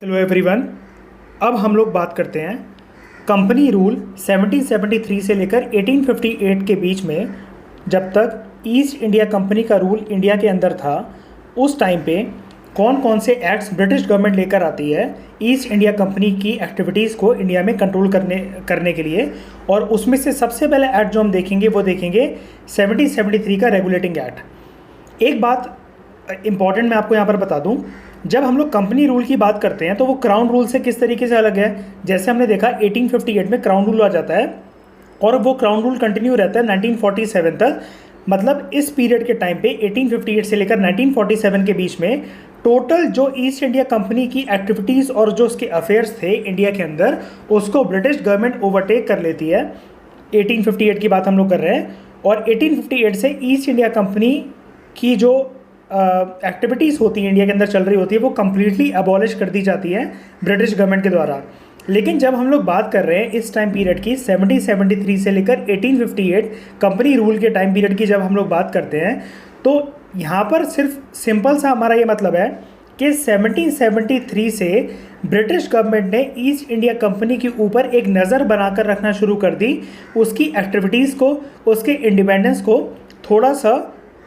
Hello everyone. अब हम लोग बात करते हैं कंपनी रूल 1773 से लेकर 1858 के बीच में। जब तक ईस्ट इंडिया कंपनी का रूल इंडिया के अंदर था उस टाइम पे कौन कौन से एक्ट्स ब्रिटिश गवर्नमेंट लेकर आती है ईस्ट इंडिया कंपनी की एक्टिविटीज़ को इंडिया में कंट्रोल करने के लिए। और उसमें से सबसे पहले एक्ट जो हम देखेंगे वो देखेंगे 1773 का रेगुलेटिंग एक्ट। एक बात इंपॉर्टेंट मैं आपको यहाँ पर बता दूँ, जब हम लोग कंपनी रूल की बात करते हैं तो वो क्राउन रूल से किस तरीके से अलग है। जैसे हमने देखा 1858 में क्राउन रूल आ जाता है और वो क्राउन रूल कंटिन्यू रहता है 1947 तक। मतलब इस पीरियड के टाइम पे 1858 से लेकर 1947 के बीच में टोटल जो ईस्ट इंडिया कंपनी की एक्टिविटीज़ और जो उसके अफेयर्स थे इंडिया के अंदर उसको ब्रिटिश गवर्नमेंट ओवरटेक कर लेती है। 1858 की बात हम लोग कर रहे हैं और 1858 से ईस्ट इंडिया कंपनी की जो एक्टिविटीज़ होती है इंडिया के अंदर चल रही होती है वो कम्प्लीटली अबॉलिश कर दी जाती है ब्रिटिश गवर्नमेंट के द्वारा। लेकिन जब हम लोग बात कर रहे हैं इस टाइम पीरियड की 1773 से लेकर 1858 कंपनी रूल के टाइम पीरियड की जब हम लोग बात करते हैं तो यहाँ पर सिर्फ सिंपल सा हमारा ये मतलब है कि 1773 से ब्रिटिश गवर्नमेंट ने ईस्ट इंडिया कंपनी के ऊपर एक नज़र बनाकर रखना शुरू कर दी। उसकी एक्टिविटीज़ को, उसके इंडिपेंडेंस को थोड़ा सा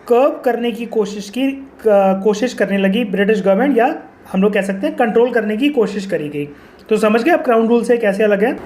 कर्व करने की कोशिश करने लगी ब्रिटिश गवर्नमेंट, या हम लोग कह सकते हैं कंट्रोल करने की कोशिश करी गई। तो समझ गए अब क्राउन रूल से कैसे अलग है।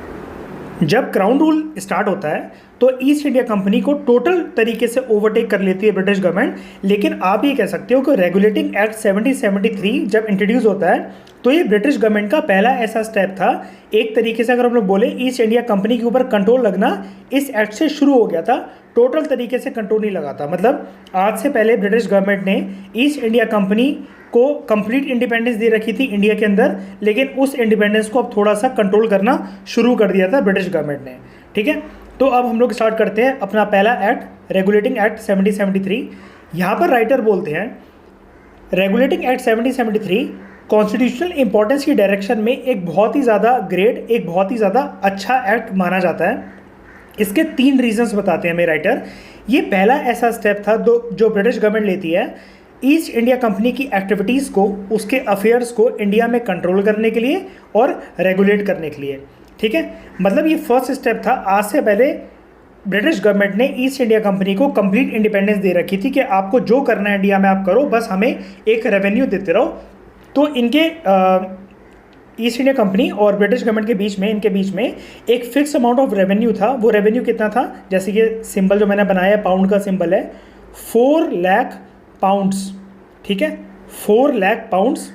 जब क्राउन रूल स्टार्ट होता है तो ईस्ट इंडिया कंपनी को टोटल तरीके से ओवरटेक कर लेती है ब्रिटिश गवर्नमेंट। लेकिन आप ये कह सकते हो कि रेगुलेटिंग एक्ट 1773 जब इंट्रोड्यूस होता है तो ये ब्रिटिश गवर्नमेंट का पहला ऐसा स्टेप था। एक तरीके से अगर हम लोग बोले ईस्ट इंडिया कंपनी के ऊपर कंट्रोल लगना इस एक्ट से शुरू हो गया था, टोटल तरीके से कंट्रोल नहीं लगा था। मतलब आज से पहले ब्रिटिश गवर्नमेंट ने ईस्ट इंडिया कंपनी को कंप्लीट इंडिपेंडेंस दे रखी थी इंडिया के अंदर, लेकिन उस इंडिपेंडेंस को अब थोड़ा सा कंट्रोल करना शुरू कर दिया था ब्रिटिश गवर्नमेंट ने। ठीक है, तो अब हम लोग स्टार्ट करते हैं अपना पहला एक्ट रेगुलेटिंग एक्ट 1773। यहाँ पर राइटर बोलते हैं रेगुलेटिंग एक्ट 1773 कॉन्स्टिट्यूशनल इंपॉर्टेंस की डायरेक्शन में एक बहुत ही ज़्यादा ग्रेट, एक बहुत ही ज़्यादा अच्छा एक्ट माना जाता है। इसके 3 रीजंस बताते हैं मेरे राइटर। ये पहला ऐसा स्टेप था जो ब्रिटिश गवर्नमेंट लेती है ईस्ट इंडिया कंपनी की एक्टिविटीज़ को, उसके अफेयर्स को इंडिया में कंट्रोल करने के लिए और रेगुलेट करने के लिए। ठीक है, मतलब ये फर्स्ट स्टेप था। आज से पहले ब्रिटिश गवर्नमेंट ने ईस्ट इंडिया कंपनी को कंप्लीट इंडिपेंडेंस दे रखी थी कि आपको जो करना है इंडिया में आप करो, बस हमें एक रेवेन्यू देते रहो। तो इनके ईस्ट इंडिया कंपनी और ब्रिटिश गवर्नमेंट के बीच में, इनके बीच में एक फिक्स अमाउंट ऑफ रेवेन्यू था। वो रेवेन्यू कितना था, जैसे ये सिंबल जो मैंने बनाया है पाउंड का सिंबल है, 4 लाख पाउंड्स। ठीक है, 4 लाख पाउंड्स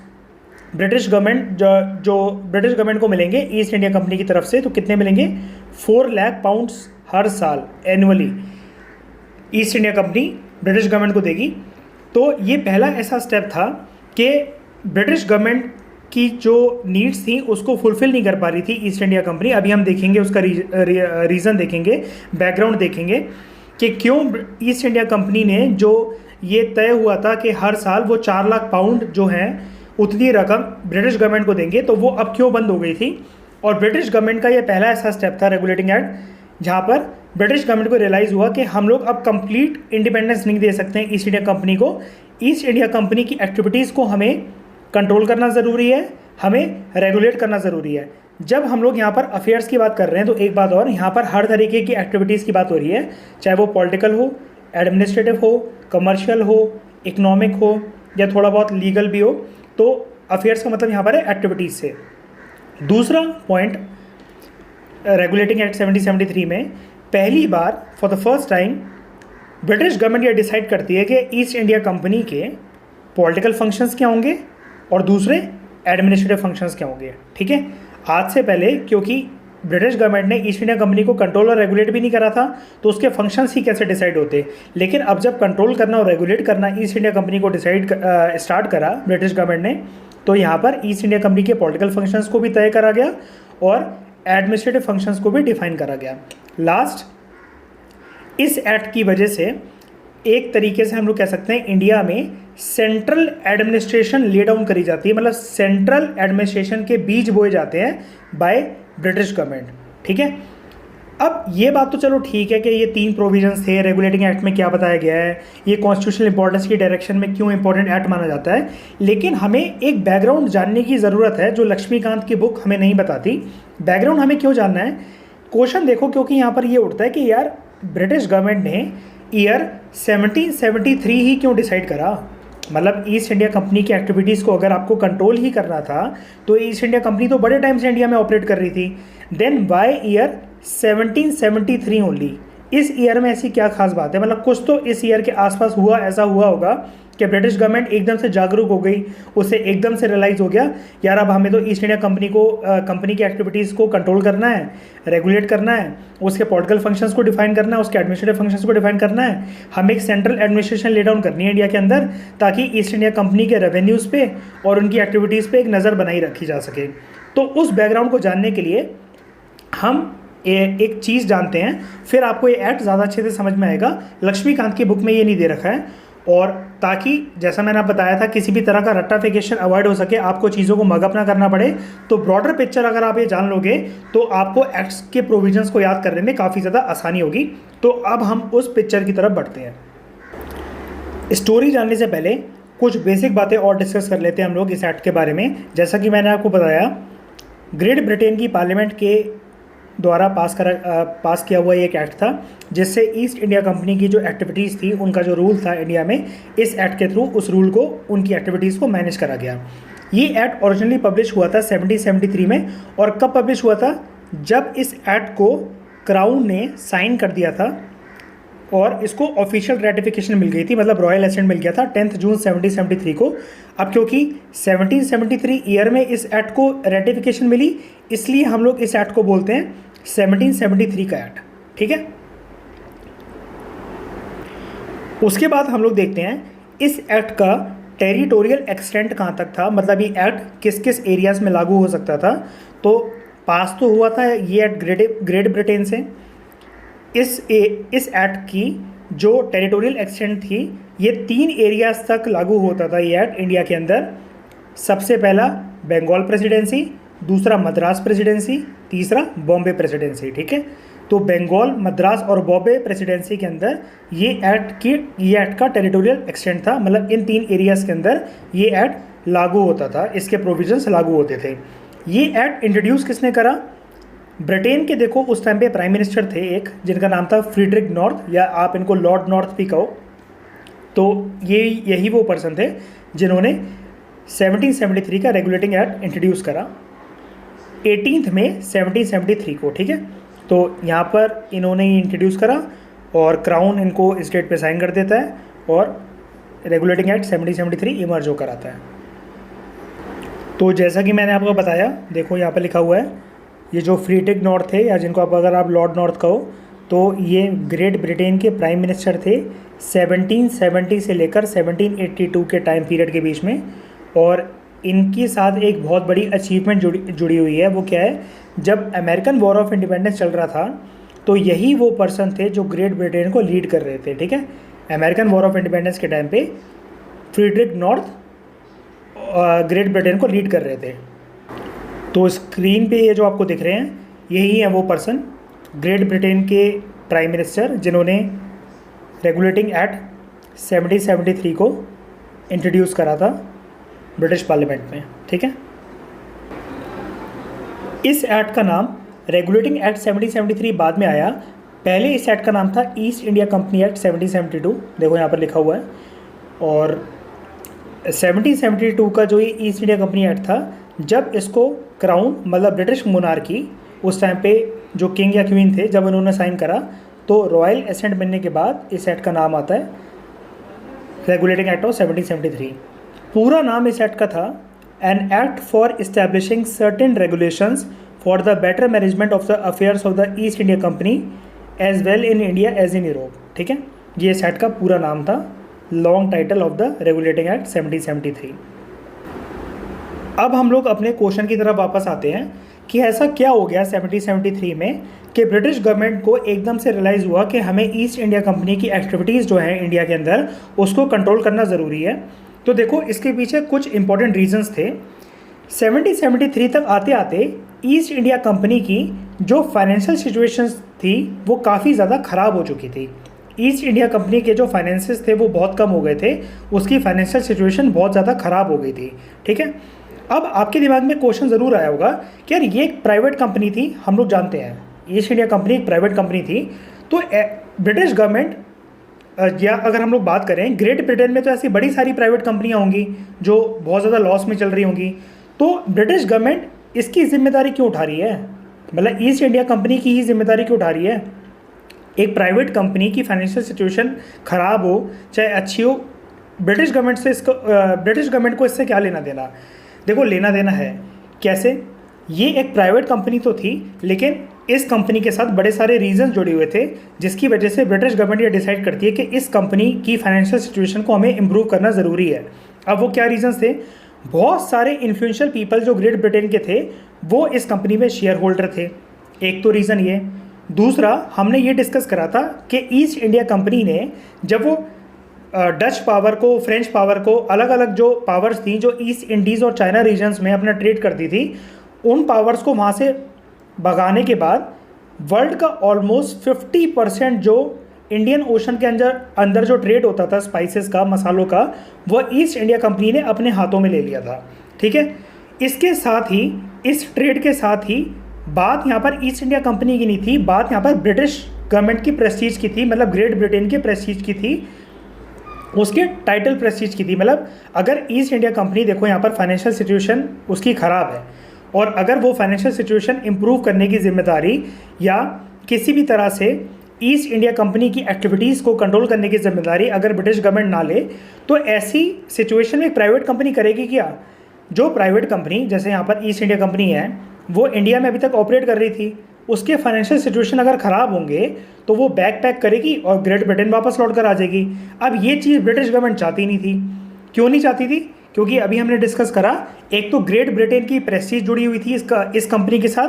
ब्रिटिश गवर्नमेंट जो ब्रिटिश गवर्नमेंट को मिलेंगे ईस्ट इंडिया कंपनी की तरफ से। तो कितने मिलेंगे, 4 लाख पाउंड्स हर साल annually east India company British government को देगी। तो ये पहला ऐसा स्टेप था कि ब्रिटिश गवर्नमेंट की जो नीड्स थी उसको फुलफिल नहीं कर पा रही थी ईस्ट इंडिया कंपनी। अभी हम देखेंगे उसका रीज़न देखेंगे, बैकग्राउंड देखेंगे कि क्यों ईस्ट इंडिया कंपनी ने जो ये तय हुआ था कि हर साल वो 4 लाख पाउंड जो हैं उतनी रकम ब्रिटिश गवर्नमेंट को देंगे, तो वो अब क्यों बंद हो गई थी। और ब्रिटिश गवर्नमेंट का ये पहला ऐसा स्टेप था रेगुलेटिंग एक्ट जहाँ पर ब्रिटिश गवर्नमेंट को रियलाइज़ हुआ कि हम लोग अब कंप्लीट इंडिपेंडेंस नहीं दे सकते हैं ईस्ट इंडिया कंपनी को। ईस्ट इंडिया कंपनी की एक्टिविटीज़ को हमें कंट्रोल करना ज़रूरी है, हमें रेगुलेट करना ज़रूरी है। जब हम लोग यहाँ पर अफेयर्स की बात कर रहे हैं तो एक बात और, यहाँ पर हर तरीके की एक्टिविटीज़ की बात हो रही है, चाहे वो पॉलिटिकल हो, एडमिनिस्ट्रेटिव हो, कमर्शियल हो, इकोनॉमिक हो या थोड़ा बहुत लीगल भी हो। तो अफेयर्स का मतलब यहाँ पर है एक्टिविटीज़ से। दूसरा पॉइंट, रेगुलेटिंग एक्ट 1773 में पहली बार for the first time British government ये डिसाइड करती है कि ईस्ट इंडिया कंपनी के पॉलिटिकल फंक्शंस क्या होंगे और दूसरे एडमिनिस्ट्रेटिव फंक्शंस क्या होंगे। ठीक है, आज से पहले क्योंकि ब्रिटिश गवर्नमेंट ने ईस्ट इंडिया कंपनी को कंट्रोल और रेगुलेट भी नहीं करा था तो उसके फंक्शंस ही कैसे डिसाइड होते। लेकिन अब जब कंट्रोल करना और रेगुलेट करना ईस्ट इंडिया कंपनी को स्टार्ट करा ब्रिटिश गवर्नमेंट ने, तो यहाँ पर ईस्ट इंडिया कंपनी के पॉलिटिकल फंक्शंस को भी तय करा गया और एडमिनिस्ट्रेटिव फंक्शंस को भी डिफाइन करा गया। लास्ट, इस एक्ट की वजह से एक तरीके से हम लोग कह सकते हैं इंडिया में सेंट्रल एडमिनिस्ट्रेशन ले डाउन करी जाती है। मतलब सेंट्रल एडमिनिस्ट्रेशन के बीज बोए जाते हैं बाय ब्रिटिश गवर्नमेंट। ठीक है, अब ये बात तो चलो ठीक है कि ये 3 प्रोविजंस थे, रेगुलेटिंग एक्ट में क्या बताया गया है, ये कॉन्स्टिट्यूशनल इंपॉर्टेंस की डायरेक्शन में क्यों इंपॉर्टेंट एक्ट माना जाता है, लेकिन हमें एक बैकग्राउंड जानने की ज़रूरत है जो लक्ष्मीकांत की बुक हमें नहीं बताती। बैकग्राउंड हमें क्यों जानना है? क्वेश्चन देखो, क्योंकि यहाँ पर ये उठता है कि यार ब्रिटिश गवर्नमेंट ने ईयर 1773 ही क्यों डिसाइड करा। मतलब ईस्ट इंडिया कंपनी की एक्टिविटीज़ को अगर आपको कंट्रोल ही करना था तो ईस्ट इंडिया कंपनी तो बड़े टाइम से इंडिया में ऑपरेट कर रही थी। देन बाय ईयर 1773 ओनली, इस ईयर में ऐसी क्या खास बात है? मतलब कुछ तो इस ईयर के आसपास हुआ, ऐसा हुआ होगा कि ब्रिटिश गवर्नमेंट एकदम से जागरूक हो गई, उसे एकदम से रियलाइज़ हो गया यार अब हमें तो ईस्ट इंडिया कंपनी की एक्टिविटीज़ को कंट्रोल करना है, रेगुलेट करना है, उसके पॉलिटिकल फंक्शंस को डिफाइन करना है, उसके एडमिनिस्ट्रेटिव फंक्शंस को डिफाइन करना है, हमें एक सेंट्रल एडमिनिस्ट्रेशन ले डाउन करनी है इंडिया के अंदर ताकि ईस्ट इंडिया कंपनी के रेवेन्यूज़ पे और उनकी एक्टिविटीज़ पे एक नज़र बनाई रखी जा सके। तो उस बैकग्राउंड को जानने के लिए हम एक चीज़ जानते हैं, फिर आपको ये एक्ट ज़्यादा अच्छे से समझ में आएगा। लक्ष्मीकांत की बुक में ये नहीं दे रखा है, और ताकि जैसा मैंने आप बताया था किसी भी तरह का रट्टाफिकेशन अवॉइड हो सके, आपको चीज़ों को मगअप ना करना पड़े, तो ब्रॉडर पिक्चर अगर आप ये जान लोगे तो आपको एक्ट्स के प्रोविजंस को याद करने में काफ़ी ज़्यादा आसानी होगी। तो अब हम उस पिक्चर की तरफ बढ़ते हैं। स्टोरी जानने से पहले कुछ बेसिक बातें और डिस्कस कर लेते हैं हम लोग इस एक्ट के बारे में। जैसा कि मैंने आपको बताया, ग्रेट ब्रिटेन की पार्लियामेंट के द्वारा पास किया हुआ एक एक्ट था जिससे ईस्ट इंडिया कंपनी की जो एक्टिविटीज़ थी, उनका जो रूल था इंडिया में, इस एक्ट के थ्रू उस रूल को, उनकी एक्टिविटीज़ को मैनेज करा गया। ये एक्ट ओरिजिनली पब्लिश हुआ था 1773 में, और कब पब्लिश हुआ था? जब इस एक्ट को क्राउन ने साइन कर दिया था और इसको ऑफिशियल रेटिफिकेशन मिल गई थी, मतलब रॉयल एसेंट मिल गया था 10 जून 1773 को। अब क्योंकि 1773 ईयर में इस एक्ट को रेटिफिकेशन मिली, इसलिए हम लोग इस एक्ट को बोलते हैं 1773 का एक्ट, ठीक है। उसके बाद हम लोग देखते हैं इस एक्ट का टेरिटोरियल एक्सटेंट कहाँ तक था, मतलब ये एक्ट किस किस एरियाज़ में लागू हो सकता था। तो पास तो हुआ था ये एक्ट ग्रेट ब्रिटेन से। इस एक्ट की जो टेरिटोरियल एक्सटेंट थी, ये 3 एरियाज़ तक लागू होता था ये एक्ट इंडिया के अंदर। सबसे पहला बंगाल प्रेसिडेंसी, दूसरा मद्रास प्रेसिडेंसी, तीसरा बॉम्बे प्रेसिडेंसी, ठीक है। तो बंगाल, मद्रास और बॉम्बे प्रेसिडेंसी के अंदर ये एक्ट का टेरिटोरियल एक्सटेंट था, मतलब इन 3 एरियाज़ के अंदर ये एक्ट लागू होता था, इसके प्रोविजंस लागू होते थे। ये एक्ट इंट्रोड्यूस किसने करा? ब्रिटेन के, देखो उस टाइम पे प्राइम मिनिस्टर थे एक, जिनका नाम था फ्रीडरिक नॉर्थ, या आप इनको लॉर्ड नॉर्थ भी कहो। तो यही वो पर्सन थे जिन्होंने 1773 का रेगुलेटिंग एक्ट इंट्रोड्यूस करा 18 मई 1773 को, ठीक है। तो यहाँ पर इन्होंने इंट्रोड्यूस करा और क्राउन इनको इस डेट पे साइन कर देता है और रेगुलेटिंग एक्ट 1773 इमर्ज होकर आता है। तो जैसा कि मैंने आपको बताया, देखो यहाँ पर लिखा हुआ है, ये जो फ्रीडरिक नॉर्थ थे, या जिनको आप अगर आप लॉर्ड नॉर्थ कहो, तो ये ग्रेट ब्रिटेन के प्राइम मिनिस्टर थे 1770 से लेकर 1782 के टाइम पीरियड के बीच में। और इनके साथ एक बहुत बड़ी अचीवमेंट जुड़ी हुई है। वो क्या है? जब अमेरिकन वॉर ऑफ इंडिपेंडेंस चल रहा था तो यही वो पर्सन थे जो ग्रेट ब्रिटेन को लीड कर रहे थे, ठीक है। अमेरिकन वॉर ऑफ इंडिपेंडेंस के टाइम पे फ्रीडरिक नॉर्थ ग्रेट ब्रिटेन को लीड कर रहे थे। तो स्क्रीन पे ये जो आपको दिख रहे हैं, यही है वो पर्सन, ग्रेट ब्रिटेन के प्राइम मिनिस्टर, जिन्होंने रेगुलेटिंग एक्ट 1773 को इंट्रोड्यूस करा था ब्रिटिश पार्लियामेंट में, ठीक है। इस एक्ट का नाम रेगुलेटिंग एक्ट 1773 बाद में आया। पहले इस एक्ट का नाम था ईस्ट इंडिया कंपनी एक्ट 1772, देखो यहाँ पर लिखा हुआ है। और 1772 का जो ये ईस्ट इंडिया कंपनी एक्ट था, जब इसको क्राउन, मतलब ब्रिटिश मोनार्की, उस टाइम पे जो किंग या क्वीन थे, जब उन्होंने साइन करा, तो रॉयल एसेंट मिलने के बाद इस एक्ट का नाम आता है रेगुलेटिंग एक्ट ऑफ 1773। पूरा नाम इस एक्ट का था an act for establishing certain regulations for the better management of the affairs of the East India Company as well in India as in Europe, ठीक है। ये इस एक्ट का पूरा नाम था, long title of the regulating act 1773। अब हम लोग अपने क्वेश्चन की तरफ वापस आते हैं कि ऐसा क्या हो गया 1773 में कि ब्रिटिश गवर्नमेंट को एकदम से रियलाइज़ हुआ कि हमें ईस्ट इंडिया कंपनी की एक्टिविटीज़ जो हैं इंडिया के अंदर, उसको कंट्रोल करना ज़रूरी है। तो देखो इसके पीछे कुछ इंपॉर्टेंट रीजंस थे। 1773 तक आते आते ईस्ट इंडिया कंपनी की जो फाइनेंशियल सिचुएशंस थी वो काफ़ी ज़्यादा ख़राब हो चुकी थी। ईस्ट इंडिया कंपनी के जो फाइनेंसेस थे वो बहुत कम हो गए थे, उसकी फाइनेंशियल सिचुएशन बहुत ज़्यादा ख़राब हो गई थी। ठीक है, अब आपके दिमाग में क्वेश्चन ज़रूर आया होगा कि यार ये एक प्राइवेट कंपनी थी, हम लोग जानते हैं ईस्ट इंडिया कंपनी एक प्राइवेट कंपनी थी, तो ब्रिटिश गवर्नमेंट या अगर हम लोग बात करें ग्रेट ब्रिटेन में तो ऐसी बड़ी सारी प्राइवेट कंपनियां होंगी जो बहुत ज़्यादा लॉस में चल रही होंगी, तो ब्रिटिश गवर्नमेंट इसकी जिम्मेदारी क्यों उठा रही है? मतलब ईस्ट इंडिया कंपनी की ही जिम्मेदारी क्यों उठा रही है? एक प्राइवेट कंपनी की फाइनेंशियल सिचुएशन ख़राब हो चाहे अच्छी हो, ब्रिटिश गवर्नमेंट को इससे क्या लेना देना? देखो लेना देना है। कैसे? ये एक प्राइवेट कंपनी तो थी, लेकिन इस कंपनी के साथ बड़े सारे रीजन जुड़े हुए थे जिसकी वजह से ब्रिटिश गवर्नमेंट ये डिसाइड करती है कि इस कंपनी की फाइनेंशियल सिचुएशन को हमें इम्प्रूव करना ज़रूरी है। अब वो क्या रीजंस थे? बहुत सारे इन्फ्लुएंशियल पीपल जो ग्रेट ब्रिटेन के थे वो इस कंपनी में शेयर होल्डर थे, एक तो रीज़न ये। दूसरा, हमने ये डिस्कस करा था कि ईस्ट इंडिया कंपनी ने जब वो डच पावर को, फ्रेंच पावर को, अलग अलग जो पावर्स थी जो ईस्ट इंडीज़ और चाइना रीजन्स में अपना ट्रेड करती थी, उन पावर्स को वहाँ से भगाने के बाद वर्ल्ड का ऑलमोस्ट 50% जो इंडियन ओशन के अंदर जो ट्रेड होता था स्पाइसेस का, मसालों का, वो ईस्ट इंडिया कंपनी ने अपने हाथों में ले लिया था। ठीक है, इसके साथ ही, इस ट्रेड के साथ ही बात यहाँ पर ईस्ट इंडिया कंपनी की नहीं थी, बात यहाँ पर ब्रिटिश गवर्नमेंट की प्रेस्टीज की थी, मतलब ग्रेट ब्रिटेन के प्रेस्टीज की थी, उसके टाइटल प्रेस्टीज की थी। मतलब अगर ईस्ट इंडिया कंपनी, देखो यहाँ पर फाइनेंशियल सिचुएशन उसकी ख़राब है और अगर वो फाइनेंशियल सिचुएशन इंप्रूव करने की जिम्मेदारी या किसी भी तरह से ईस्ट इंडिया कंपनी की एक्टिविटीज़ को कंट्रोल करने की जिम्मेदारी अगर ब्रिटिश गवर्नमेंट ना ले, तो ऐसी सिचुएशन में एक प्राइवेट कंपनी करेगी क्या? जो प्राइवेट कंपनी जैसे यहाँ पर ईस्ट इंडिया कंपनी है, वो इंडिया में अभी तक ऑपरेट कर रही थी, उसके फाइनेंशियल सिचुएशन अगर ख़राब होंगे तो वो बैक पैक करेगी और ग्रेट ब्रिटेन वापस लौट कर आ जाएगी। अब ये चीज़ ब्रिटिश गवर्नमेंट चाहती नहीं थी। क्यों नहीं चाहती थी? क्योंकि अभी हमने डिस्कस करा, एक तो ग्रेट ब्रिटेन की प्रेस्टीज जुड़ी हुई थी इस कंपनी के साथ,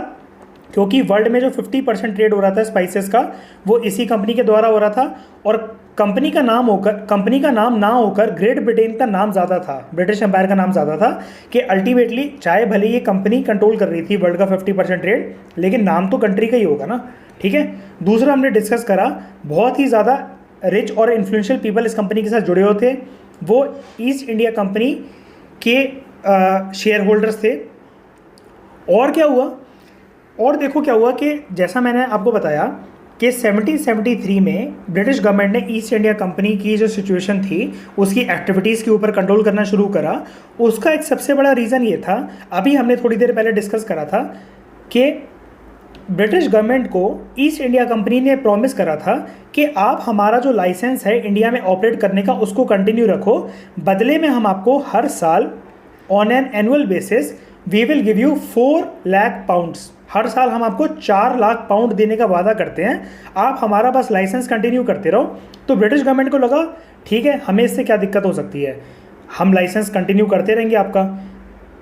क्योंकि वर्ल्ड में जो 50% ट्रेड हो रहा था स्पाइसेस का वो इसी कंपनी के द्वारा हो रहा था, और कंपनी का नाम ना होकर ग्रेट ब्रिटेन का नाम ज़्यादा था, ब्रिटिश एम्पायर का नाम ज़्यादा था, कि अल्टीमेटली चाहे भले ये कंपनी कंट्रोल कर रही थी वर्ल्ड का 50% ट्रेड, लेकिन नाम तो कंट्री का ही होगा ना। ठीक है, दूसरा हमने डिस्कस करा, बहुत ही ज़्यादा रिच और इन्फ्लुएंशियल पीपल इस कंपनी के साथ जुड़े हुए थे, वो ईस्ट इंडिया कंपनी के शेयर होल्डर्स थे। और क्या हुआ? और देखो क्या हुआ कि जैसा मैंने आपको बताया कि 1773 में ब्रिटिश गवर्नमेंट ने ईस्ट इंडिया कंपनी की जो सिचुएशन थी उसकी एक्टिविटीज़ के ऊपर कंट्रोल करना शुरू करा। उसका एक सबसे बड़ा रीज़न ये था, अभी हमने थोड़ी देर पहले डिस्कस करा था, कि ब्रिटिश गवर्नमेंट को ईस्ट इंडिया कंपनी ने प्रॉमिस करा था कि आप हमारा जो लाइसेंस है इंडिया में ऑपरेट करने का उसको कंटिन्यू रखो, बदले में हम आपको हर साल on an annual basis we will give you 4 lakh pounds, हर साल हम आपको 4 लाख पाउंड देने का वादा करते हैं, आप हमारा बस लाइसेंस कंटिन्यू करते रहो। तो ब्रिटिश गवर्नमेंट को लगा ठीक है, हमें इससे क्या दिक्कत हो सकती है, हम लाइसेंस कंटिन्यू करते रहेंगे आपका,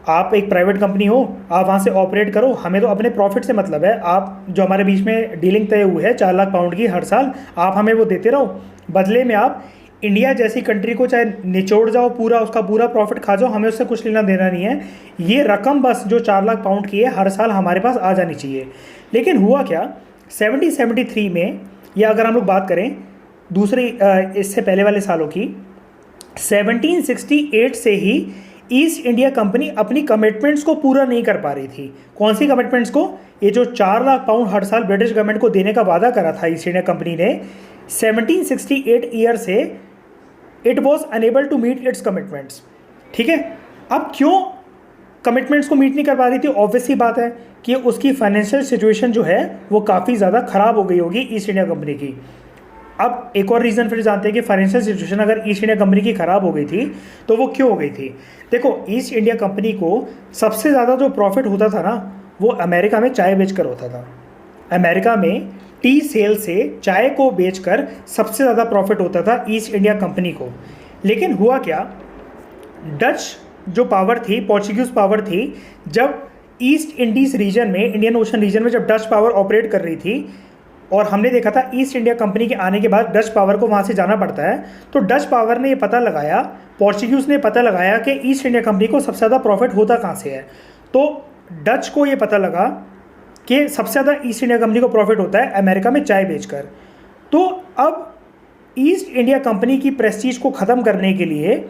आप एक प्राइवेट कंपनी हो, आप वहाँ से ऑपरेट करो, हमें तो अपने प्रॉफिट से मतलब है, आप जो हमारे बीच में डीलिंग तय हुई है 4 लाख पाउंड की हर साल, आप हमें वो देते रहो, बदले में आप इंडिया जैसी कंट्री को चाहे निचोड़ जाओ, पूरा उसका पूरा प्रॉफिट खा जाओ, हमें उससे कुछ लेना देना नहीं है, ये रकम बस जो 4 लाख पाउंड की है हर साल हमारे पास आ जानी चाहिए। लेकिन हुआ क्या, 1773 में, या अगर हम लोग बात करें दूसरी इससे पहले वाले सालों की, 1768 से ही ईस्ट इंडिया कंपनी अपनी कमिटमेंट्स को पूरा नहीं कर पा रही थी। कौन सी कमिटमेंट्स को? ये जो 4 लाख पाउंड हर साल ब्रिटिश गवर्नमेंट को देने का वादा करा था ईस्ट इंडिया कंपनी ने, 1768 ईयर से it was enable to meet its commitments. ठीक है, अब क्यों कमिटमेंट्स को मीट नहीं कर पा रही थी? ऑब्वियस सी बात है कि उसकी फाइनेंशियल सिचुएशन जो है वो काफ़ी ज़्यादा ख़राब हो गई होगी ईस्ट इंडिया कंपनी की। अब एक और रीज़न फिर जानते हैं कि फाइनेंशियल सिचुएशन अगर ईस्ट इंडिया कंपनी की ख़राब हो गई थी तो वो क्यों हो गई थी। देखो, ईस्ट इंडिया कंपनी को सबसे ज़्यादा जो प्रॉफिट होता था ना, वो अमेरिका में चाय बेचकर होता था। अमेरिका में टी सेल से चाय को बेचकर सबसे ज़्यादा प्रॉफिट होता था ईस्ट इंडिया कंपनी को। लेकिन हुआ क्या, डच जो पावर थी, पोर्चुगीज़ पावर थी, जब ईस्ट इंडीज़ रीजन में, इंडियन ओशन रीजन में जब डच पावर ऑपरेट कर रही थी, और हमने देखा था ईस्ट इंडिया कंपनी के आने के बाद डच पावर को वहाँ से जाना पड़ता है, तो डच पावर ने ये पता लगाया, पोर्चुगीज़ ने पता लगाया कि ईस्ट इंडिया कंपनी को सबसे ज़्यादा प्रॉफिट होता कहाँ से है। तो डच को ये पता लगा कि सबसे ज़्यादा ईस्ट इंडिया कंपनी को प्रॉफिट होता है अमेरिका में चाय बेचकर। तो अब ईस्ट इंडिया कंपनी की प्रेस्टीज को ख़त्म करने के लिए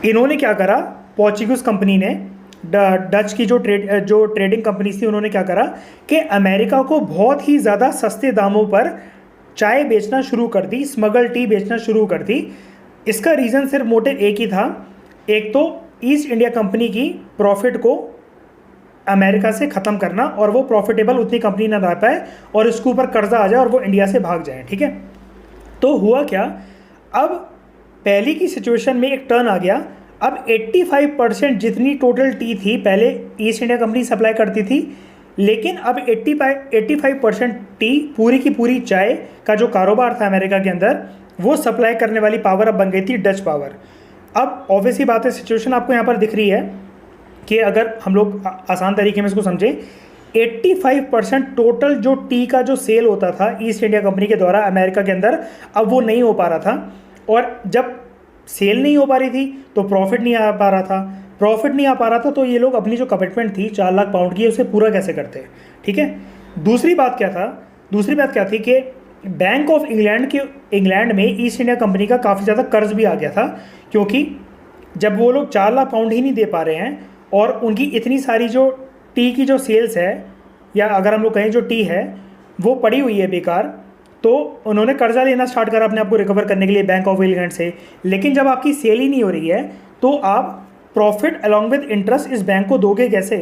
इन्होंने क्या करा, पोर्चुगीज कंपनी ने, डच की जो ट्रेडिंग कंपनी थी, उन्होंने क्या करा कि अमेरिका को बहुत ही ज़्यादा सस्ते दामों पर चाय बेचना शुरू कर दी, स्मगल टी बेचना शुरू कर दी। इसका रीज़न सिर्फ मोटिव एक ही था, एक तो ईस्ट इंडिया कंपनी की प्रॉफिट को अमेरिका से ख़त्म करना और वो प्रॉफिटेबल उतनी कंपनी ना रह पाए और इसके ऊपर कर्जा आ जाए और वो इंडिया से भाग जाए। ठीक है, तो हुआ क्या, अब पहले की सिचुएशन में एक टर्न आ गया। अब 85% जितनी टोटल टी थी पहले ईस्ट इंडिया कंपनी सप्लाई करती थी, लेकिन अब 85% टी, पूरी की पूरी चाय का जो कारोबार था अमेरिका के अंदर, वो सप्लाई करने वाली पावर अब बन गई थी डच पावर। अब ऑब्वियसली बात है, सिचुएशन आपको यहाँ पर दिख रही है कि अगर हम लोग आसान तरीके में इसको समझें, 85% टोटल जो टी का जो सेल होता था ईस्ट इंडिया कंपनी के द्वारा अमेरिका के अंदर, अब वो नहीं हो पा रहा था। और जब सेल नहीं हो पा रही थी तो प्रॉफिट नहीं आ पा रहा था, प्रॉफिट नहीं आ पा रहा था तो ये लोग अपनी जो कमिटमेंट थी 4 लाख पाउंड की, उसे पूरा कैसे करते। ठीक है, दूसरी बात क्या थी कि बैंक ऑफ इंग्लैंड में ईस्ट इंडिया कंपनी का काफ़ी ज़्यादा कर्ज भी आ गया था, क्योंकि जब वो लोग 4 लाख पाउंड ही नहीं दे पा रहे हैं और उनकी इतनी सारी जो टी की जो सेल्स है, या अगर हम लोग कहें जो टी है वो पड़ी हुई है बेकार, तो उन्होंने कर्जा लेना स्टार्ट करा अपने आप को रिकवर करने के लिए बैंक ऑफ इंग्लैंड से। लेकिन जब आपकी सेल ही नहीं हो रही है तो आप प्रॉफिट अलॉन्ग विद इंटरेस्ट इस बैंक को दोगे कैसे।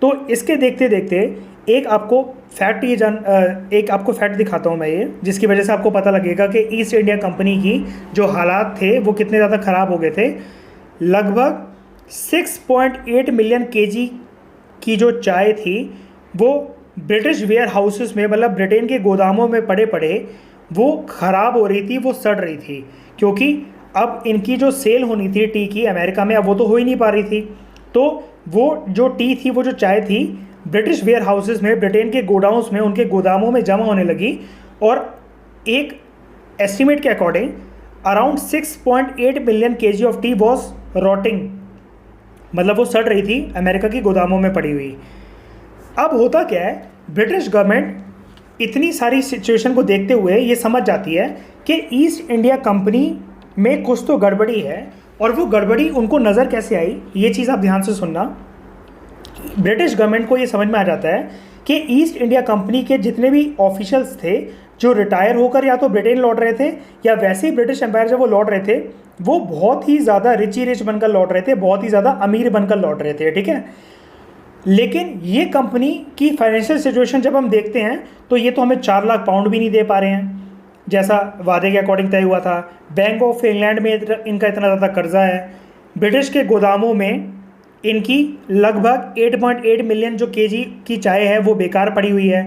तो इसके देखते देखते एक आपको फैक्ट दिखाता हूँ मैं ये, जिसकी वजह से आपको पता लगेगा कि ईस्ट इंडिया कंपनी की जो हालात थे वो कितने ज़्यादा ख़राब हो गए थे। लगभग 6.8 मिलियन केजी की जो चाय थी वो ब्रिटिश वेयर हाउसेस में, मतलब ब्रिटेन के गोदामों में पड़े पड़े वो ख़राब हो रही थी, वो सड़ रही थी, क्योंकि अब इनकी जो सेल होनी थी टी की अमेरिका में, अब वो तो हो ही नहीं पा रही थी। तो वो जो टी थी, वो जो चाय थी, ब्रिटिश वेयर हाउसेस में, ब्रिटेन के गोडाउंस में, उनके गोदामों में जमा होने लगी और एक एस्टिमेट के according around 6.8 million KG of T was rotting, मतलब वो सड़ रही थी अमेरिका की गोदामों में पड़ी हुई। अब होता क्या है, ब्रिटिश गवर्नमेंट इतनी सारी सिचुएशन को देखते हुए ये समझ जाती है कि ईस्ट इंडिया कंपनी में कुछ तो गड़बड़ी है, और वो गड़बड़ी उनको नज़र कैसे आई, ये चीज़ आप ध्यान से सुनना। ब्रिटिश गवर्नमेंट को ये समझ में आ जाता है कि ईस्ट इंडिया कंपनी के जितने भी ऑफिशियल्स थे जो रिटायर होकर या तो ब्रिटेन लौट रहे थे या वैसे ही ब्रिटिश एम्पायर जब वो लौट रहे थे, वो बहुत ही ज़्यादा रिच बनकर लौट रहे थे, बहुत ही ज़्यादा अमीर बनकर लौट रहे थे। ठीक है, लेकिन ये कंपनी की फाइनेंशियल सिचुएशन जब हम देखते हैं तो ये तो हमें 4 लाख पाउंड भी नहीं दे पा रहे हैं जैसा वादे के अकॉर्डिंग तय हुआ था। बैंक ऑफ इंग्लैंड में इनका इतना ज़्यादा कर्जा है, ब्रिटिश के गोदामों में इनकी लगभग 8.8 मिलियन जो केजी की चाय है वो बेकार पड़ी हुई है।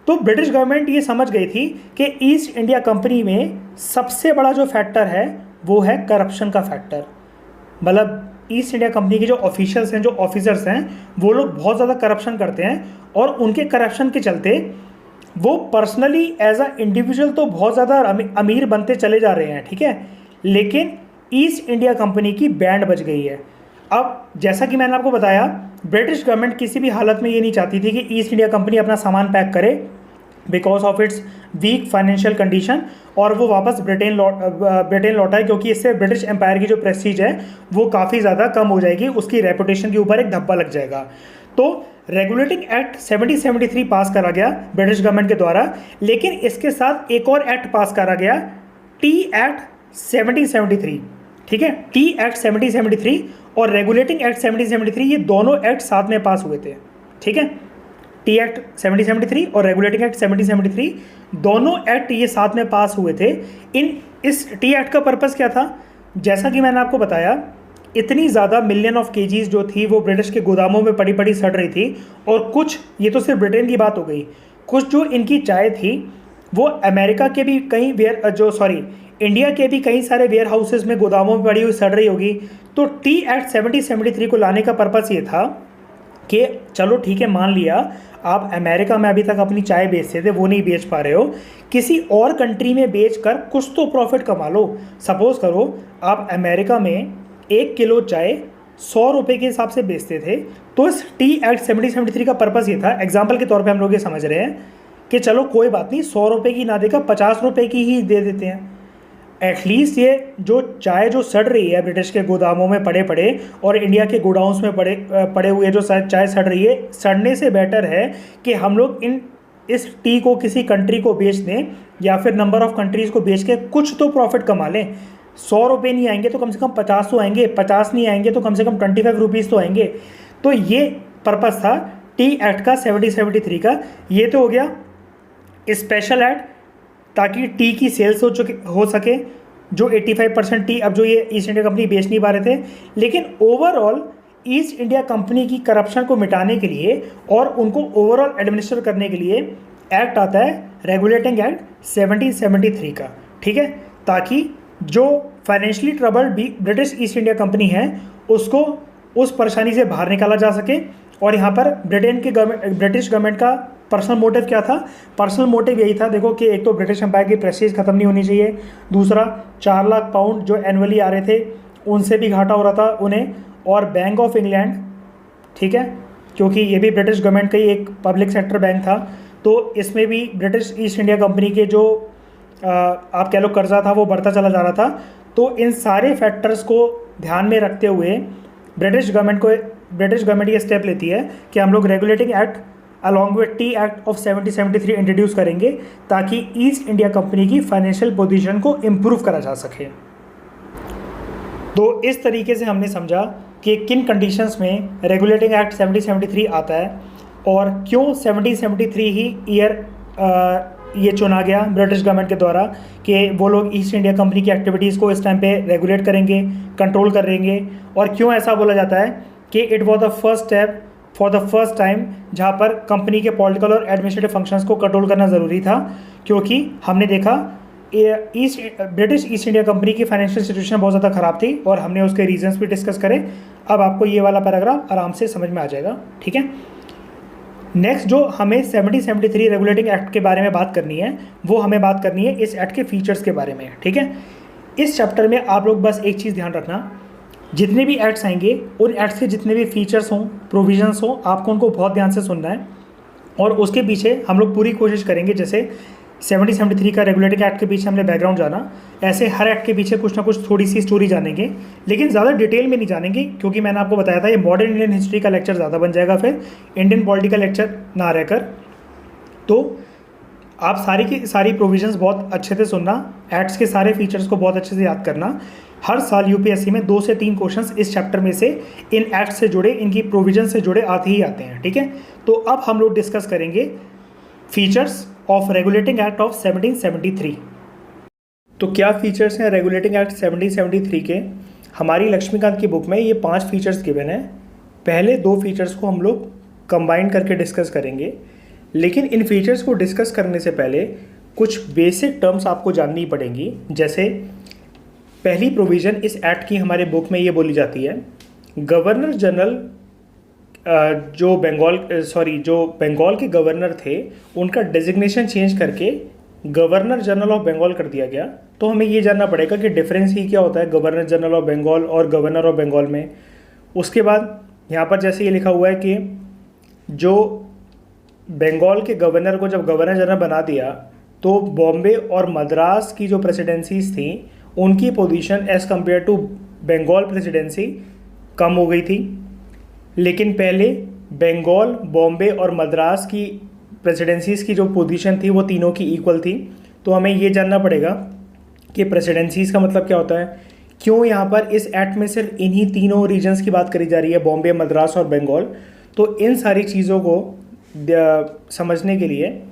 तो ब्रिटिश गवर्नमेंट ये समझ गई थी कि ईस्ट इंडिया कंपनी में सबसे बड़ा जो फैक्टर है वो है करप्शन का फैक्टर। मतलब ईस्ट इंडिया कंपनी के जो ऑफिशियल्स हैं, जो ऑफिसर्स हैं, वो लोग बहुत ज़्यादा करप्शन करते हैं और उनके करप्शन के चलते वो पर्सनली एज अ इंडिविजुअल तो बहुत ज़्यादा अमीर बनते चले जा रहे हैं। ठीक है, लेकिन ईस्ट इंडिया कंपनी की बैंड बज गई है। अब जैसा कि मैंने आपको बताया, ब्रिटिश गवर्नमेंट किसी भी हालत में ये नहीं चाहती थी कि ईस्ट इंडिया कंपनी अपना सामान पैक करे because of its weak financial condition और वो वापस ब्रिटेन लौटा है, क्योंकि इससे ब्रिटिश एम्पायर की जो प्रेस्टीज है वो काफ़ी ज़्यादा कम हो जाएगी, उसकी रेपुटेशन के ऊपर एक धब्बा लग जाएगा। तो रेगुलेटिंग एक्ट 1773 पास करा गया ब्रिटिश गवर्नमेंट के द्वारा, लेकिन इसके साथ एक और एक्ट पास करा गया, टी एक्ट 1773। ठीक है, टी एक्ट 1773 और रेगुलेटिंग एक्ट 1773 ये दोनों एक्ट साथ में पास हुए थे। ठीक है, टी एक्ट 1773 और रेगुलेटिंग एक्ट 1773 दोनों एक्ट ये साथ में पास हुए थे। इस टी एक्ट का पर्पज़ क्या था, जैसा कि मैंने आपको बताया, इतनी ज़्यादा मिलियन ऑफ केजीज जो थी वो ब्रिटिश के गोदामों में पड़ी पड़ी सड़ रही थी, और कुछ, ये तो सिर्फ ब्रिटेन की बात हो गई, कुछ जो इनकी चाय थी वो अमेरिका के भी कई इंडिया के भी कई सारे वेयर हाउसेज में गोदामों में पड़ी हुई सड़ रही होगी। तो टी एक्ट 1773 को लाने का पर्पज़ ये था कि चलो ठीक है, मान लिया आप अमेरिका में अभी तक अपनी चाय बेचते थे, वो नहीं बेच पा रहे हो, किसी और कंट्री में बेचकर कुछ तो प्रॉफिट कमा लो। सपोज़ करो आप अमेरिका में 1 किलो चाय ₹100 के हिसाब से बेचते थे। तो इस टी एक्ट 1773 का पर्पज़ ये था, एग्जाम्पल के तौर पे हम लोग ये समझ रहे हैं कि चलो कोई बात नहीं, ₹100 की ना देकर ₹50 की ही दे देते हैं। एटलीस्ट ये जो चाय जो सड़ रही है ब्रिटिश के गोदामों में पड़े पड़े और इंडिया के गोडाउंस में पड़े हुए जो चाय सड़ रही है, सड़ने से बेटर है कि हम लोग इस टी को किसी कंट्री को बेच दें या फिर नंबर ऑफ़ कंट्रीज़ को बेच के कुछ तो प्रॉफिट कमा लें। ₹100 नहीं आएंगे तो कम से कम 50 तो आएंगे, 50 नहीं आएंगे तो कम से कम ₹25 तो आएंगे। तो ये पर्पज़ था टी एक्ट का 1773 का। ये तो हो गया स्पेशल एक्ट, ताकि टी की सेल्स हो सके, जो 85% टी अब जो ये ईस्ट इंडिया कंपनी बेच नहीं पा रहे थे। लेकिन ओवरऑल ईस्ट इंडिया कंपनी की करप्शन को मिटाने के लिए और उनको ओवरऑल एडमिनिस्टर करने के लिए एक्ट आता है, रेगुलेटिंग एक्ट 1773 का, ठीक है, ताकि जो financially troubled British east India company है उसको उस परेशानी से बाहर निकाला जा सके। और यहाँ पर ब्रिटिश गवर्नमेंट का पर्सनल मोटिव क्या था? पर्सनल मोटिव यही था, देखो, कि एक तो ब्रिटिश एम्पायर की प्रेस्टीज खत्म नहीं होनी चाहिए, दूसरा 4 लाख पाउंड जो एनुअली आ रहे थे उनसे भी घाटा हो रहा था उन्हें, और बैंक ऑफ इंग्लैंड, ठीक है, क्योंकि ये भी ब्रिटिश गवर्नमेंट का ही एक पब्लिक सेक्टर बैंक था, तो इसमें भी ब्रिटिश ईस्ट इंडिया कंपनी के जो आप कह लो कर्जा था वो बढ़ता चला जा रहा था। तो इन सारे फैक्टर्स को ध्यान में रखते हुए ब्रिटिश गवर्नमेंट ये स्टेप लेती है कि हम लोग regulating act along with T act of 1773 introduce करेंगे, ताकि ईस्ट इंडिया कंपनी की फाइनेंशियल पोजीशन को इम्प्रूव करा जा सके। तो इस तरीके से हमने समझा कि किन कंडीशंस में रेगुलेटिंग एक्ट 1773 आता है और क्यों 1773 ही ईयर ये चुना गया ब्रिटिश गवर्नमेंट के द्वारा कि वो लोग ईस्ट इंडिया कंपनी की एक्टिविटीज़ को इस टाइम पे रेगुलेट करेंगे, कंट्रोल करेंगे, और क्यों ऐसा बोला जाता है कि it was the first step for the first time जहाँ पर कंपनी के पॉलिटिकल और एडमिनिस्ट्रेटिव फंक्शंस को कंट्रोल करना ज़रूरी था, क्योंकि हमने देखा ब्रिटिश ईस्ट इंडिया कंपनी की फाइनेंशियल सिचुएशन बहुत ज़्यादा ख़राब थी और हमने उसके रीजंस भी डिस्कस करे। अब आपको ये वाला पैराग्राफ आराम से समझ में आ जाएगा, ठीक है। नेक्स्ट जो हमें 1773 रेगुलेटिंग एक्ट के बारे में बात करनी है, वो हमें बात करनी है इस एक्ट के फीचर्स के बारे में, ठीक है। इस चैप्टर में आप लोग बस एक चीज़ ध्यान रखना, जितने भी एक्ट्स आएंगे उन एक्ट्स के जितने भी फीचर्स हों, प्रोविजंस हों, आपको उनको बहुत ध्यान से सुनना है और उसके पीछे हम लोग पूरी कोशिश करेंगे, जैसे 1773 का रेगुलेटिंग एक्ट के पीछे हमने बैकग्राउंड जाना, ऐसे हर एक्ट के पीछे कुछ ना कुछ थोड़ी सी स्टोरी जानेंगे, लेकिन ज़्यादा डिटेल में नहीं जानेंगे, क्योंकि मैंने आपको बताया था ये मॉडर्न इंडियन हिस्ट्री का लेक्चर ज़्यादा बन जाएगा फिर इंडियन पॉलिटिकल लेक्चर ना रहकर। तो आप सारी की सारी प्रोविजंस बहुत अच्छे से सुनना, एक्ट्स के सारे फीचर्स को बहुत अच्छे से याद करना। हर साल यूपीएससी में 2 से 3 क्वेश्चंस इस चैप्टर में से इन एक्ट से जुड़े, इनकी प्रोविजन से जुड़े आते ही आते हैं, ठीक है। तो अब हम लोग डिस्कस करेंगे features of regulating act of 1773। तो क्या फीचर्स हैं रेगुलेटिंग एक्ट 1773 के? हमारी लक्ष्मीकांत की बुक में ये 5 फीचर्स गिवन हैं। पहले 2 फीचर्स को हम लोग कंबाइन करके डिस्कस करेंगे, लेकिन इन फीचर्स को डिस्कस करने से पहले कुछ बेसिक टर्म्स आपको जाननी पड़ेंगी। जैसे पहली प्रोविज़न इस एक्ट की हमारे बुक में ये बोली जाती है, गवर्नर जनरल जो बंगाल के गवर्नर थे उनका डेजिग्नेशन चेंज करके गवर्नर जनरल ऑफ बंगाल कर दिया गया। तो हमें ये जानना पड़ेगा कि डिफरेंस ही क्या होता है गवर्नर जनरल ऑफ बंगाल और गवर्नर ऑफ बंगाल में। उसके बाद यहाँ पर जैसे ये लिखा हुआ है कि जो बंगाल के गवर्नर को जब गवर्नर जनरल बना दिया तो बॉम्बे और मद्रास की जो प्रेसिडेंसीज थी उनकी position as compare to Bengal presidency कम हो गई थी। लेकिन पहले बंगाल, बॉम्बे और मद्रास की प्रेसिडेंसीज की जो पोजीशन थी वो तीनों की इक्वल थी। तो हमें ये जानना पड़ेगा कि प्रेसिडेंसीज का मतलब क्या होता है, क्यों यहाँ पर इस एक्ट में सिर्फ इन्हीं तीनों रीजन्स की बात करी जा रही है, बॉम्बे, मद्रास और बंगाल। तो इन सारी चीज़ों को समझने के लिए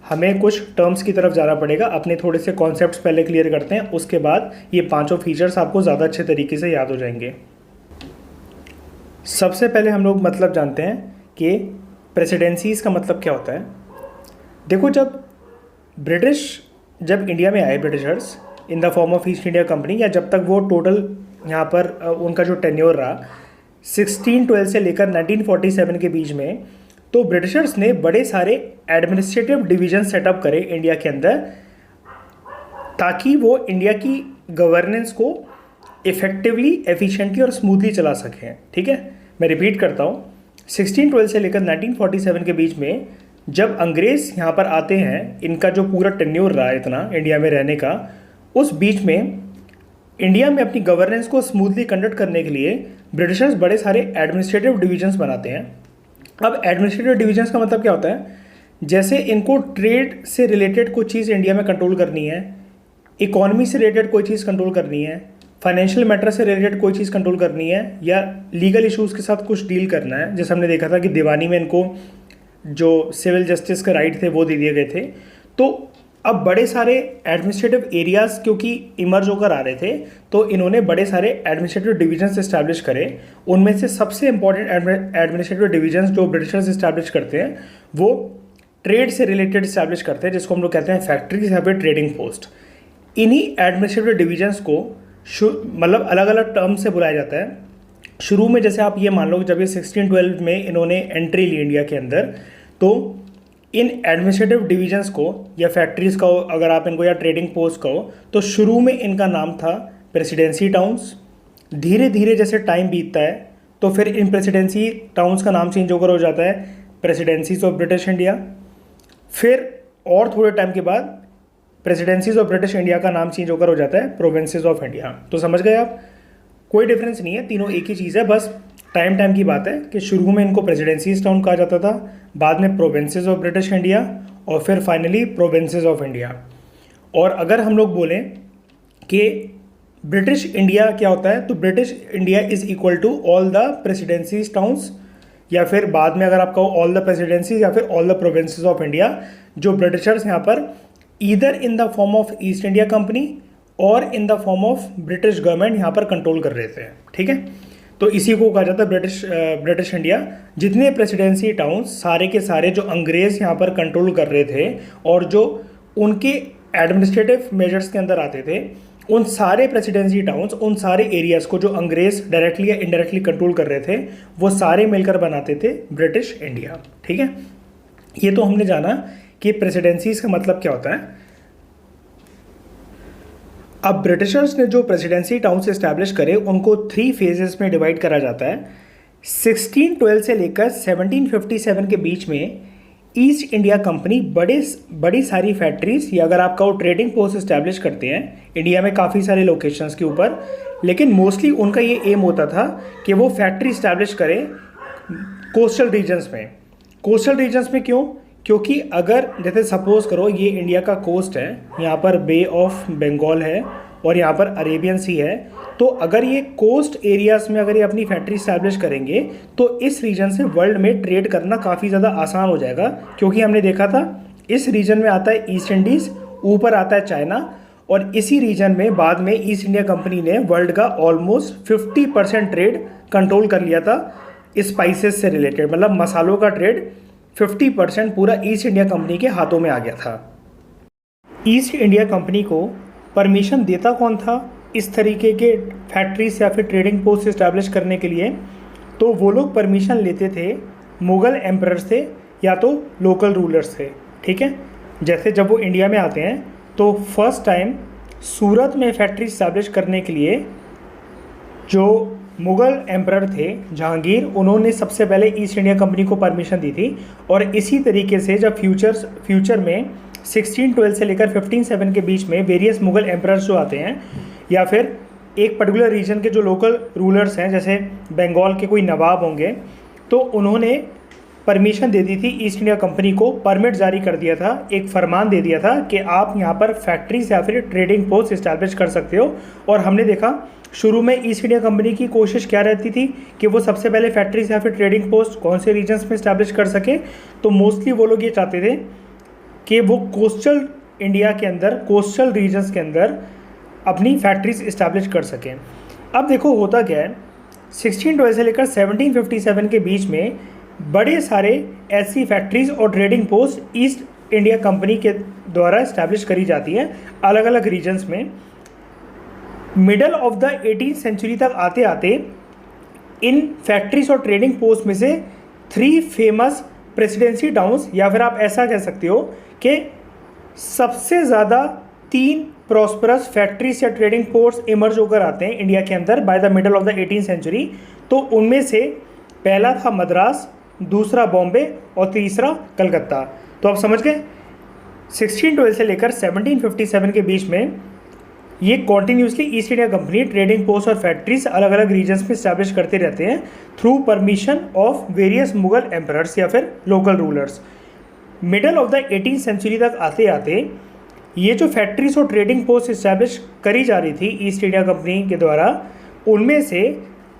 हमें कुछ टर्म्स की तरफ जाना पड़ेगा। अपने थोड़े से कॉन्सेप्ट्स पहले क्लियर करते हैं, उसके बाद ये 5 फीचर्स आपको ज़्यादा अच्छे तरीके से याद हो जाएंगे। सबसे पहले हम लोग मतलब जानते हैं कि प्रेसिडेंसीज़ का मतलब क्या होता है। देखो, जब इंडिया में आए Britishers in the form of East India company, या जब तक वो टोटल यहाँ पर उनका जो टेन्योर रहा 1612 से लेकर 1947 के बीच में, तो ब्रिटिशर्स ने बड़े सारे एडमिनिस्ट्रेटिव डिवीजन सेटअप करे इंडिया के अंदर, ताकि वो इंडिया की गवर्नेंस को इफेक्टिवली, एफिशिएंटली और स्मूथली चला सकें। ठीक है, मैं रिपीट करता हूँ, 1612 से लेकर 1947 के बीच में जब अंग्रेज़ यहाँ पर आते हैं, इनका जो पूरा टेन्योर रहा है इतना इंडिया में रहने का, उस बीच में इंडिया में अपनी गवर्नेंस को स्मूथली कंडक्ट करने के लिए ब्रिटिशर्स बड़े सारे एडमिनिस्ट्रेटिव डिविजन्स बनाते हैं। अब एडमिनिस्ट्रेटिव डिविजन्स का मतलब क्या होता है, जैसे इनको ट्रेड से रिलेटेड कोई चीज़ इंडिया में कंट्रोल करनी है, इकोनॉमी से रिलेटेड कोई चीज़ कंट्रोल करनी है, फाइनेंशियल मैटर से रिलेटेड कोई चीज़ कंट्रोल करनी है, या लीगल इश्यूज़ के साथ कुछ डील करना है। जैसे हमने देखा था कि दीवानी में इनको जो सिविल जस्टिस के राइट थे वो दे दिए गए थे। तो अब बड़े सारे एडमिनिस्ट्रेटिव एरियाज़ क्योंकि इमर्ज होकर आ रहे थे, तो इन्होंने बड़े सारे एडमिनिस्ट्रेटिव डिविजन्स इस्टेब्लिश करे। उनमें से सबसे इंपॉर्टेंट एडमिनिस्ट्रेटिव डिविजन्स जो ब्रिटिशर्स इस्टेब्लिश करते हैं वो ट्रेड से रिलेटेड इस्टेब्लिश करते हैं, जिसको हम लोग कहते हैं फैक्ट्रीज या फिर ट्रेडिंग पोस्ट। इन्हीं एडमिनिस्ट्रेटिव डिविजन्स को मतलब अलग अलग टर्म से बुलाया जाता है। शुरू में जैसे आप ये मान लो कि जब ये 1612 में इन्होंने एंट्री ली इंडिया के अंदर, तो इन एडमिनिस्ट्रेटिव डिविजन्स को या फैक्ट्रीज़ का हो, अगर आप इनको, या ट्रेडिंग पोस्ट का हो, तो शुरू में इनका नाम था प्रेसिडेंसी टाउन्स। धीरे धीरे जैसे टाइम बीतता है तो फिर इन प्रेसिडेंसी टाउन्स का नाम चेंज होकर हो जाता है प्रेसिडेंसीज ऑफ ब्रिटिश इंडिया। फिर और थोड़े टाइम के बाद प्रेसिडेंसीज ऑफ ब्रिटिश इंडिया का नाम चेंज होकर हो जाता है प्रोविंसेस ऑफ इंडिया। तो समझ गए आप, कोई डिफरेंस नहीं है, तीनों एक ही चीज़ है, बस टाइम की बात है कि शुरू में इनको प्रेसिडेंसीज टाउन कहा जाता था, बाद में प्रोविंसेस ऑफ ब्रिटिश इंडिया, और फिर फाइनली प्रोविंसेस ऑफ इंडिया। और अगर हम लोग बोलें कि ब्रिटिश इंडिया क्या होता है, तो British India is equal to all the presidencies towns, या फिर बाद में अगर आप कहो ऑल द प्रेसिडेंसीज या फिर all the provinces of India, जो ब्रिटिशर्स यहाँ पर either in the form of East India Company और in the form of British government यहाँ पर कंट्रोल कर रहे थे। ठीक है, तो इसी को कहा जाता है ब्रिटिश इंडिया। जितने प्रेसिडेंसी टाउन्स सारे के सारे जो अंग्रेज़ यहाँ पर कंट्रोल कर रहे थे और जो उनके एडमिनिस्ट्रेटिव मेजर्स के अंदर आते थे, उन सारे प्रेसिडेंसी टाउन्स, उन सारे एरियाज़ को जो अंग्रेज़ डायरेक्टली या इनडायरेक्टली कंट्रोल कर रहे थे, वो सारे मिलकर बनाते थे ब्रिटिश इंडिया। ठीक है, ये तो हमने जाना कि प्रेसिडेंसीज का मतलब क्या होता है। अब ब्रिटिशर्स ने जो प्रेसिडेंसी टाउन्स इस्टेब्लिश करे उनको 3 फेजेस में डिवाइड करा जाता है। 1612 से लेकर 1757 के बीच में ईस्ट इंडिया कंपनी बड़ी सारी फैक्ट्रीज, या अगर आप कहो ट्रेडिंग पोस्ट इस्टेब्लिश करते हैं इंडिया में काफ़ी सारे लोकेशंस के ऊपर, लेकिन मोस्टली उनका ये एम होता था कि वो फैक्ट्री इस्टेब्लिश करें कोस्टल रीजन्स में। कोस्टल रीजन्स में क्यों? क्योंकि अगर जैसे सपोज करो ये इंडिया का कोस्ट है, यहाँ पर बे ऑफ बंगाल है और यहाँ पर अरेबियन सी है, तो अगर ये कोस्ट एरियाज़ में अगर ये अपनी फैक्ट्री इस्टेब्लिश करेंगे तो इस रीजन से वर्ल्ड में ट्रेड करना काफ़ी ज़्यादा आसान हो जाएगा। क्योंकि हमने देखा था इस रीजन में आता है ईस्ट इंडीज़, ऊपर आता है चाइना, और इसी रीजन में बाद में ईस्ट इंडिया कंपनी ने वर्ल्ड का ऑलमोस्ट 50% ट्रेड कंट्रोल कर लिया था स्पाइसेस से रिलेटेड, मतलब मसालों का ट्रेड 50% पूरा ईस्ट इंडिया कंपनी के हाथों में आ गया था। ईस्ट इंडिया कंपनी को परमिशन देता कौन था इस तरीके के फैक्ट्रीज या फिर ट्रेडिंग पोस्ट इस्टेब्लिश करने के लिए? तो वो लोग परमिशन लेते थे मुग़ल एम्परर्स से या तो लोकल रूलर्स से। ठीक है, जैसे जब वो इंडिया में आते हैं तो फर्स्ट टाइम सूरत में फैक्ट्री इस्टेब्लिश करने के लिए जो मुग़ल एम्परर थे जहांगीर, उन्होंने सबसे पहले ईस्ट इंडिया कंपनी को परमिशन दी थी। और इसी तरीके से जब फ्यूचर में 1612 से लेकर 1507 के बीच में वेरियस मुग़ल एम्परर्स जो आते हैं, या फिर एक पर्टिकुलर रीजन के जो लोकल रूलर्स हैं, जैसे बंगाल के कोई नवाब होंगे, तो उन्होंने परमिशन दे दी थी ईस्ट इंडिया कंपनी को, परमिट जारी कर दिया था, एक फरमान दे दिया था कि आप यहाँ पर फैक्ट्रीज या फिर ट्रेडिंग पोस्ट इस्टेब्लिश कर सकते हो। और हमने देखा शुरू में ईस्ट इंडिया कंपनी की कोशिश क्या रहती थी कि वो सबसे पहले फैक्ट्रीज या फिर ट्रेडिंग पोस्ट कौन से रीजन्स में इस्टेब्लिश कर सके, तो मोस्टली वो लोग ये चाहते थे कि वो कोस्टल इंडिया के अंदर, कोस्टल रीजन्स के अंदर अपनी फैक्ट्रीज इस्टेब्लिश कर सकें। अब देखो होता क्या है, 1612 से लेकर 1757 के बीच में बड़े सारे ऐसी फैक्ट्रीज और trading post east India Company के द्वारा इस्टेब्लिश करी जाती हैं अलग अलग रीजन्स में। Middle of the 18th century तक आते आते इन फैक्ट्रीज और ट्रेडिंग पोस्ट में से 3 फेमस प्रेसिडेंसी टाउन्स, या फिर आप ऐसा कह सकते हो कि सबसे ज़्यादा 3 प्रॉस्परस फैक्ट्रीज या ट्रेडिंग पोर्ट्स इमर्ज होकर आते हैं इंडिया के अंदर by the middle of the 18th century. तो उनमें से पहला था मद्रास, दूसरा बॉम्बे और तीसरा कलकत्ता। तो आप समझ गए 1612 से लेकर 1757 के बीच में ये continuously East India Company trading post और फैक्ट्रीज अलग अलग रीजन्स में स्टैब्लिश करते रहते हैं through permission of various Mughal emperors या फिर local rulers. Middle of the 18th century तक आते आते ये जो फैक्ट्रीज और ट्रेडिंग पोस्ट इस्टेब्लिश करी जा रही थी ईस्ट इंडिया कंपनी के द्वारा, उनमें से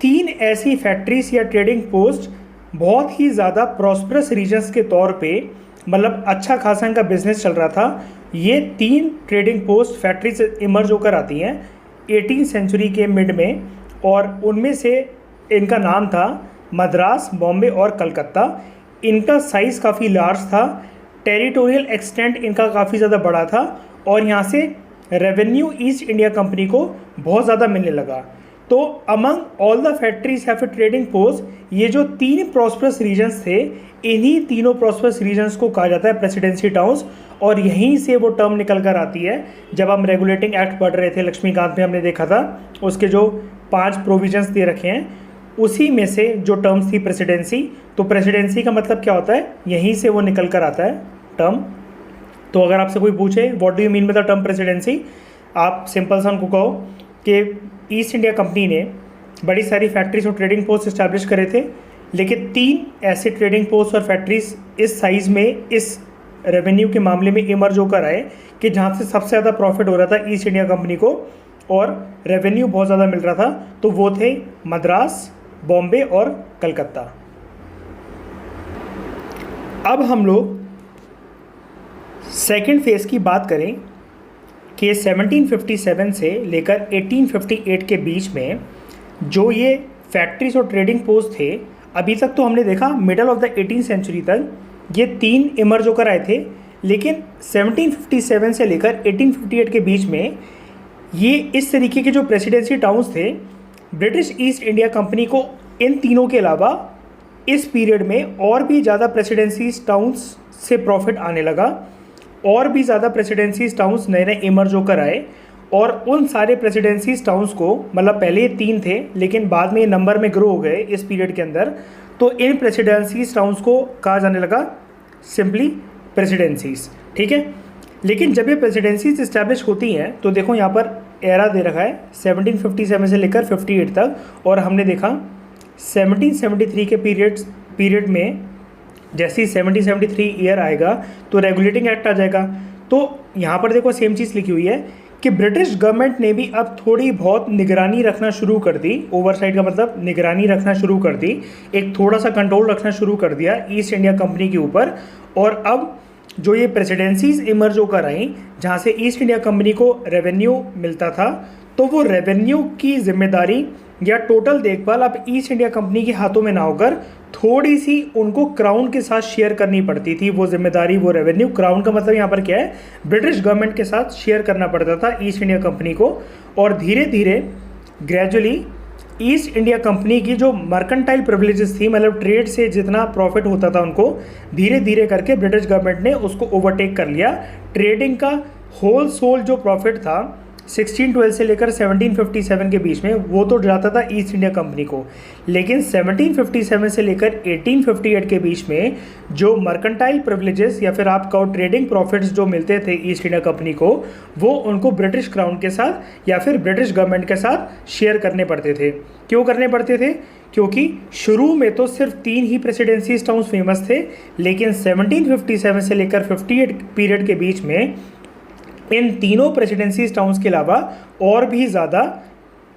3 ऐसी फैक्ट्रीज या ट्रेडिंग पोस्ट बहुत ही ज़्यादा प्रॉस्परस रीजन्स के तौर पे, मतलब अच्छा खासा इनका बिजनेस चल रहा था। ये 3 ट्रेडिंग पोस्ट फैक्ट्रीज इमर्ज होकर आती हैं 18th सेंचुरी के मिड में, और उनमें से इनका नाम था मद्रास, बॉम्बे और कलकत्ता। इनका साइज़ काफ़ी लार्ज था, टेरिटोरियल एक्सटेंट इनका काफ़ी ज़्यादा बड़ा था, और यहाँ से रेवेन्यू ईस्ट इंडिया कंपनी को बहुत ज़्यादा मिलने लगा। तो अमंग ऑल द फैक्ट्रीज या फिर ट्रेडिंग पोस्ट ये जो 3 प्रॉस्परस रीजन्स थे, इन्हीं तीनों प्रॉस्परस रीजन्स को कहा जाता है प्रेसिडेंसी टाउन्स। और यहीं से वो टर्म निकल कर आती है। जब हम रेगुलेटिंग एक्ट पढ़ रहे थे लक्ष्मीकांत में, हमने देखा था उसके जो 5 प्रोविजंस दे रखे हैं, उसी में से जो टर्म्स थी प्रेसिडेंसी। तो प्रेसिडेंसी का मतलब क्या होता है, यहीं से वो निकल कर आता है टर्म। तो अगर आपसे कोई पूछे what do you mean by the term presidency, आप सिंपल सा उनको कहो कि ईस्ट इंडिया कंपनी ने बड़ी सारी फैक्ट्रीज और ट्रेडिंग पोस्ट इस्टेब्लिश करे थे, लेकिन 3 ऐसे ट्रेडिंग पोस्ट और फैक्ट्रीज इस साइज़ में, इस रेवेन्यू के मामले में इमर्ज होकर आए कि जहाँ से सबसे ज़्यादा प्रॉफिट हो रहा था ईस्ट इंडिया कंपनी को और रेवेन्यू बहुत ज़्यादा मिल रहा था। तो वो थे मद्रास, बॉम्बे और कलकत्ता। अब हम लोग सेकेंड फेज़ की बात करें कि 1757 से लेकर 1858 के बीच में जो ये फैक्ट्रीज और ट्रेडिंग पोस्ट थे, अभी तक तो हमने देखा middle of the 18th century तक ये 3 इमर्ज होकर आए थे, लेकिन 1757 से लेकर 1858 के बीच में ये इस तरीके के जो प्रेसिडेंसी टाउन्स थे, ब्रिटिश ईस्ट इंडिया कंपनी को इन तीनों के अलावा इस पीरियड में और भी ज़्यादा प्रेसिडेंसी टाउन्स से प्रॉफिट आने लगा, और भी ज़्यादा प्रेसिडेंसी टाउन्स नए नए इमर्ज होकर आए। और उन सारे प्रेसिडेंसी टाउन्स को, मतलब पहले ये 3 थे लेकिन बाद में ये नंबर में ग्रो हो गए इस पीरियड के अंदर, तो इन प्रेसिडेंसी टाउन्स को कहा जाने लगा सिंपली प्रेसिडेंसीज। ठीक है, लेकिन जब ये प्रेसिडेंसीज इस्टेब्लिश होती हैं तो देखो यहाँ पर एरा दे रखा है 1757 से लेकर 58 तक, और हमने देखा 1773 के पीरियड में जैसे ही 1773 ईयर आएगा तो रेगुलेटिंग एक्ट आ जाएगा। तो यहाँ पर देखो सेम चीज़ लिखी हुई है कि ब्रिटिश गवर्नमेंट ने भी अब थोड़ी बहुत निगरानी रखना शुरू कर दी। ओवरसाइट का मतलब निगरानी रखना शुरू कर दी, एक थोड़ा सा कंट्रोल रखना शुरू कर दिया ईस्ट इंडिया कंपनी के ऊपर। और अब जो ये प्रेसिडेंसीज इमर्ज होकर आई जहाँ से ईस्ट इंडिया कंपनी को रेवेन्यू मिलता था, तो वो रेवेन्यू की जिम्मेदारी या टोटल देखभाल अब ईस्ट इंडिया कंपनी के हाथों में ना होकर थोड़ी सी उनको क्राउन के साथ शेयर करनी पड़ती थी। वो जिम्मेदारी, वो रेवेन्यू, क्राउन का मतलब यहाँ पर क्या है, ब्रिटिश गवर्नमेंट के साथ शेयर करना पड़ता था ईस्ट इंडिया कंपनी को। और धीरे धीरे ग्रेजुअली ईस्ट इंडिया कंपनी की जो मर्केंटाइल प्रिविलेजेस थी, मतलब ट्रेड से जितना प्रॉफिट होता था उनको, धीरे धीरे करके ब्रिटिश गवर्नमेंट ने उसको ओवरटेक कर लिया। ट्रेडिंग का होल सोल जो प्रॉफिट था 1612 से लेकर 1757 के बीच में, वो तो जाता था ईस्ट इंडिया कंपनी को, लेकिन 1757 से लेकर 1858 के बीच में जो मर्केंटाइल प्रिविलेजेस या फिर आप कहो ट्रेडिंग प्रॉफिट्स जो मिलते थे ईस्ट इंडिया कंपनी को, वो उनको ब्रिटिश क्राउन के साथ या फिर ब्रिटिश गवर्नमेंट के साथ शेयर करने पड़ते थे। क्यों करने पड़ते थे? क्योंकि शुरू में तो सिर्फ 3 ही प्रेसिडेंसी टाउन्स फेमस थे, लेकिन 1757 से लेकर 58 पीरियड के बीच में इन तीनों प्रेसिडेंसी टाउन्स के अलावा और भी ज़्यादा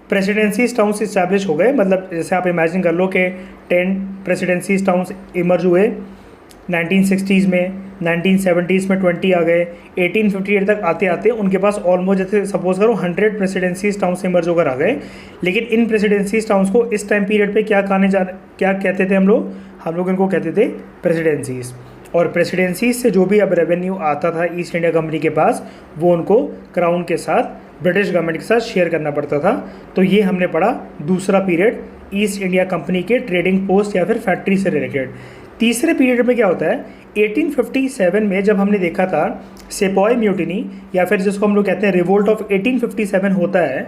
प्रेसिडेंसी टाउन्स इस्टेब्लिश हो गए। मतलब जैसे आप इमेजिन कर लो कि 10 प्रेसिडेंसी टाउन्स इमर्ज हुए 1960s में, 1970s में 20 आ गए, 1858 तक आते आते उनके पास ऑलमोस्ट जैसे सपोज करो 100 प्रेसिडेंसी टाउन्स इमर्ज होकर आ गए। लेकिन इन प्रेसिडेंसी टाउन्स को इस टाइम पीरियड पे क्या कहते थे हम लोग इनको कहते थे प्रेसिडेंसीज। और प्रेसिडेंसी से जो भी अब रेवेन्यू आता था ईस्ट इंडिया कंपनी के पास, वो उनको क्राउन के साथ, ब्रिटिश गवर्नमेंट के साथ शेयर करना पड़ता था। तो ये हमने पढ़ा दूसरा पीरियड ईस्ट इंडिया कंपनी के ट्रेडिंग पोस्ट या फिर फैक्ट्री से रिलेटेड। तीसरे पीरियड में क्या होता है, 1857 में जब हमने देखा था सेपॉय म्यूटिनी या फिर जिसको हम लोग कहते हैं रिवोल्ट ऑफ 1857 होता है,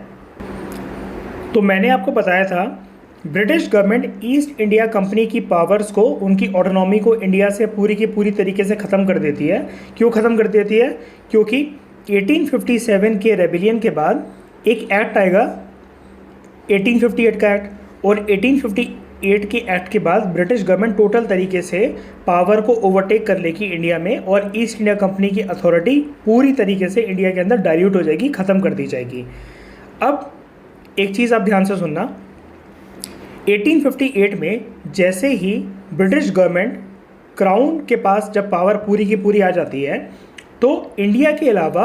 तो मैंने आपको बताया था British government east India Company की पावर्स को, उनकी ऑटोनॉमी को इंडिया से पूरी की पूरी तरीके से ख़त्म कर देती है। क्यों ख़त्म कर देती है? क्योंकि 1857 के रेबिलियन के बाद एक एक्ट आएगा 1858 का एक्ट, और 1858 के एक्ट के बाद ब्रिटिश गवर्नमेंट टोटल तरीके से पावर को ओवरटेक कर लेगी इंडिया में, और ईस्ट इंडिया कंपनी की अथॉरिटी पूरी तरीके से इंडिया के अंदर डाइल्यूट हो जाएगी, ख़त्म कर दी जाएगी। अब एक चीज़ आप ध्यान से सुनना, 1858 में जैसे ही ब्रिटिश गवर्नमेंट क्राउन के पास जब पावर पूरी की पूरी आ जाती है, तो इंडिया के अलावा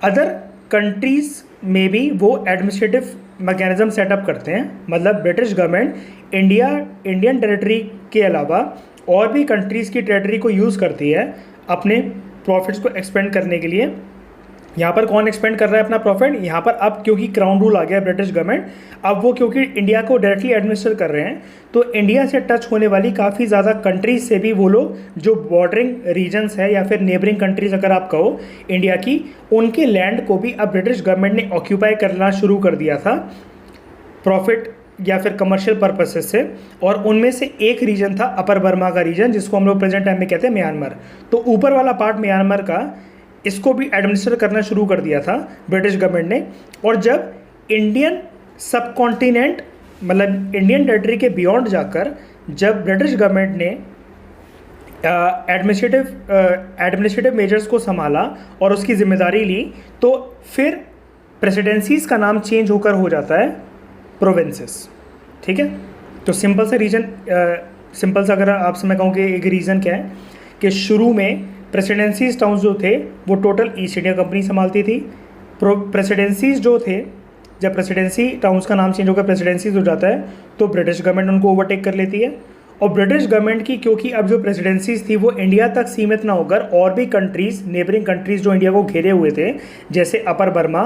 अदर कंट्रीज़ में भी वो एडमिनिस्ट्रेटिव मैकेनिज्म सेटअप करते हैं। मतलब ब्रिटिश गवर्नमेंट इंडियन टेरिटरी के अलावा और भी कंट्रीज़ की टेरिटरी को यूज़ करती है अपने प्रॉफिट्स को एक्सपेंड करने के लिए। यहाँ पर कौन एक्सपेंड कर रहा है अपना प्रॉफिट? यहाँ पर अब क्योंकि क्राउन रूल आ गया ब्रिटिश गवर्नमेंट, अब वो क्योंकि इंडिया को डायरेक्टली एडमिनिस्टर कर रहे हैं, तो इंडिया से टच होने वाली काफ़ी ज़्यादा कंट्रीज से भी वो लोग जो बॉर्डरिंग रीजन्स है या फिर नेबरिंग कंट्रीज़ अगर आप कहो इंडिया की, उनके लैंड को भी अब ब्रिटिश गवर्नमेंट ने ऑक्यूपाई करना शुरू कर दिया था प्रॉफिट या फिर कमर्शियल पर्पसेस से। और उनमें से एक रीजन था अपर बर्मा का रीजन, जिसको हम लोग प्रेजेंट टाइम में कहते हैं म्यांमार। तो ऊपर वाला पार्ट म्यांमार का, इसको भी एडमिनिस्टर करना शुरू कर दिया था ब्रिटिश गवर्नमेंट ने। और जब इंडियन सब कॉन्टिनेंट मतलब इंडियन टेरिटरी के बियॉन्ड जाकर जब ब्रिटिश गवर्नमेंट ने एडमिनिस्ट्रेटिव मेजर्स को संभाला और उसकी जिम्मेदारी ली, तो फिर प्रेसिडेंसीज का नाम चेंज होकर हो जाता है प्रोविंसेस। ठीक है, तो सिंपल सा अगर आपसे मैं कहूँ कि एक रीज़न क्या है कि शुरू में प्रेसिडेंसीज टाउन्स जो थे वो टोटल ईस्ट इंडिया कंपनी संभालती थी। प्रेसिडेंसीज जो थे, जब प्रेसिडेंसी टाउन्स का नाम चेंज होकर प्रेसिडेंसीज हो जाता है तो ब्रिटिश गवर्नमेंट उनको ओवरटेक कर लेती है। और ब्रिटिश गवर्नमेंट की क्योंकि अब जो प्रेसिडेंसीज थी वो इंडिया तक सीमित ना होकर और भी कंट्रीज़, नेबरिंग कंट्रीज़ जो इंडिया को घेरे हुए थे, जैसे अपर बर्मा,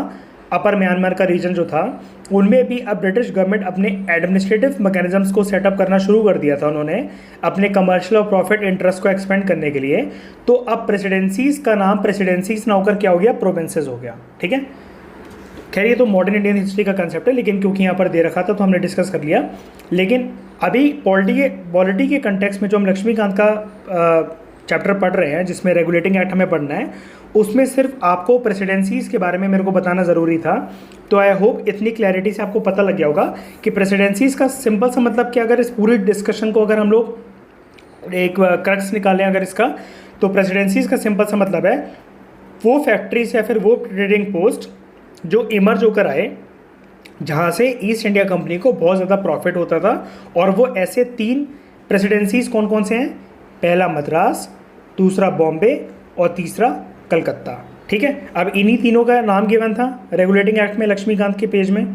अपर म्यांमार का रीजन जो था, उनमें भी अब ब्रिटिश गवर्नमेंट अपने एडमिनिस्ट्रेटिव मैकेनिज्म्स को सेटअप करना शुरू कर दिया था उन्होंने अपने कमर्शियल और प्रॉफिट इंटरेस्ट को एक्सपेंड करने के लिए। तो अब प्रेसिडेंसीज का नाम प्रेसिडेंसीज ना होकर क्या हो गया, प्रोविंसेस हो गया। ठीक है, खैर ये तो मॉडर्न इंडियन हिस्ट्री का कंसेप्ट है, लेकिन क्योंकि यहाँ पर दे रखा था तो हमने डिस्कस कर लिया। लेकिन अभी पॉलिटी के कंटेक्स्ट में जो हम लक्ष्मीकांत का चैप्टर पढ़ रहे हैं, जिसमें रेगुलेटिंग एक्ट हमें पढ़ना है, उसमें सिर्फ आपको प्रेसिडेंसीज़ के बारे में मेरे को बताना ज़रूरी था। तो आई होप इतनी क्लैरिटी से आपको पता लग गया होगा कि प्रेसिडेंसीज़ का सिंपल सा मतलब क्या। अगर इस पूरी डिस्कशन को अगर हम लोग एक क्रक्स निकालें अगर इसका, तो प्रेसिडेंसीज़ का सिंपल सा मतलब है वो फैक्ट्रीज या फिर वो ट्रेडिंग पोस्ट जो इमर्ज होकर आए, जहाँ से ईस्ट इंडिया कंपनी को बहुत ज़्यादा प्रॉफिट होता था। और वो ऐसे 3 प्रेसिडेंसीज़ कौन कौन से हैं? पहला मद्रास, दूसरा बॉम्बे और तीसरा कलकत्ता। ठीक है, अब इन्हीं तीनों का नाम गिवन था रेगुलेटिंग एक्ट में लक्ष्मीकांत के पेज में।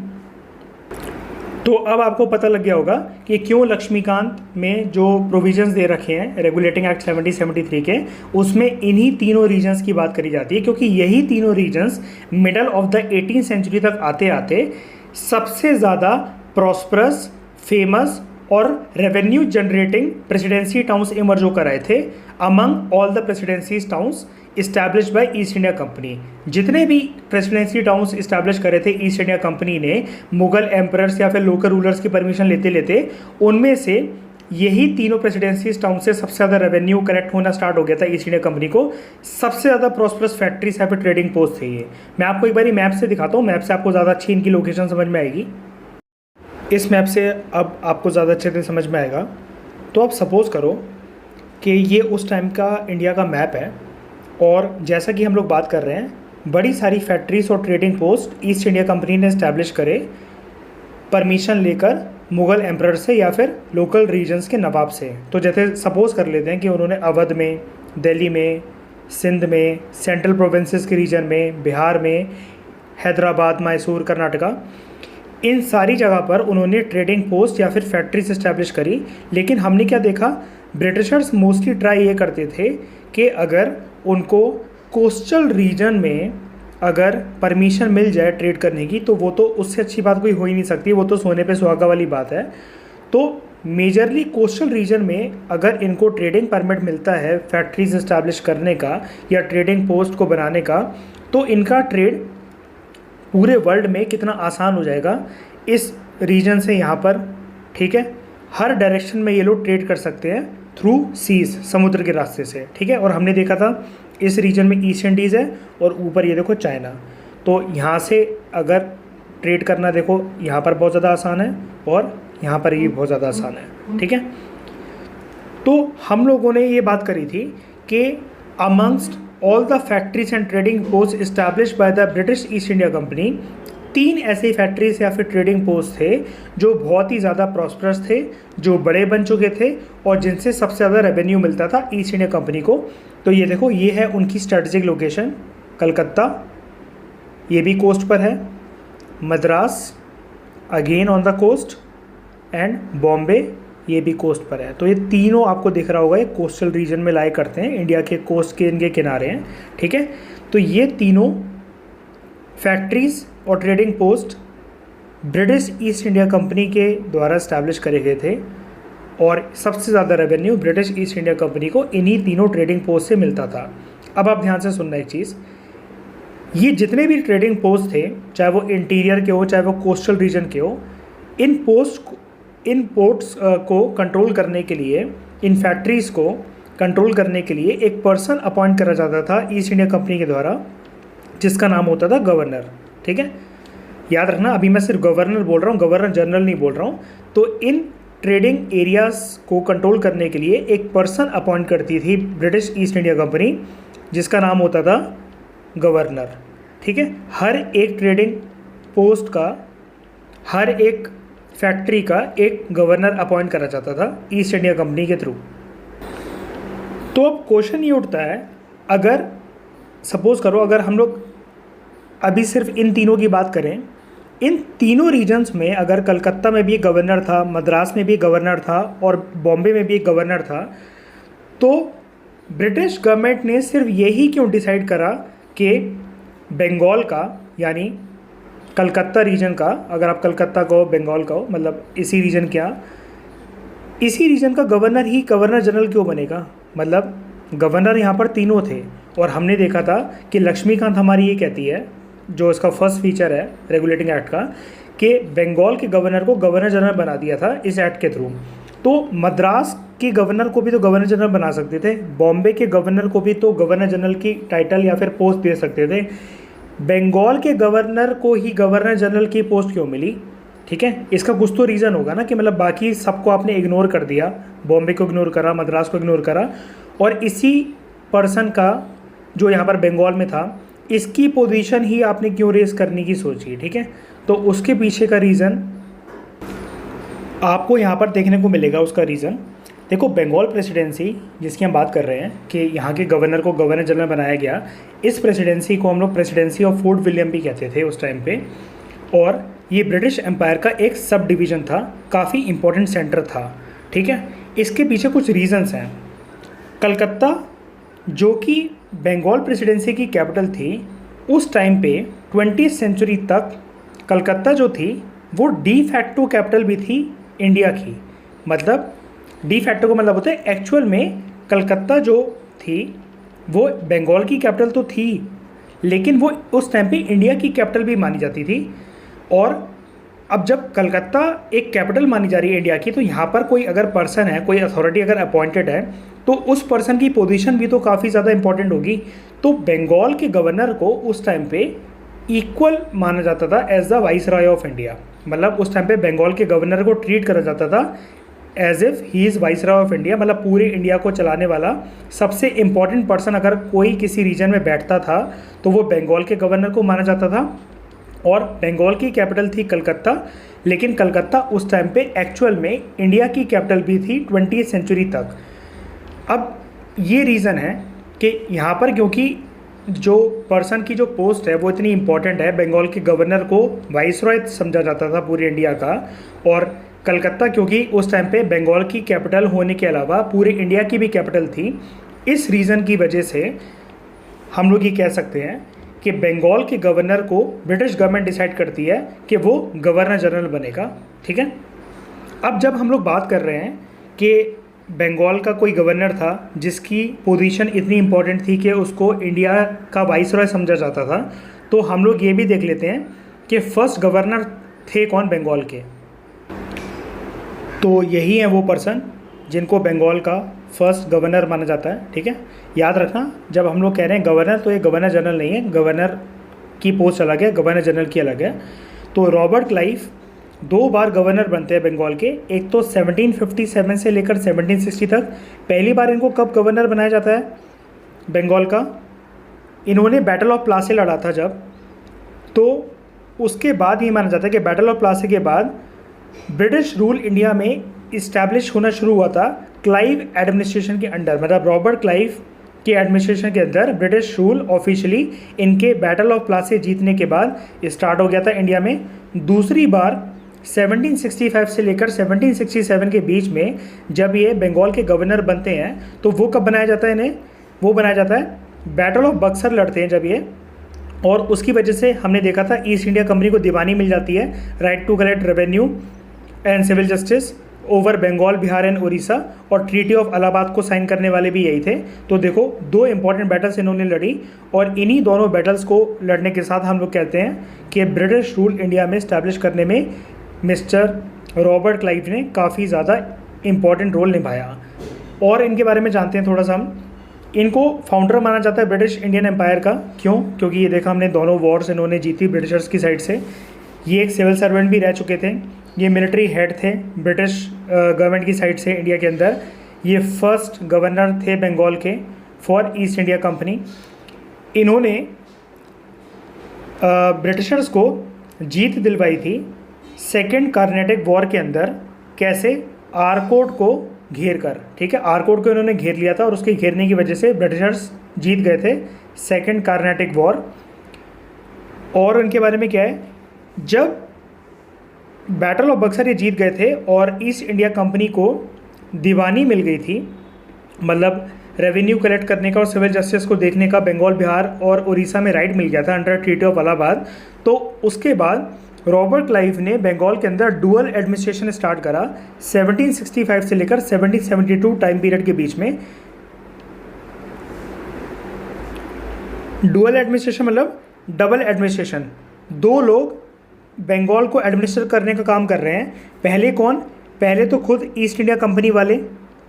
तो अब आपको पता लग गया होगा कि क्यों लक्ष्मीकांत में जो प्रोविजंस दे रखे हैं रेगुलेटिंग एक्ट 1773 के, उसमें इन्हीं तीनों रीजन्स की बात करी जाती है, क्योंकि यही तीनों regions middle of the 18th century तक आते आते सबसे ज़्यादा प्रॉस्परस, फेमस और revenue generating presidency towns emerge होकर आए थे among all the presidencies towns established by East India Company. जितने भी प्रेसिडेंसी टाउन्स इस्टेब्लिश करे थे ईस्ट इंडिया कंपनी ने मुगल एम्परर्स या फिर लोकल रूलर्स की परमिशन लेते लेते, उनमें से यही तीनों प्रेसिडेंसीज टाउन से सबसे ज़्यादा रेवेन्यू कलेक्ट होना स्टार्ट हो गया था ईस्ट इंडिया कंपनी को। सबसे ज़्यादा प्रॉस्परस फैक्ट्रीज या फिर ट्रेडिंग पोस्ट थे ये। मैं आपको एक बार मैप से दिखाता हूँ, मैप से आपको ज़्यादा अच्छी इनकी लोकेशन समझ में आएगी। इस मैप से अब आपको ज़्यादा अच्छे से समझ में आएगा। तो आप सपोज़ करो कि ये उस टाइम का इंडिया का मैप है, और जैसा कि हम लोग बात कर रहे हैं, बड़ी सारी फैक्ट्रीज और trading post east India company ने इस्टेब्लिश करे परमिशन लेकर मुग़ल एम्परर से या फिर लोकल रीजन्स के नवाब से। तो जैसे सपोज़ कर लेते हैं कि उन्होंने अवध में, दिल्ली में, सिंध में, सेंट्रल प्रोविंसेस के रीजन में, बिहार में, हैदराबाद, मैसूर, कर्नाटका, इन सारी जगह पर उन्होंने ट्रेडिंग पोस्ट या फिर फैक्ट्रीज इस्टेब्लिश करी। लेकिन हमने क्या देखा, ब्रिटिशर्स मोस्टली ट्राई ये करते थे कि अगर उनको कोस्टल रीजन में अगर परमिशन मिल जाए ट्रेड करने की, तो वो तो उससे अच्छी बात कोई हो ही नहीं सकती, वो तो सोने पे सुहागा वाली बात है। तो मेजरली कोस्टल रीजन में अगर इनको ट्रेडिंग परमिट मिलता है फैक्ट्रीज इस्टेब्लिश करने का या ट्रेडिंग पोस्ट को बनाने का, तो इनका ट्रेड पूरे वर्ल्ड में कितना आसान हो जाएगा इस रीजन से यहाँ पर। ठीक है, हर डायरेक्शन में ये लोग ट्रेड कर सकते हैं थ्रू सीज, समुद्र के रास्ते से। ठीक है, और हमने देखा था इस रीजन में ईस्ट इंडीज़ है और ऊपर ये देखो चाइना। तो यहाँ से अगर ट्रेड करना देखो यहाँ पर बहुत ज़्यादा आसान है और यहाँ पर ये बहुत ज़्यादा आसान है। ठीक है, तो हम लोगों ने ये बात करी थी कि amongst all the factories and trading post establish by the British east India company, 3 ऐसे फैक्ट्रीज या फिर ट्रेडिंग पोस्ट थे जो बहुत ही ज़्यादा प्रॉस्परस थे, जो बड़े बन चुके थे और जिनसे सबसे ज़्यादा रेवेन्यू मिलता था ईस्ट इंडिया कंपनी को। तो ये देखो, ये है उनकी स्ट्रेटजिक लोकेशन, कलकत्ता, ये भी कोस्ट पर है, Madras again on the coast, and Bombay ये भी कोस्ट पर है। तो ये तीनों आपको दिख रहा होगा, ये कोस्टल रीजन में लाई करते हैं, इंडिया के कोस्ट के इनके किनारे हैं। ठीक है, तो ये तीनों फैक्ट्रीज और trading post British east India Company के द्वारा इस्टेब्लिश करे गए थे और सबसे ज़्यादा revenue British east India company को इन्हीं तीनों ट्रेडिंग पोस्ट से मिलता था। अब आप ध्यान से सुनना एक चीज़, ये जितने भी ट्रेडिंग पोस्ट थे, चाहे वो इंटीरियर के हो चाहे वो कोस्टल रीजन के हो, इन पोर्ट्स को कंट्रोल करने के लिए, इन फैक्ट्रीज़ को कंट्रोल करने के लिए एक पर्सन अपॉइंट करा जाता था ईस्ट इंडिया कंपनी के द्वारा, जिसका नाम होता था गवर्नर। ठीक है, याद रखना, अभी मैं सिर्फ गवर्नर बोल रहा हूँ, गवर्नर जनरल नहीं बोल रहा हूँ। तो इन ट्रेडिंग एरियाज़ को कंट्रोल करने के लिए एक पर्सन अपॉइंट करती थी ब्रिटिश ईस्ट इंडिया कंपनी, जिसका नाम होता था गवर्नर। ठीक है, हर एक ट्रेडिंग पोस्ट का, हर एक फैक्ट्री का एक गवर्नर अपॉइंट करा जाता था ईस्ट इंडिया कंपनी के थ्रू। तो अब क्वेश्चन ये उठता है, अगर सपोज करो अगर हम लोग अभी सिर्फ इन तीनों की बात करें, इन तीनों रीजन्स में अगर कलकत्ता में भी एक गवर्नर था, मद्रास में भी एक गवर्नर था और बॉम्बे में भी एक गवर्नर था, तो ब्रिटिश गवर्नमेंट ने सिर्फ यही क्यों डिसाइड करा कि बंगाल का, यानी कलकत्ता रीजन का, अगर आप कलकत्ता को बंगाल का हो, मतलब इसी रीजन इसी रीजन का गवर्नर ही गवर्नर जनरल क्यों बनेगा? मतलब गवर्नर यहाँ पर तीनों थे और हमने देखा था कि लक्ष्मीकांत हमारी ये कहती है, जो इसका फर्स्ट फीचर है रेगुलेटिंग एक्ट का, कि बंगाल के गवर्नर को गवर्नर जनरल बना दिया था इस एक्ट के थ्रू। तो मद्रास के गवर्नर को भी तो गवर्नर जनरल बना सकते थे, बॉम्बे के गवर्नर को भी तो गवर्नर जनरल की टाइटल या फिर पोस्ट दे सकते थे, बंगाल के गवर्नर को ही गवर्नर जनरल की पोस्ट क्यों मिली? ठीक है, इसका कुछ तो रीज़न होगा ना, कि मतलब बाकी सबको आपने इग्नोर कर दिया, बॉम्बे को इग्नोर करा, मद्रास को इग्नोर करा, और इसी पर्सन का जो यहाँ पर बंगाल में था, इसकी पोजीशन ही आपने क्यों रेस करने की सोची? ठीक है, तो उसके पीछे का रीज़न आपको यहाँ पर देखने को मिलेगा। उसका रीज़न देखो, बंगाल प्रेसिडेंसी जिसकी हम बात कर रहे हैं कि यहाँ के गवर्नर को गवर्नर जनरल बनाया गया, इस प्रेसिडेंसी को हम लोग प्रेसिडेंसी ऑफ फोर्ट विलियम भी कहते थे उस टाइम पे, और ये ब्रिटिश एम्पायर का एक सब डिवीज़न था, काफ़ी इम्पोर्टेंट सेंटर था। ठीक है, इसके पीछे कुछ रीजंस हैं। कलकत्ता जो कि बंगाल प्रेसिडेंसी की कैपिटल थी, उस टाइम पे 20वीं सेंचुरी तक कलकत्ता जो थी वो डी फैक्टो कैपिटल भी थी इंडिया की। मतलब डी फैक्टो का मतलब होता है एक्चुअल में कलकत्ता जो थी वो बंगाल की कैपिटल तो थी, लेकिन वो उस टाइम पे इंडिया की कैपिटल भी मानी जाती थी। और अब जब कलकत्ता एक कैपिटल मानी जा रही है इंडिया की, तो यहाँ पर कोई अगर पर्सन है, कोई अथॉरिटी अगर अपॉइंटेड है, तो उस पर्सन की पोजीशन भी तो काफ़ी ज़्यादा इंपॉर्टेंट होगी। तो बंगाल के गवर्नर को उस टाइम पे इक्वल माना जाता था as the viceroy of India. मतलब उस टाइम पे बंगाल के गवर्नर को ट्रीट करा जाता था as if he is viceroy of India. मतलब पूरे इंडिया को चलाने वाला सबसे इम्पॉर्टेंट पर्सन अगर कोई किसी रीजन में बैठता था तो वो बंगाल के गवर्नर को माना जाता था। और बंगाल की कैपिटल थी कलकत्ता, लेकिन कलकत्ता उस टाइम पे एक्चुअल में इंडिया की कैपिटल भी थी 20वीं सेंचुरी तक। अब ये रीज़न है कि यहाँ पर क्योंकि जो पर्सन की जो पोस्ट है वो इतनी इम्पॉर्टेंट है, बंगाल के गवर्नर को वाइसरॉय समझा जाता था पूरे इंडिया का, और कलकत्ता क्योंकि उस टाइम पे बंगाल की कैपिटल होने के अलावा पूरे इंडिया की भी कैपिटल थी, इस रीज़न की वजह से हम लोग ये कह सकते हैं कि बंगाल के गवर्नर को ब्रिटिश गवर्नमेंट डिसाइड करती है कि वो गवर्नर जनरल बनेगा। ठीक है, अब जब हम लोग बात कर रहे हैं कि बंगाल का कोई गवर्नर था जिसकी पोजीशन इतनी इम्पोर्टेंट थी कि उसको इंडिया का वाइसरॉय समझा जाता था, तो हम लोग ये भी देख लेते हैं कि फर्स्ट गवर्नर थे कौन बंगाल के। तो यही है वो पर्सन जिनको बंगाल का फर्स्ट गवर्नर माना जाता है। ठीक है, याद रखना, जब हम लोग कह रहे हैं गवर्नर तो ये गवर्नर जनरल नहीं है, गवर्नर की पोस्ट अलग है, गवर्नर जनरल की अलग है। तो रॉबर्ट क्लाइव 2 बार गवर्नर बनते हैं बंगाल के। एक तो 1757 से लेकर 1760 तक। पहली बार इनको कब गवर्नर बनाया जाता है बंगाल का? इन्होंने बैटल ऑफ प्लासी लड़ा था जब, तो उसके बाद ये माना जाता है कि बैटल ऑफ प्लासी के बाद ब्रिटिश रूल इंडिया में इस्टेब्लिश होना शुरू हुआ था क्लाइव एडमिनिस्ट्रेशन के अंडर। मतलब रॉबर्ट क्लाइव के एडमिनिस्ट्रेशन के अंदर ब्रिटिश रूल ऑफिशियली इनके बैटल ऑफ प्लासी जीतने के बाद स्टार्ट हो गया था इंडिया में। दूसरी बार 1765 से लेकर 1767 के बीच में जब ये बंगाल के गवर्नर बनते हैं, तो वो कब बनाया जाता है इन्हें? वो बनाया जाता है बैटल ऑफ बक्सर लड़ते हैं जब ये, और उसकी वजह से हमने देखा था ईस्ट इंडिया कंपनी को दीवानी मिल जाती है, right to collect revenue and civil justice over Bengal, Bihar and Orissa, और ट्रीटी ऑफ इलाहाबाद को साइन करने वाले भी यही थे। तो देखो 2 इंपॉर्टेंट बैटल्स इन्होंने लड़ी, और इन्हीं दोनों बैटल्स को लड़ने के साथ हम लोग कहते हैं कि ब्रिटिश रूल इंडिया में इस्टेब्लिश करने में मिस्टर रॉबर्ट क्लाइव ने काफ़ी ज़्यादा इम्पॉर्टेंट रोल निभाया। और इनके बारे में जानते हैं थोड़ा सा हम। इनको फाउंडर माना जाता है ब्रिटिश इंडियन एम्पायर का। क्यों? क्योंकि ये देखा हमने दोनों वॉर्स इन्होंने जीती ब्रिटिशर्स की साइड से। ये एक सिविल सर्वेंट भी रह चुके थे, ये मिलिट्री हेड थे ब्रिटिश गवर्नमेंट की साइड से इंडिया के अंदर। ये फर्स्ट गवर्नर थे बंगाल के फॉर ईस्ट इंडिया कंपनी। इन्होंने ब्रिटिशर्स को जीत दिलवाई थी सेकेंड कार्नेटिक वॉर के अंदर। कैसे? आरकोट को घेर कर। ठीक है, आरकोट को इन्होंने घेर लिया था और उसके घेरने की वजह से ब्रिटिशर्स जीत गए थे सेकेंड कार्नेटिक वॉर। और उनके बारे में क्या है, जब बैटल ऑफ बक्सर ये जीत गए थे और ईस्ट इंडिया कंपनी को दीवानी मिल गई थी, मतलब रेवेन्यू कलेक्ट करने का और सिविल जस्टिस को देखने का बंगाल, बिहार और उड़ीसा में राइट मिल गया था अंडर ट्रीटी ऑफ इलाहाबाद। तो उसके बाद रॉबर्ट क्लाइव ने बंगाल के अंदर डुअल एडमिनिस्ट्रेशन स्टार्ट करा 1765 से लेकर 1772 टाइम पीरियड के बीच में। डुअल एडमिनिस्ट्रेशन मतलब डबल एडमिनिस्ट्रेशन, 2 लोग बंगाल को एडमिनिस्टर करने का काम कर रहे हैं। पहले कौन? पहले तो खुद ईस्ट इंडिया कंपनी वाले।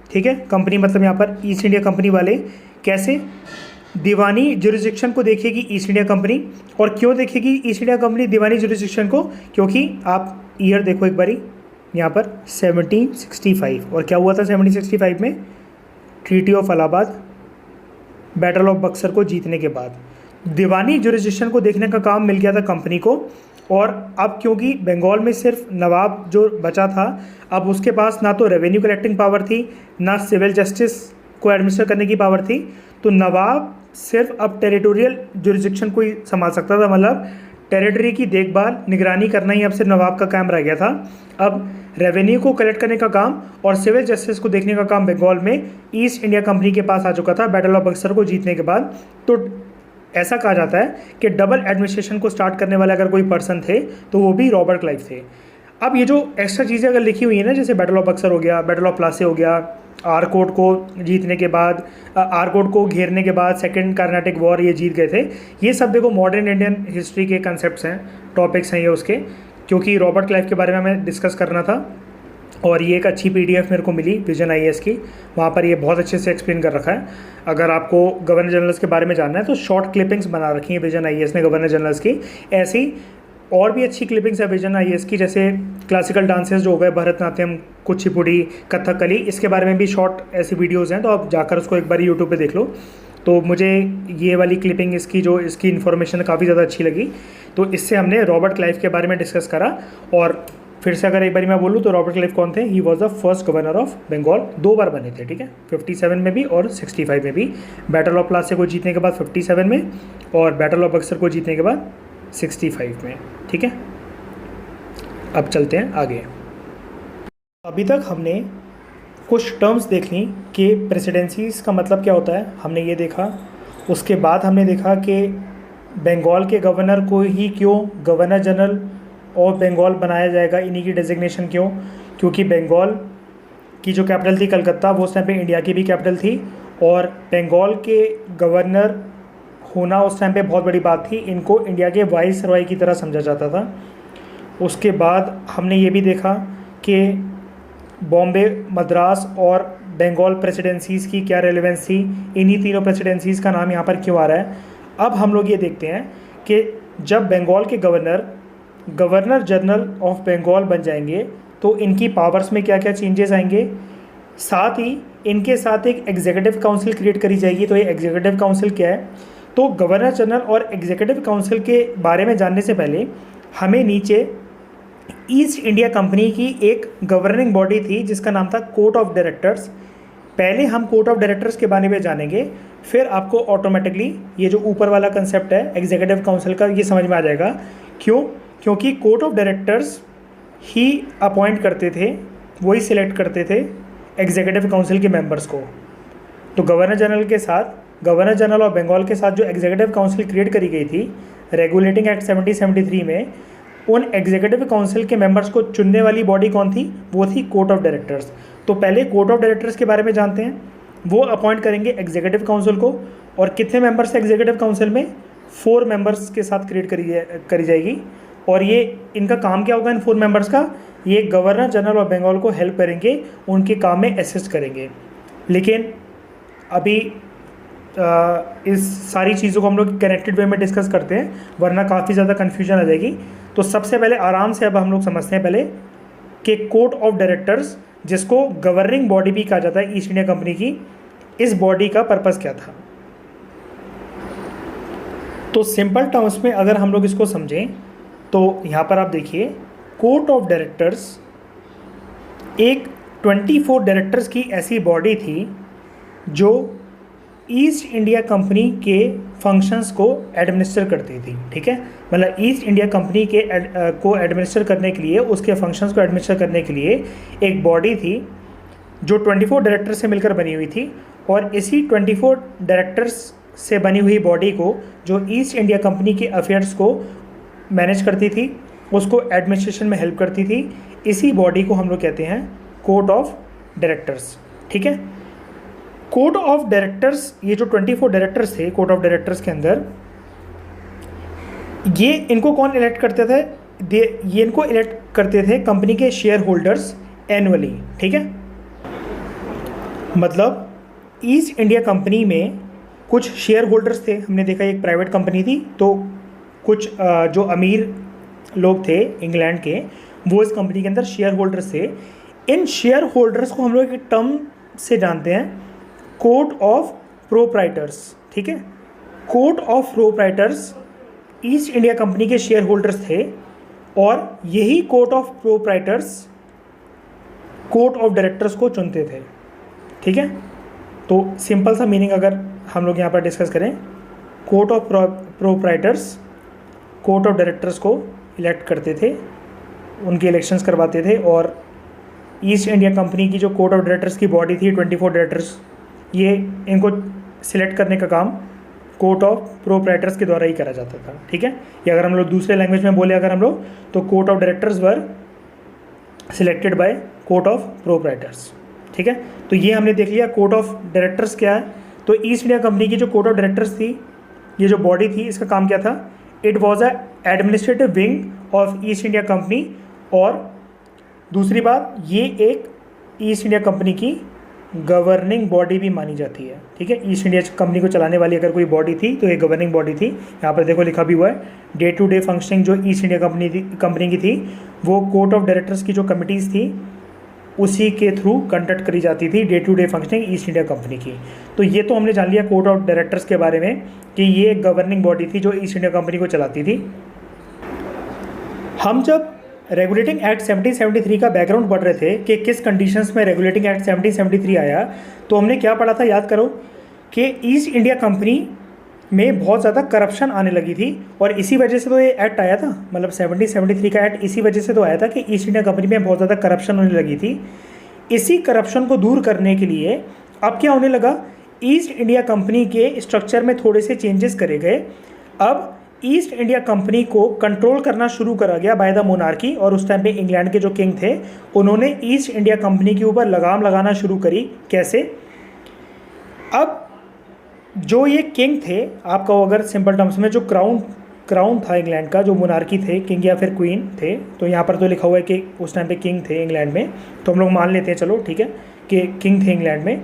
ठीक है, कंपनी मतलब यहाँ पर ईस्ट इंडिया कंपनी वाले। कैसे? दीवानी जुरिस्डिक्शन को देखेगी ईस्ट इंडिया कंपनी। और क्यों देखेगी ईस्ट इंडिया कंपनी दीवानी जुरिस्डिक्शन को? क्योंकि आप ईयर देखो एक बारी यहाँ पर 1765, और क्या हुआ था 1765 में? Treaty of Allahabad, battle of Buxar को जीतने के बाद दीवानी जुरिस्डिक्शन को देखने का काम मिल गया था कंपनी को। और अब क्योंकि बंगाल में सिर्फ नवाब जो बचा था, अब उसके पास ना तो रेवेन्यू कलेक्टिंग पावर थी, ना सिविल जस्टिस को एडमिनिस्टर करने की पावर थी, तो नवाब सिर्फ अब टेरिटोरियल जुरिस्डिक्शन को ही संभाल सकता था। मतलब टेरिटरी की देखभाल, निगरानी करना ही अब सिर्फ नवाब का काम रह गया था। अब रेवेन्यू को कलेक्ट करने का काम और सिविल जस्टिस को देखने का काम बंगाल में ईस्ट इंडिया कंपनी के पास आ चुका था बैटल ऑफ बक्सर को जीतने के बाद। तो ऐसा कहा जाता है कि डबल एडमिनिस्ट्रेशन को स्टार्ट करने वाले अगर कोई पर्सन थे तो वो भी रॉबर्ट क्लाइव थे। अब ये जो एक्स्ट्रा चीज़ें अगर लिखी हुई है ना, जैसे बैटल ऑफ बक्सर हो गया, बैटल ऑफ प्लासी हो गया, आरकोट को जीतने के बाद, आरकोट को घेरने के बाद सेकेंड कार्नेटिक वॉर ये जीत गए थे, ये सब देखो मॉडर्न इंडियन हिस्ट्री के कंसेप्ट्स हैं, टॉपिक्स हैं ये उसके, क्योंकि रॉबर्ट क्लाइव के बारे में हमें डिस्कस करना था। और ये एक अच्छी पीडीएफ मेरे को मिली विजन आईएएस की, वहाँ पर ये बहुत अच्छे से एक्सप्लेन कर रखा है। अगर आपको गवर्नर जनरल्स के बारे में जानना है तो शॉर्ट क्लिपिंग्स बना रखी हैं विजन आईएएस ने गवर्नर जनरल्स की। ऐसी और भी अच्छी क्लिपिंग्स है विजन आईएएस की, जैसे क्लासिकल डांसेस जो हो गए, भरतनाट्यम, कुचिपुड़ी, कथकली, इसके बारे में भी शॉर्ट ऐसी वीडियोज़ हैं, तो आप जाकर उसको एक बार यूट्यूब पर देख लो। तो मुझे ये वाली क्लिपिंग इसकी इन्फॉर्मेशन काफ़ी ज़्यादा अच्छी लगी। तो इससे हमने रॉबर्ट क्लाइव के बारे में डिस्कस करा। और फिर से अगर एक बार मैं बोलूँ तो रॉबर्ट क्लाइव कौन थे? He was the first governor of Bengal. 2 बार बने थे, ठीक है, 57 में भी और 65 में भी। बैटल ऑफ प्लासी को जीतने के बाद 57 में, और बैटल ऑफ बक्सर को जीतने के बाद 65 में, ठीक है। अब चलते हैं आगे। अभी तक हमने कुछ टर्म्स देख ली कि प्रेसिडेंसीज़ का मतलब क्या होता है, हमने ये देखा। उसके बाद हमने देखा कि बंगाल के गवर्नर को ही क्यों गवर्नर जनरल ऑफ बंगाल बनाया जाएगा, इन्हीं की डेजिग्नेशन क्यों? क्योंकि बंगाल की जो कैपिटल थी कलकत्ता, वो उस टाइम पे इंडिया की भी कैपिटल थी, और बंगाल के गवर्नर होना उस टाइम पे बहुत बड़ी बात थी। इनको इंडिया के वाइसरॉय की तरह समझा जाता था। उसके बाद हमने ये भी देखा कि बॉम्बे, मद्रास और बंगाल प्रेसिडेंसीज़ की क्या रेलेवेंस थी, इन्हीं तीनों प्रेसिडेंसीज़ का नाम यहाँ पर क्यों आ रहा है। अब हम लोग ये देखते हैं कि जब बंगाल के गवर्नर जनरल ऑफ बंगाल बन जाएंगे तो इनकी पावर्स में क्या क्या चेंजेस आएंगे, साथ ही इनके साथ एक एग्जीक्यूटिव काउंसिल क्रिएट करी जाएगी। तो ये एग्जीक्यूटिव काउंसिल क्या है, तो गवर्नर जनरल और एग्जीक्यूटिव काउंसिल के बारे में जानने से पहले हमें नीचे ईस्ट इंडिया कंपनी की एक गवर्निंग बॉडी थी जिसका नाम था कोर्ट ऑफ डायरेक्टर्स। पहले हम कोर्ट ऑफ डायरेक्टर्स के बारे में जानेंगे, फिर आपको ऑटोमेटिकली ये जो ऊपर वाला कंसेप्ट है एग्जीक्यूटिव काउंसिल का, ये समझ में आ जाएगा। क्यों? क्योंकि कोर्ट ऑफ डायरेक्टर्स ही अपॉइंट करते थे, वही सिलेक्ट करते थे एग्जीक्यूटिव काउंसिल के मेंबर्स को। तो गवर्नर जनरल ऑफ बंगाल के साथ जो एग्जीक्यूटिव काउंसिल क्रिएट करी गई थी रेगुलेटिंग एक्ट 1773 में, उन एग्जीक्यूटिव काउंसिल के मेंबर्स को चुनने वाली बॉडी कौन थी, वो थी कोर्ट ऑफ डायरेक्टर्स। तो पहले कोर्ट ऑफ डायरेक्टर्स के बारे में जानते हैं। वो अपॉइंट करेंगे एग्जीक्यूटिव काउंसिल को, और कितने मेंबर्स एग्जीक्यूटिव काउंसिल में, 4 मेंबर्स के साथ क्रिएट करी जाएगी। और ये इनका काम क्या होगा इन 4 मेंबर्स का, ये गवर्नर जनरल ऑफ बंगाल को हेल्प करेंगे, उनके काम में असिस्ट करेंगे। लेकिन अभी इस सारी चीज़ों को हम लोग कनेक्टेड वे में डिस्कस करते हैं, वरना काफ़ी ज़्यादा कन्फ्यूजन आ जाएगी। तो सबसे पहले आराम से अब हम लोग समझते हैं पहले कि कोर्ट ऑफ डायरेक्टर्स, जिसको गवर्निंग बॉडी भी कहा जाता है ईस्ट इंडिया कंपनी की, इस बॉडी का पर्पस क्या था। तो सिंपल टर्म्स में अगर हम लोग इसको समझें तो यहाँ पर आप देखिए, कोर्ट ऑफ डायरेक्टर्स एक 24 डायरेक्टर्स की ऐसी बॉडी थी जो ईस्ट इंडिया कंपनी के फंक्शंस को एडमिनिस्टर करती थी। ठीक है, मतलब ईस्ट इंडिया कंपनी के को एडमिनिस्टर करने के लिए, उसके फंक्शंस को एडमिनिस्टर करने के लिए एक बॉडी थी जो 24 डायरेक्टर से मिलकर बनी हुई थी। और इसी 24 डायरेक्टर्स से बनी हुई बॉडी को, जो ईस्ट इंडिया कंपनी के अफेयर्स को मैनेज करती थी, उसको एडमिनिस्ट्रेशन में हेल्प करती थी, इसी बॉडी को हम लोग कहते हैं कोर्ट ऑफ डायरेक्टर्स। ठीक है, कोर्ट ऑफ डायरेक्टर्स, ये जो 24 डायरेक्टर्स थे कोर्ट ऑफ डायरेक्टर्स के अंदर, ये इनको कौन इलेक्ट करते थे, ये इनको इलेक्ट करते थे कंपनी के शेयर होल्डर्स एनुअली। ठीक है, मतलब ईस्ट इंडिया कंपनी में कुछ शेयर होल्डर्स थे, हमने देखा एक प्राइवेट कंपनी थी, तो कुछ जो अमीर लोग थे इंग्लैंड के, वो इस कंपनी के अंदर शेयर होल्डर्स थे। इन शेयर होल्डर्स को हम लोग एक टर्म से जानते हैं, कोर्ट ऑफ प्रोप्राइटर्स। ठीक है, court of proprietors east India Company के शेयर होल्डर्स थे, और यही court of proprietors court of directors को चुनते थे। ठीक है, तो सिंपल सा मीनिंग अगर हम लोग यहाँ पर डिस्कस करें, court of proprietors court of directors को इलेक्ट करते थे, उनकी इलेक्शंस करवाते थे, और ईस्ट इंडिया कंपनी की जो कोर्ट ऑफ डायरेक्टर्स की बॉडी थी 24 डायरेक्टर्स, ये इनको सिलेक्ट करने का काम कोर्ट ऑफ प्रोप्राइटर्स के द्वारा ही करा जाता था। ठीक है, या अगर हम लोग दूसरे लैंग्वेज में बोले अगर हम लोग, तो court of directors were selected by court of proprietors. ठीक है, तो ये हमने देख लिया कोर्ट ऑफ डायरेक्टर्स क्या है। तो ईस्ट इंडिया कंपनी की जो कोर्ट ऑफ डायरेक्टर्स थी, ये जो बॉडी थी, इसका काम क्या था, it was a administrative wing of East India Company. और दूसरी बात, ये एक ईस्ट इंडिया कंपनी की गवर्निंग बॉडी भी मानी जाती है। ठीक है, ईस्ट इंडिया कंपनी को चलाने वाली अगर कोई बॉडी थी तो ये गवर्निंग बॉडी थी। यहाँ पर देखो लिखा भी हुआ है, डे टू डे फंक्शनिंग जो ईस्ट इंडिया कंपनी की थी, वो कोर्ट ऑफ डायरेक्टर्स की जो कमिटीज़ थी उसी के थ्रू कंडक्ट करी जाती थी day to day functioning East India Company की। तो ये तो हमने जान लिया कोर्ट ऑफ डायरेक्टर्स के बारे में कि ये एक गवर्निंग बॉडी थी जो ईस्ट इंडिया कंपनी को चलाती थी। हम जब रेगुलेटिंग एक्ट 1773 का बैकग्राउंड पढ़ रहे थे कि किस कंडीशंस में रेगुलेटिंग एक्ट 1773 आया, तो हमने क्या पढ़ा था, याद करो, कि ईस्ट इंडिया कंपनी में बहुत ज़्यादा करप्शन आने लगी थी, और इसी वजह से तो ये एक्ट आया था, मतलब 1773 का एक्ट इसी वजह से तो आया था कि ईस्ट इंडिया कंपनी में बहुत ज़्यादा करप्शन होने लगी थी। इसी करप्शन को दूर करने के लिए अब क्या होने लगा, ईस्ट इंडिया कंपनी के स्ट्रक्चर में थोड़े से चेंजेस करे गए। अब ईस्ट इंडिया कंपनी को कंट्रोल करना शुरू करा गया बाय द मोनार्की, और उस टाइम पे इंग्लैंड के जो किंग थे उन्होंने ईस्ट इंडिया कंपनी के ऊपर लगाम लगाना शुरू करी। कैसे? अब जो ये किंग थे, आपका अगर सिंपल टर्म्स में जो क्राउन था इंग्लैंड का, जो मोनार्की थे, किंग या फिर क्वीन थे, तो यहाँ पर तो लिखा हुआ है कि उस टाइम पे किंग थे इंग्लैंड में, तो हम लोग मान लेते हैं, चलो ठीक है कि किंग थे इंग्लैंड में।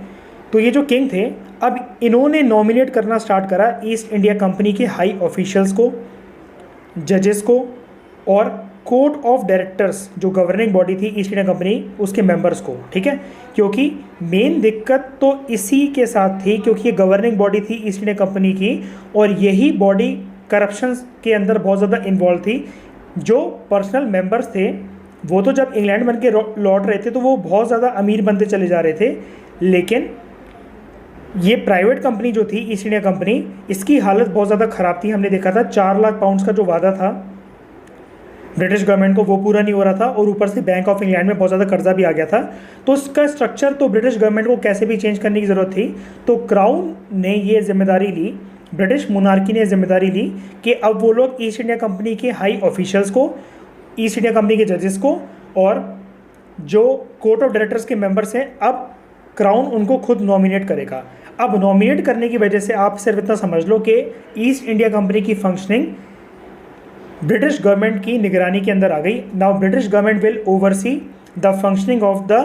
तो ये जो किंग थे, अब इन्होंने नॉमिनेट करना स्टार्ट करा ईस्ट इंडिया कंपनी के हाई ऑफिशियल्स को, जजेस को, और कोर्ट ऑफ डायरेक्टर्स जो गवर्निंग बॉडी थी ईस्ट इंडिया कंपनी, उसके मेंबर्स को। ठीक है, क्योंकि मेन दिक्कत तो इसी के साथ थी, क्योंकि ये गवर्निंग बॉडी थी ईस्ट इंडिया कंपनी की, और यही बॉडी करप्शन के अंदर बहुत ज़्यादा इन्वॉल्व थी। जो पर्सनल मेंबर्स थे वो तो जब इंग्लैंड बन के लौट रहे थे तो वो बहुत ज़्यादा अमीर बनते चले जा रहे थे, लेकिन ये प्राइवेट कंपनी जो थी ईस्ट इंडिया कंपनी, इसकी हालत बहुत ज़्यादा ख़राब थी। हमने देखा था 4 लाख पाउंड्स का जो वादा था ब्रिटिश गवर्नमेंट को, वो पूरा नहीं हो रहा था, और ऊपर से बैंक ऑफ इंग्लैंड में बहुत ज़्यादा कर्जा भी आ गया था। तो इसका स्ट्रक्चर तो ब्रिटिश गवर्नमेंट को कैसे भी चेंज करने की ज़रूरत थी। तो क्राउन ने ये जिम्मेदारी ली, ब्रिटिश मोनार्की ने जिम्मेदारी ली कि अब वो लोग ईस्ट इंडिया कंपनी के हाई ऑफिशियल्स को, ईस्ट इंडिया कंपनी के जजेस को, और जो कोर्ट ऑफ डायरेक्टर्स के मेंबर्स हैं, अब क्राउन उनको खुद नॉमिनेट करेगा। अब नॉमिनेट करने की वजह से आप सिर्फ इतना समझ लो कि ईस्ट इंडिया कंपनी की फंक्शनिंग ब्रिटिश गवर्नमेंट की निगरानी के अंदर आ गई। Now British government will oversee the functioning of the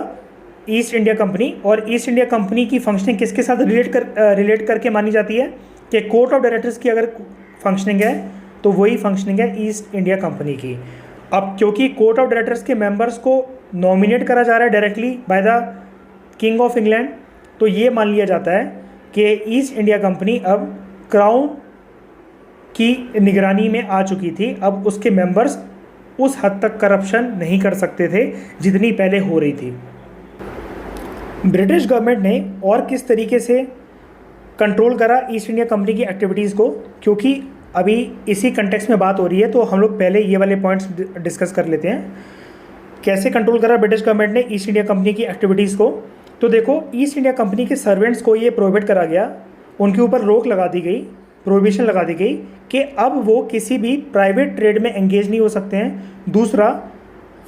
East India Company, और ईस्ट इंडिया कंपनी की फंक्शनिंग किसके साथ रिलेट करके मानी जाती है कि कोर्ट ऑफ डायरेक्टर्स की अगर फंक्शनिंग है तो वही फंक्शनिंग है ईस्ट इंडिया कंपनी की। अब क्योंकि कोर्ट ऑफ डायरेक्टर्स के मेंबर्स को नॉमिनेट करा जा रहा है directly by the king of England, तो ये मान लिया जाता है कि ईस्ट इंडिया कंपनी अब क्राउन की निगरानी में आ चुकी थी। अब उसके मेंबर्स उस हद तक करप्शन नहीं कर सकते थे जितनी पहले हो रही थी। ब्रिटिश गवर्नमेंट ने और किस तरीके से कंट्रोल करा ईस्ट इंडिया कंपनी की एक्टिविटीज़ को, क्योंकि अभी इसी कंटेक्स्ट में बात हो रही है, तो हम लोग पहले ये वाले पॉइंट्स डिस्कस कर लेते हैं। कैसे कंट्रोल करा ब्रिटिश गवर्नमेंट ने ईस्ट इंडिया कंपनी की एक्टिविटीज़ को? तो देखो, ईस्ट इंडिया कंपनी के सर्वेंट्स को ये प्रोहिबिट करा गया, उनके ऊपर रोक लगा दी गई, प्रोहिबिशन लगा दी गई कि अब वो किसी भी प्राइवेट ट्रेड में एंगेज नहीं हो सकते हैं। दूसरा,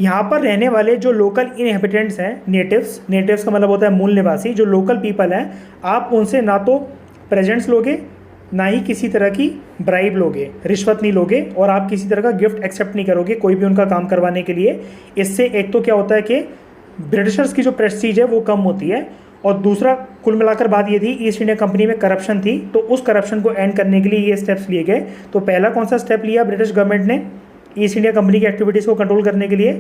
यहाँ पर रहने वाले जो लोकल इनहेबिटेंट्स हैं, नेटिव्स का मतलब होता है मूल निवासी, जो लोकल पीपल हैं, आप उनसे ना तो प्रेजेंट्स लोगे, ना ही किसी तरह की ब्राइब लोगे, रिश्वत नहीं लोगे, और आप किसी तरह का गिफ्ट एक्सेप्ट नहीं करोगे कोई भी उनका काम करवाने के लिए। इससे एक तो क्या होता है कि ब्रिटिशर्स की जो प्रेस्टीज है वो कम होती है, और दूसरा कुल मिलाकर बात ये थी, ईस्ट इंडिया कंपनी में करप्शन थी, तो उस करप्शन को एंड करने के लिए ये स्टेप्स लिए गए। तो पहला कौन सा स्टेप लिया ब्रिटिश गवर्नमेंट ने ईस्ट इंडिया कंपनी की एक्टिविटीज़ को कंट्रोल करने के लिए,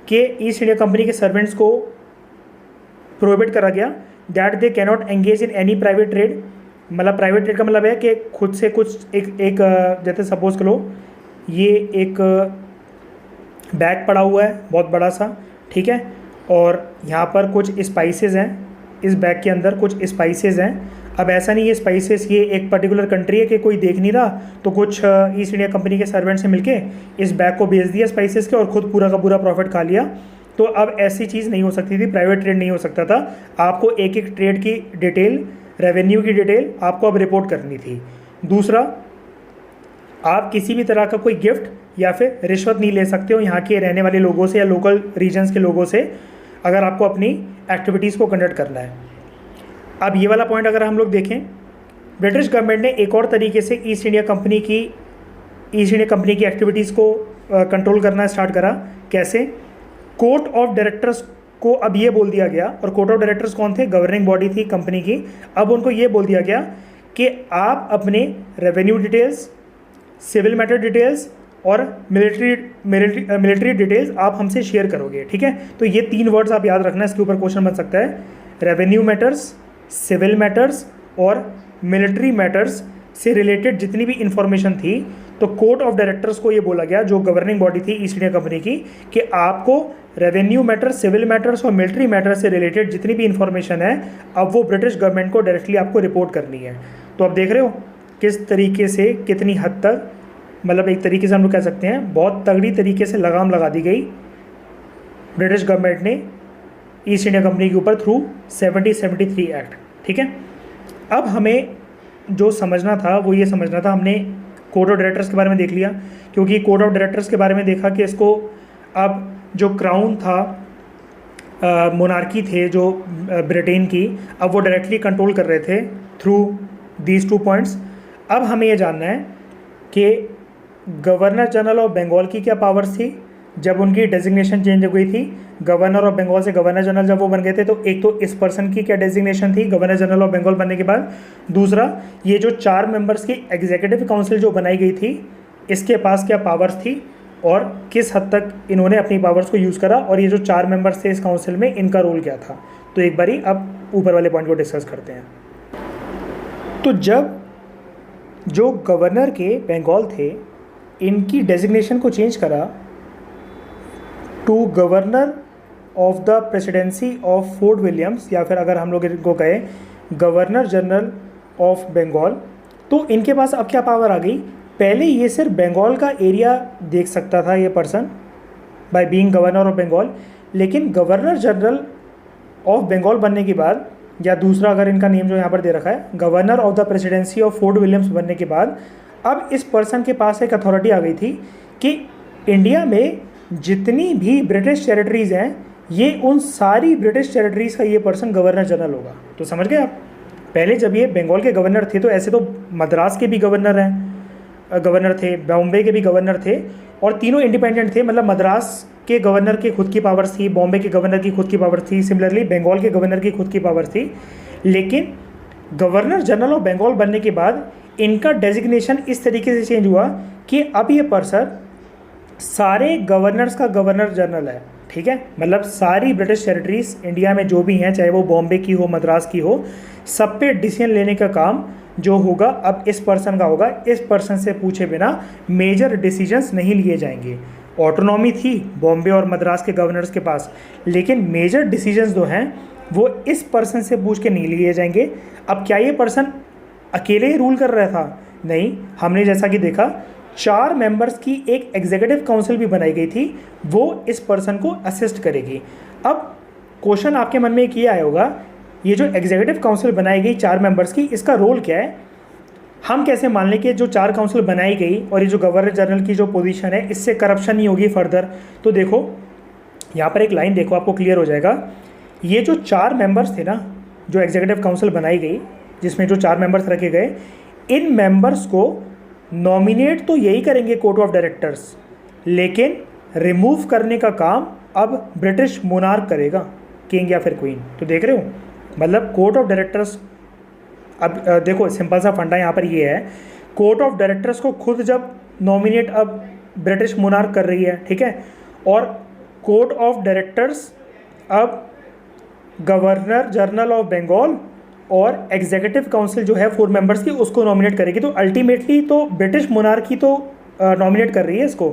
कि ईस्ट इंडिया कंपनी के सर्वेंट्स को प्रोहिबिट करा गया that they cannot engage in any private trade. मतलब प्राइवेट ट्रेड का मतलब है कि खुद से कुछ एक जैसे सपोज करो ये एक बैग पड़ा हुआ है बहुत बड़ा सा, ठीक है, और यहाँ पर कुछ स्पाइसेस हैं, इस बैग के अंदर कुछ स्पाइसेस हैं। अब ऐसा नहीं है स्पाइसेस ये एक पर्टिकुलर कंट्री है कि कोई देख नहीं रहा, तो कुछ ईस्ट इंडिया कंपनी के सर्वेंट से मिलके इस बैग को बेच दिया स्पाइसेस के, और खुद पूरा का पूरा प्रॉफिट खा लिया। तो अब ऐसी चीज़ नहीं हो सकती थी, प्राइवेट ट्रेड नहीं हो सकता था। आपको एक एक ट्रेड की डिटेल, रेवेन्यू की डिटेल आपको अब रिपोर्ट करनी थी। दूसरा, आप किसी भी तरह का कोई गिफ्ट या फिर रिश्वत नहीं ले सकते हो यहाँ के रहने वाले लोगों से या लोकल रीजन्स के लोगों से, अगर आपको अपनी एक्टिविटीज़ को कंडक्ट करना है। अब ये वाला पॉइंट अगर हम लोग देखें, ब्रिटिश गवर्नमेंट ने एक और तरीके से ईस्ट इंडिया कंपनी की एक्टिविटीज़ को कंट्रोल करना स्टार्ट करा। कैसे? कोर्ट ऑफ डायरेक्टर्स को अब ये बोल दिया गया, और कोर्ट ऑफ डायरेक्टर्स कौन थे? गवर्निंग बॉडी थी कंपनी की। अब उनको ये बोल दिया गया कि आप अपने revenue details, civil matter details और मिलिट्री डिटेल्स आप हमसे शेयर करोगे, ठीक है। तो ये 3 वर्ड्स आप याद रखना, इसके ऊपर क्वेश्चन बन सकता है। रेवेन्यू मैटर्स, सिविल मैटर्स और मिलिट्री मैटर्स से रिलेटेड जितनी भी इंफॉर्मेशन थी, तो कोर्ट ऑफ डायरेक्टर्स को ये बोला गया, जो गवर्निंग बॉडी थी ईस्ट इंडिया कंपनी की, कि आपको रेवेन्यू मैटर्स, सिविल मैटर्स और मिलिट्री मैटर्स से रिलेटेड जितनी भी इंफॉर्मेशन है, अब वो ब्रिटिश गवर्नमेंट को डायरेक्टली आपको रिपोर्ट करनी है। तो आप देख रहे हो किस तरीके से, कितनी हद तक, मतलब एक तरीके से हम लोग कह सकते हैं बहुत तगड़ी तरीके से लगाम लगा दी गई ब्रिटिश गवर्नमेंट ने ईस्ट इंडिया कंपनी के ऊपर थ्रू 1773 एक्ट, ठीक है। अब हमें जो समझना था वो ये समझना था, हमने कोर्ट ऑफ डायरेक्टर्स के बारे में देख लिया, क्योंकि कोर्ट ऑफ डायरेक्टर्स के बारे में देखा कि इसको अब जो क्राउन था, मोनार्की थे जो ब्रिटेन की, अब वो डायरेक्टली कंट्रोल कर रहे थे थ्रू दीज 2 पॉइंट्स। अब हमें ये जानना है कि गवर्नर जनरल ऑफ बंगाल की क्या पावर्स थी जब उनकी डेजिग्नेशन चेंज हो गई थी। गवर्नर ऑफ बंगाल से गवर्नर जनरल जब वो बन गए थे, तो एक तो इस पर्सन की क्या डेजिग्नेशन थी गवर्नर जनरल ऑफ बंगाल बनने के बाद। दूसरा, ये जो 4 मेंबर्स की एग्जीक्यूटिव काउंसिल जो बनाई गई थी, इसके पास क्या पावर्स थी और किस हद तक इन्होंने अपनी पावर्स को यूज़ करा, और ये जो 4 मेंबर्स थे इस काउंसिल में, इनका रोल क्या था। तो एक बारी अब ऊपर वाले पॉइंट को डिस्कस करते हैं। तो जब जो गवर्नर के बंगाल थे, इनकी डेजिग्नेशन को चेंज करा to governor of the presidency of Fort Williams, या फिर अगर हम लोग इनको कहें गवर्नर जनरल ऑफ बंगाल, तो इनके पास अब क्या पावर आ गई। पहले ये सिर्फ बंगाल का एरिया देख सकता था ये person by being governor of Bengal, लेकिन गवर्नर जनरल ऑफ बंगाल बनने के बाद, या दूसरा अगर इनका नेम जो यहाँ पर दे रखा है governor of the presidency of Fort Williams बनने के बाद, अब इस पर्सन के पास एक अथॉरिटी आ गई थी कि इंडिया में जितनी भी ब्रिटिश टेरिटरीज़ हैं, ये उन सारी ब्रिटिश टेरिटरीज़ का ये पर्सन गवर्नर जनरल होगा। तो समझ गए आप। पहले जब ये बंगाल के गवर्नर थे, तो ऐसे तो मद्रास के भी गवर्नर हैं, गवर्नर थे, बॉम्बे के भी गवर्नर थे, और तीनों इंडिपेंडेंट थे। मतलब मद्रास के गवर्नर की खुद की पावर्स थी, बॉम्बे के गवर्नर की खुद की पावर थी, सिमिलरली बंगाल के गवर्नर की खुद की पावर थी। लेकिन गवर्नर जनरल ऑफ बंगाल बनने के बाद इनका डेजिग्नेशन इस तरीके से चेंज हुआ कि अब ये पर्सन सारे गवर्नर्स का गवर्नर जनरल है। ठीक है, मतलब सारी ब्रिटिश टेरिटरीज इंडिया में जो भी हैं, चाहे वो बॉम्बे की हो, मद्रास की हो, सब पे डिसीजन लेने का काम जो होगा अब इस पर्सन का होगा। इस पर्सन से पूछे बिना मेजर डिसीजंस नहीं लिए जाएंगे। ऑटोनॉमी थी बॉम्बे और मद्रास के गवर्नर्स के पास, लेकिन मेजर डिसीजंस जो हैं वो इस पर्सन से पूछ के नहीं लिए जाएंगे। अब क्या ये पर्सन अकेले ही रूल कर रहा था? नहीं, हमने जैसा कि देखा 4 मेंबर्स की एक एग्जीक्यूटिव काउंसिल भी बनाई गई थी, वो इस पर्सन को असिस्ट करेगी। अब क्वेश्चन आपके मन में एक ये आया होगा, ये जो एग्जीक्यूटिव काउंसिल बनाई गई 4 मेंबर्स की, इसका रोल क्या है? हम कैसे मान लें कि जो 4 काउंसिल बनाई गई और ये जो गवर्नर जनरल की जो पोजीशन है, इससे करप्शन नहीं होगी फर्दर? तो देखो यहाँ पर एक लाइन देखो, आपको क्लियर हो जाएगा। ये जो 4 मेंबर्स थे ना, जो एग्जीक्यूटिव काउंसिल बनाई गई जिसमें जो 4 मेंबर्स रखे गए, इन मेंबर्स को नॉमिनेट तो यही करेंगे कोर्ट ऑफ डायरेक्टर्स, लेकिन रिमूव करने का काम अब ब्रिटिश मोनार्क करेगा, किंग या फिर क्वीन। तो देख रहे हो, मतलब कोर्ट ऑफ डायरेक्टर्स, अब देखो सिंपल सा फंडा यहाँ पर ये है, कोर्ट ऑफ डायरेक्टर्स को खुद जब नॉमिनेट अब ब्रिटिश मोनार्क कर रही है, ठीक है, और कोर्ट ऑफ डायरेक्टर्स अब गवर्नर जनरल ऑफ बंगाल और एग्जीक्यूटिव काउंसिल जो है 4 मेंबर्स की, उसको नॉमिनेट करेगी। तो अल्टीमेटली तो ब्रिटिश मोनार्की तो नॉमिनेट कर रही है इसको,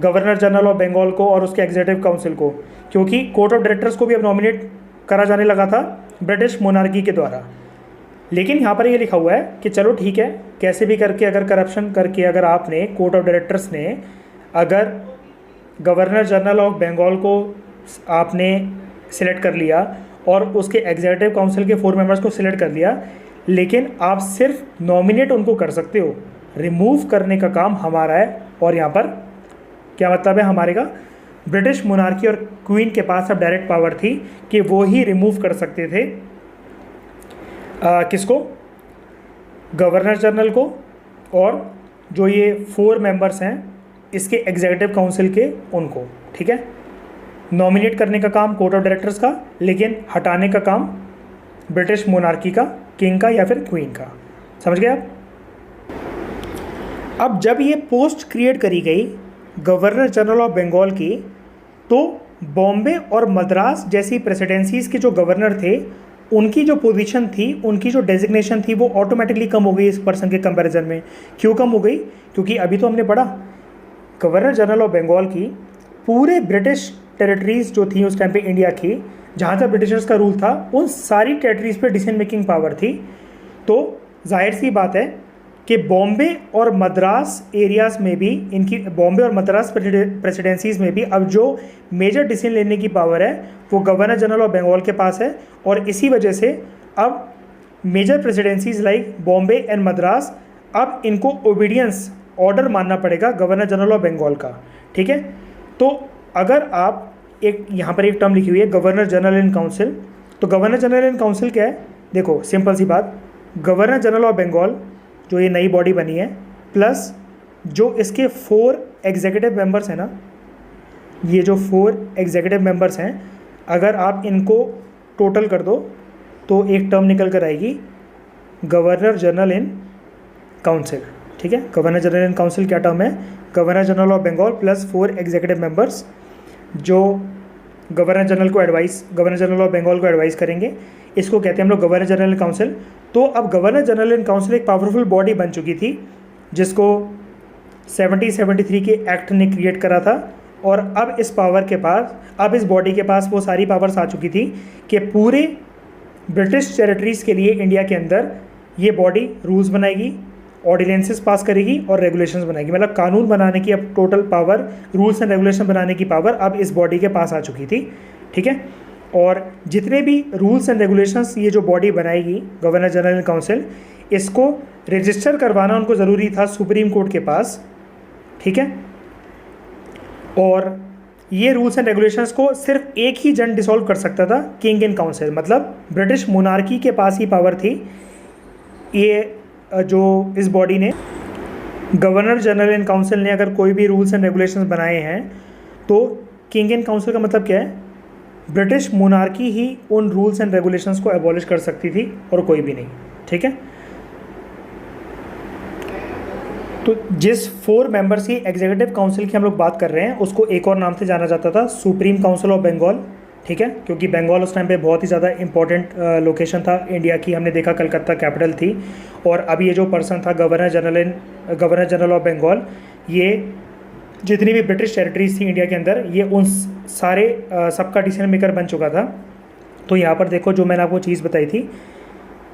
गवर्नर जनरल ऑफ बंगाल को और उसके एग्जीक्यूटिव काउंसिल को, क्योंकि कोर्ट ऑफ डायरेक्टर्स को भी अब नॉमिनेट करा जाने लगा था ब्रिटिश मोनार्की के द्वारा। लेकिन यहाँ पर ये लिखा हुआ है कि चलो ठीक है, कैसे भी करके अगर करप्शन करके अगर आपने कोर्ट ऑफ डायरेक्टर्स ने अगर गवर्नर जनरल ऑफ बंगाल को आपने सिलेक्ट कर लिया और उसके एग्जीक्यूटिव काउंसिल के 4 मेंबर्स को सिलेक्ट कर लिया, लेकिन आप सिर्फ नॉमिनेट उनको कर सकते हो, रिमूव करने का काम हमारा है। और यहाँ पर क्या मतलब है हमारे का? ब्रिटिश मोनार्की और क्वीन के पास अब डायरेक्ट पावर थी कि वो ही रिमूव कर सकते थे किसको? गवर्नर जनरल को, और जो ये 4 मेंबर्स हैं इसके एग्जीक्यूटिव काउंसिल के उनको। ठीक है, नॉमिनेट करने का काम कोर्ट ऑफ डायरेक्टर्स का, लेकिन हटाने का काम ब्रिटिश मोनार्की का, किंग का या फिर क्वीन का। समझ गए आप? अब जब ये पोस्ट क्रिएट करी गई गवर्नर जनरल ऑफ बंगाल की, तो बॉम्बे और मद्रास जैसी प्रेसिडेंसीज के जो गवर्नर थे, उनकी जो पोजीशन थी, उनकी जो डेजिग्नेशन थी, वो ऑटोमेटिकली कम हो गई इस पर्सन के कंपैरिजन में। क्यों कम हो गई? क्योंकि अभी तो हमने पढ़ा गवर्नर जनरल ऑफ बंगाल की पूरे ब्रिटिश टेरिटरीज जो थी उस टाइम पे इंडिया की, जहाँ तक ब्रिटिशर्स का रूल था, उन सारी टेरिटरीज पे डिसीजन मेकिंग पावर थी। तो जाहिर सी बात है कि बॉम्बे और मद्रास एरियाज़ में भी, इनकी बॉम्बे और मद्रास प्रेसिडेंसीज़ में भी अब जो मेजर डिसीजन लेने की पावर है वो गवर्नर जनरल ऑफ बंगाल के पास है। और इसी वजह से अब major presidencies like Bombay and Madras अब इनको ओबीडियंस ऑर्डर मानना पड़ेगा गवर्नर जनरल ऑफ बंगाल का, ठीक है। तो अगर आप एक यहाँ पर एक टर्म लिखी हुई है गवर्नर जनरल इन काउंसिल, तो गवर्नर जनरल इन काउंसिल क्या है, देखो सिंपल सी बात, गवर्नर जनरल ऑफ बंगाल जो ये नई बॉडी बनी है प्लस जो इसके 4 एग्जीक्यूटिव मेंबर्स हैं ना, ये जो 4 एग्जीक्यूटिव मेंबर्स हैं, अगर आप इनको टोटल कर दो तो एक टर्म निकल कर आएगी गवर्नर जनरल इन काउंसिल, ठीक है। गवर्नर जनरल इन काउंसिल क्या टर्म है, governor general of Bengal plus 4 executive members जो गवर्नर जनरल ऑफ बंगाल को एडवाइस करेंगे, इसको कहते हैं हम लोग गवर्नर जनरल इन काउंसिल। तो अब गवर्नर जनरल इन काउंसिल एक पावरफुल बॉडी बन चुकी थी जिसको 1773 के एक्ट ने क्रिएट करा था, और अब इस बॉडी के पास वो सारी पावर्स आ चुकी थी कि पूरे ब्रिटिश टेरिटरीज़ के लिए इंडिया के अंदर ये बॉडी रूल्स बनाएगी, ऑर्डिनेंसेस पास करेगी और रेगुलेशंस बनाएगी। मतलब कानून बनाने की अब total power, rules and regulation बनाने की पावर अब इस बॉडी के पास आ चुकी थी, ठीक है। और जितने भी रूल्स एंड रेगुलेशंस ये जो बॉडी बनाएगी गवर्नर जनरल काउंसिल, इसको रजिस्टर करवाना उनको ज़रूरी था सुप्रीम कोर्ट के पास, ठीक है। और ये रूल्स एंड रेगुलेशंस को सिर्फ एक ही जन डिसॉल्व कर सकता था, किंग इन काउंसिल, मतलब ब्रिटिश मोनार्की के पास ही पावर थी। ये जो इस बॉडी ने, गवर्नर जनरल इन काउंसिल ने अगर कोई भी रूल्स एंड रेगुलेशंस बनाए हैं तो किंग इन काउंसिल का मतलब क्या है, ब्रिटिश मोनार्की ही उन रूल्स एंड रेगुलेशंस को एबॉलिश कर सकती थी और कोई भी नहीं, ठीक है। तो जिस 4 मेंबर्स की एग्जीक्यूटिव काउंसिल की हम लोग बात कर रहे हैं उसको एक और नाम से जाना जाता था, सुप्रीम काउंसिल ऑफ बंगाल, ठीक है, क्योंकि बंगाल उस टाइम पे बहुत ही ज़्यादा इंपॉर्टेंट लोकेशन था इंडिया की। हमने देखा कलकत्ता कैपिटल थी, और अब ये जो पर्सन था गवर्नर जनरल ऑफ बंगाल, ये जितनी भी ब्रिटिश टेरिटरीज थी इंडिया के अंदर, ये उन सारे सबका डिसीजन मेकर बन चुका था। तो यहाँ पर देखो जो मैंने आपको चीज़ बताई थी,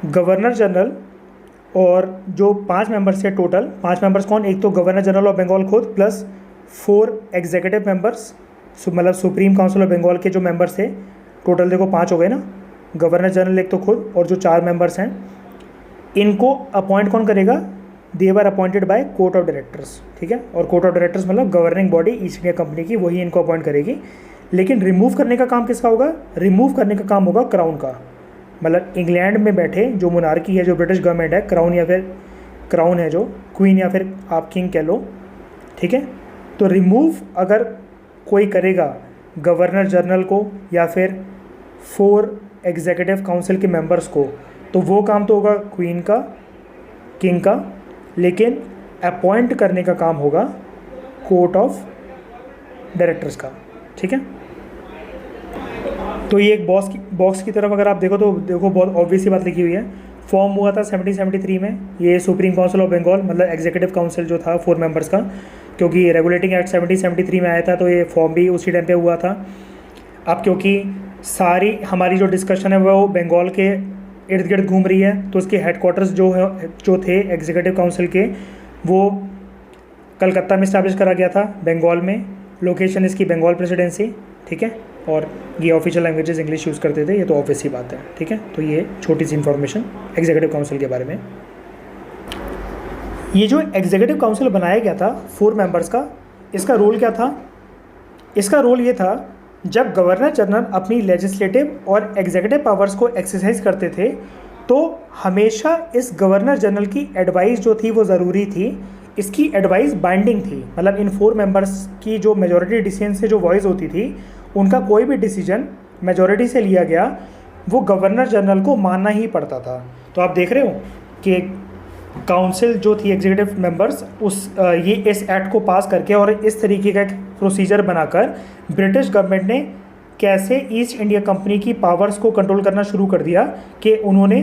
गवर्नर जनरल और जो 5 मेंबर्स थे टोटल, 5 मेंबर्स कौन, एक तो गवर्नर जनरल ऑफ बंगाल खुद प्लस 4 एग्जीक्यूटिव मेंबर्स, मतलब सुप्रीम काउंसिल ऑफ बंगाल के जो मेंबर्स थे टोटल देखो 5 हो गए ना, गवर्नर जनरल एक तो खुद और जो 4 मेंबर्स हैं, इनको अपॉइंट कौन करेगा, they were appointed by court of directors, ठीक है। और कोर्ट ऑफ डायरेक्टर्स मतलब governing body East India Company की, वही इनको अपॉइंट करेगी। लेकिन रिमूव करने का काम किसका होगा, रिमूव करने का काम होगा क्राउन का, मतलब इंग्लैंड में बैठे जो मोनार्की है, जो ब्रिटिश गवर्नमेंट है, क्राउन या फिर क्राउन है जो क्वीन या फिर आप किंग कह लो, ठीक है। तो रिमूव अगर कोई करेगा गवर्नर जनरल को या फिर 4 एग्जीक्यूटिव काउंसिल के मेंबर्स को, तो वो काम तो होगा क्वीन का, किंग का, लेकिन अपॉइंट करने का काम होगा कोर्ट ऑफ डायरेक्टर्स का, ठीक है। तो ये एक बॉक्स की तरफ अगर आप देखो तो देखो बहुत ऑब्वियस सी बात लिखी हुई है, फॉर्म हुआ था 1773 में ये सुप्रीम काउंसिल ऑफ बंगाल, मतलब एग्जीक्यूटिव काउंसिल जो था 4 मेंबर्स का, क्योंकि रेगुलेटिंग एक्ट 1773 में आया था तो ये फॉर्म भी उसी टाइम पे हुआ था। अब क्योंकि सारी हमारी जो डिस्कशन है वो बंगाल के इर्द गिर्द घूम रही है, तो उसके हेडक्वार्टर्स जो थे एग्जीक्यूटिव काउंसिल के, वो कलकत्ता में इस्टेब्लिश करा गया था बंगाल में, लोकेशन इसकी बंगाल प्रेसिडेंसी, ठीक है। और ये ऑफिशियल लैंग्वेजेस इंग्लिश यूज़ करते थे, ये तो ऑब्वियस सी बात है, ठीक है। तो ये छोटी सी इन्फॉर्मेशन एग्जीक्यूटिव काउंसिल के बारे में। ये जो एग्जीक्यूटिव काउंसिल बनाया गया था 4 मेंबर्स का, इसका रोल क्या था, इसका रोल ये था जब गवर्नर जनरल अपनी लेजिस्लेटिव और एग्जीक्यूटिव पावर्स को एक्सरसाइज करते थे तो हमेशा इस गवर्नर जनरल की एडवाइस जो थी वो ज़रूरी थी, इसकी एडवाइस बाइंडिंग थी, मतलब इन 4 मेंबर्स की जो मेजॉरिटी डिसीजन से जो वॉइस होती थी, उनका कोई भी डिसीजन मेजॉरिटी से लिया गया वो गवर्नर जनरल को मानना ही पड़ता था। तो आप देख रहे हो कि काउंसिल जो थी एग्जीक्यूटिव मेंबर्स ये इस एक्ट को पास करके और इस तरीके का एक प्रोसीजर बनाकर ब्रिटिश गवर्नमेंट ने कैसे ईस्ट इंडिया कंपनी की पावर्स को कंट्रोल करना शुरू कर दिया कि उन्होंने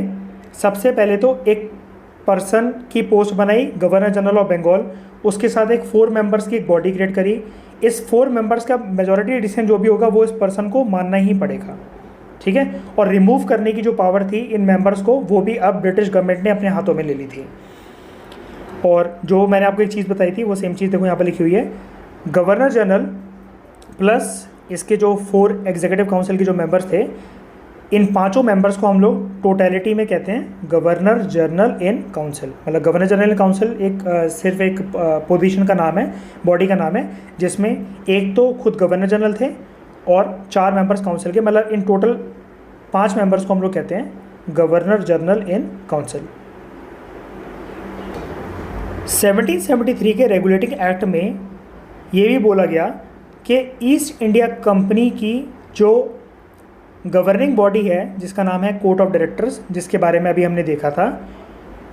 सबसे पहले तो एक पर्सन की पोस्ट बनाई गवर्नर जनरल ऑफ बंगाल, उसके साथ एक 4 मेंबर्स की एक बॉडी क्रिएट करी। इस 4 मेंबर्स का मेजॉरिटी डिसीजन जो भी होगा वो इस पर्सन को मानना ही पड़ेगा, ठीक है। और रिमूव करने की जो पावर थी इन मेंबर्स को वो भी अब ब्रिटिश गवर्नमेंट ने अपने हाथों में ले ली थी। और जो मैंने आपको एक चीज़ बताई थी वो सेम चीज़ देखो यहाँ पर लिखी हुई है, गवर्नर जनरल प्लस इसके जो 4 एग्जीक्यूटिव काउंसिल के जो मेंबर्स थे, इन पांचों मेंबर्स को हम लोग टोटलिटी में कहते हैं गवर्नर जनरल इन काउंसिल। मतलब गवर्नर जनरल इन काउंसिल एक सिर्फ एक पोजीशन का नाम है, बॉडी का नाम है, जिसमें एक तो खुद गवर्नर जनरल थे और 4 मेंबर्स काउंसिल के। मतलब इन टोटल 5 मेंबर्स को हम लोग कहते हैं गवर्नर जनरल इन काउंसिल। 1773 के रेगुलेटिंग एक्ट में ये भी बोला गया कि ईस्ट इंडिया कंपनी की जो गवर्निंग बॉडी है जिसका नाम है कोर्ट ऑफ डायरेक्टर्स, जिसके बारे में अभी हमने देखा था,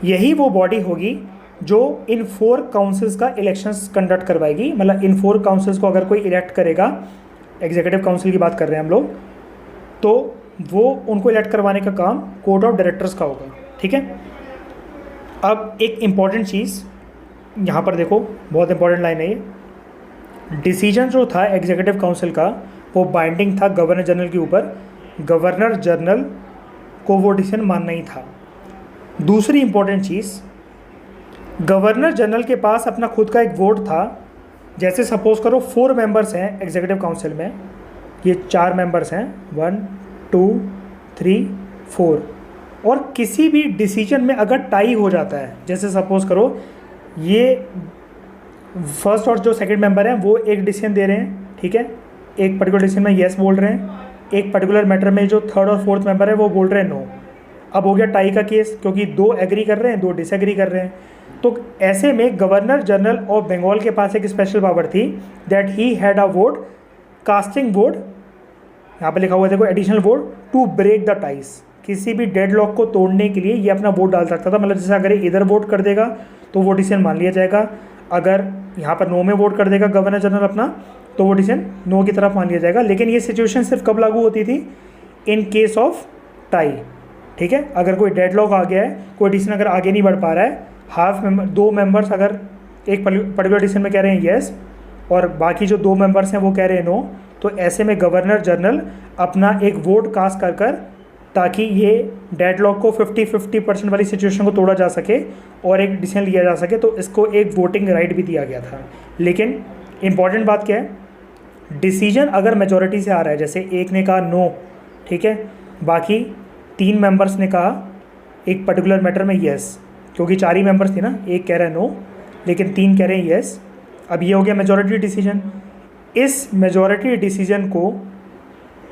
यही वो बॉडी होगी जो इन 4 काउंसिल्स का इलेक्शंस कंडक्ट करवाएगी। मतलब इन 4 काउंसिल्स को अगर कोई इलेक्ट करेगा, एग्जीक्यूटिव काउंसिल की बात कर रहे हैं हम लोग, तो वो उनको इलेक्ट करवाने का काम कोर्ट ऑफ डायरेक्टर्स का होगा। ठीक है। अब एक इम्पॉर्टेंट चीज़ यहाँ पर देखो, बहुत इंपॉर्टेंट लाइन है ये। डिसीजन जो था एग्जीक्यूटिव काउंसिल का वो बाइंडिंग था गवर्नर जनरल के ऊपर। गवर्नर जनरल को वो डिसीजन मानना ही था। दूसरी इंपॉर्टेंट चीज़, गवर्नर जनरल के पास अपना खुद का एक वोट था। जैसे सपोज करो 4 मेंबर्स हैं एग्जीक्यूटिव काउंसिल में, ये 4 मेंबर्स हैं, 1 2 3 4, और किसी भी डिसीजन में अगर टाई हो जाता है, जैसे सपोज करो ये फर्स्ट और जो सेकंड मेंबर हैं वो एक डिसीजन दे रहे हैं, ठीक है, एक पर्टिकुलर डिसीजन में येस बोल रहे हैं, एक पर्टिकुलर मैटर में जो थर्ड और फोर्थ मेंबर है वो बोल रहे हैं नो। अब हो गया टाई का केस, क्योंकि 2 एग्री कर रहे हैं, 2 डिसएग्री कर रहे हैं। तो ऐसे में गवर्नर जनरल ऑफ बंगाल के पास एक स्पेशल पावर थी that he had a vote, casting vote, यहाँ पे लिखा हुआ है देखो, additional vote to break the ties. किसी भी डेडलॉक को तोड़ने के लिए ये अपना वोट डाल सकता था। मतलब जैसे अगर इधर वोट कर देगा तो वो डिसीजन मान लिया जाएगा, अगर यहाँ पर नो में वोट कर देगा गवर्नर जनरल अपना तो वो डिसीजन नो की तरफ मान लिया जाएगा। लेकिन ये सिचुएशन सिर्फ कब लागू होती थी? In case of tie. ठीक है, अगर कोई डेडलॉक आ गया है, कोई डिसीजन अगर आगे नहीं बढ़ पा रहा है, हाफ मेंबर 2 मेंबर्स अगर एक पर्टिकुलर डिसीजन में कह रहे हैं येस और बाकी जो 2 मेंबर्स हैं वो कह रहे हैं नो, तो ऐसे में गवर्नर जनरल अपना एक वोट कास्ट कर कर, ताकि ये डेडलॉक को 50-50% वाली सिचुएशन को तोड़ा जा सके और एक डिसीजन लिया जा सके, तो इसको एक वोटिंग राइट भी दिया गया था। लेकिन इम्पॉर्टेंट बात क्या है, डिसीजन अगर मेजॉरिटी से आ रहा है, जैसे एक ने कहा नो, ठीक है, बाकी 3 मेंबर्स ने कहा एक पर्टिकुलर मैटर में येस, क्योंकि 4 ही मेंबर्स थे ना, एक कह रहा है नो लेकिन 3 कह रहे हैं येस। अब ये हो गया मेजॉरिटी डिसीजन। इस मेजॉरिटी डिसीजन को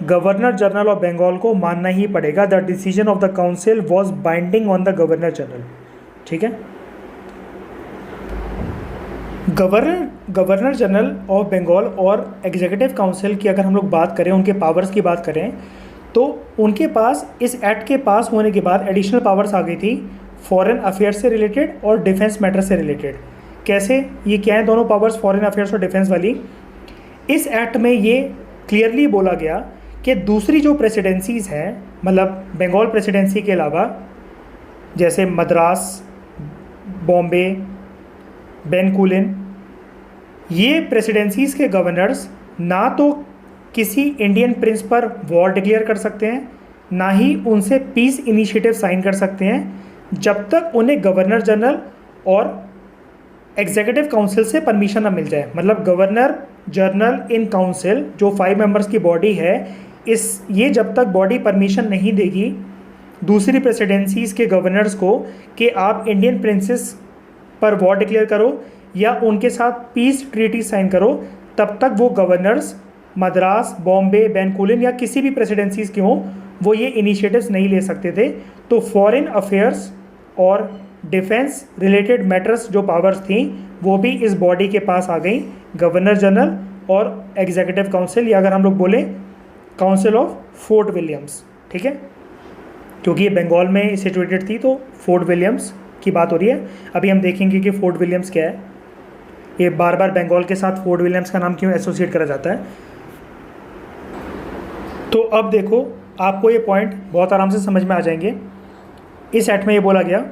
गवर्नर जनरल ऑफ बंगाल को मानना ही पड़ेगा। The decision of the council was binding on the governor general. ठीक है, गवर्नर जनरल ऑफ बंगाल और एग्जीक्यूटिव काउंसिल की अगर हम लोग बात करें, उनके पावर्स की बात करें, तो उनके पास इस एक्ट के पास होने के बाद एडिशनल पावर्स आ गई थी फॉरेन अफेयर्स से रिलेटेड और डिफेंस मैटर से रिलेटेड। कैसे, ये क्या है दोनों पावर्स, फॉरेन अफेयर्स और डिफेंस वाली? इस एक्ट में ये क्लियरली बोला गया कि दूसरी जो प्रेसिडेंसीज़ हैं, मतलब बंगाल प्रेसिडेंसी के अलावा जैसे मद्रास, बॉम्बे, बेनकुलिन, ये प्रेसिडेंसीज़ के गवर्नर्स ना तो किसी इंडियन प्रिंस पर वॉर डिक्लेयर कर सकते हैं, ना ही उनसे पीस इनिशिएटिव साइन कर सकते हैं, जब तक उन्हें गवर्नर जनरल और एग्जीक्यूटिव काउंसिल से परमिशन ना मिल जाए। मतलब गवर्नर जनरल इन काउंसिल जो 5 मेंबर्स की बॉडी है, ये जब तक बॉडी परमिशन नहीं देगी दूसरी प्रेसिडेंसीज़ के गवर्नर्स को कि आप इंडियन प्रिंसेस पर वॉर डिक्लेयर करो या उनके साथ पीस ट्रीटी साइन करो, तब तक वो गवर्नर्स मद्रास, बॉम्बे, बेनकुलिन या किसी भी प्रेसिडेंसीज़ के हों, वो ये इनिशिएटिव्स नहीं ले सकते थे। तो फॉरेन अफेयर्स और डिफेंस रिलेटेड मैटर्स जो पावर्स थी वो भी इस बॉडी के पास आ गई, गवर्नर जनरल और एग्जीक्यूटिव काउंसिल, या अगर हम लोग बोले काउंसिल ऑफ फोर्ट विलियम्स। ठीक है, क्योंकि ये बंगाल में सिचुएटेड थी तो फोर्ट विलियम्स की बात हो रही है। अभी हम देखेंगे कि फोर्ट विलियम्स क्या है, ये बार बार बंगाल के साथ फोर्ट विलियम्स का नाम क्यों एसोसिएट करा जाता है। तो अब देखो, आपको ये पॉइंट बहुत आराम से समझ में आ जाएंगे। इस एक्ट में ये बोला गया,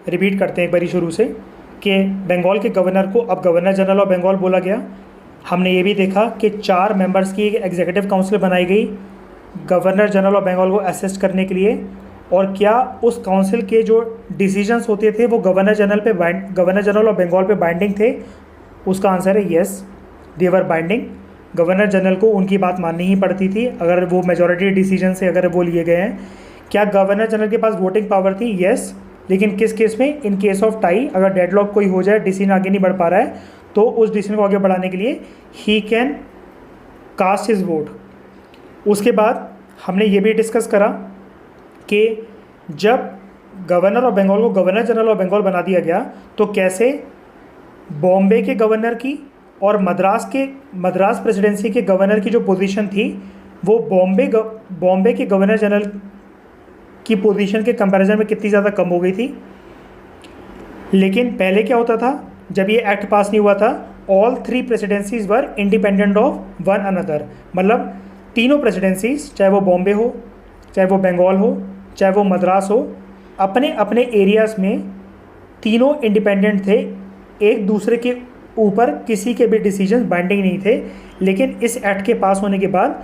रिपीट करते हैं एक बारी शुरू से, कि बंगाल के गवर्नर को अब गवर्नर जनरल ऑफ बंगाल बोला गया। हमने ये भी देखा कि 4 मेंबर्स की एक एग्जीक्यूटिव काउंसिल बनाई गई गवर्नर जनरल ऑफ बंगाल को असिस्ट करने के लिए, और क्या उस काउंसिल के जो डिसीजंस होते थे वो गवर्नर जनरल ऑफ बंगाल पे बाइंडिंग थे? उसका आंसर है येस, दे वर बाइंडिंग। गवर्नर जनरल को उनकी बात माननी ही पड़ती थी अगर वो मेजॉरिटी डिसीजन से अगर वो लिए गए हैं। क्या गवर्नर जनरल के पास वोटिंग पावर थी? यस। लेकिन किस केस में? इन केस ऑफ टाई, अगर डेडलॉक कोई हो जाए, डिसीजन आगे नहीं बढ़ पा रहा है, तो उस डिसीजन को आगे बढ़ाने के लिए he can cast his vote. उसके बाद हमने ये भी डिस्कस करा कि जब गवर्नर ऑफ बंगाल को गवर्नर जनरल ऑफ बंगाल बना दिया गया तो कैसे बॉम्बे के गवर्नर की और मद्रास प्रेसिडेंसी के गवर्नर की जो पोजीशन थी वो बॉम्बे के गवर्नर जनरल की पोजीशन के कंपैरिजन में कितनी ज़्यादा कम हो गई थी। लेकिन पहले क्या होता था, जब ये एक्ट पास नहीं हुआ था, all 3 presidencies were independent of one another. मतलब तीनों प्रेसिडेंसीज, चाहे वो बॉम्बे हो, चाहे वो बंगाल हो, चाहे वो मद्रास हो, अपने अपने एरियाज़ में तीनों इंडिपेंडेंट थे, एक दूसरे के ऊपर किसी के भी डिसीजन बाइंडिंग नहीं थे। लेकिन इस एक्ट के पास होने के बाद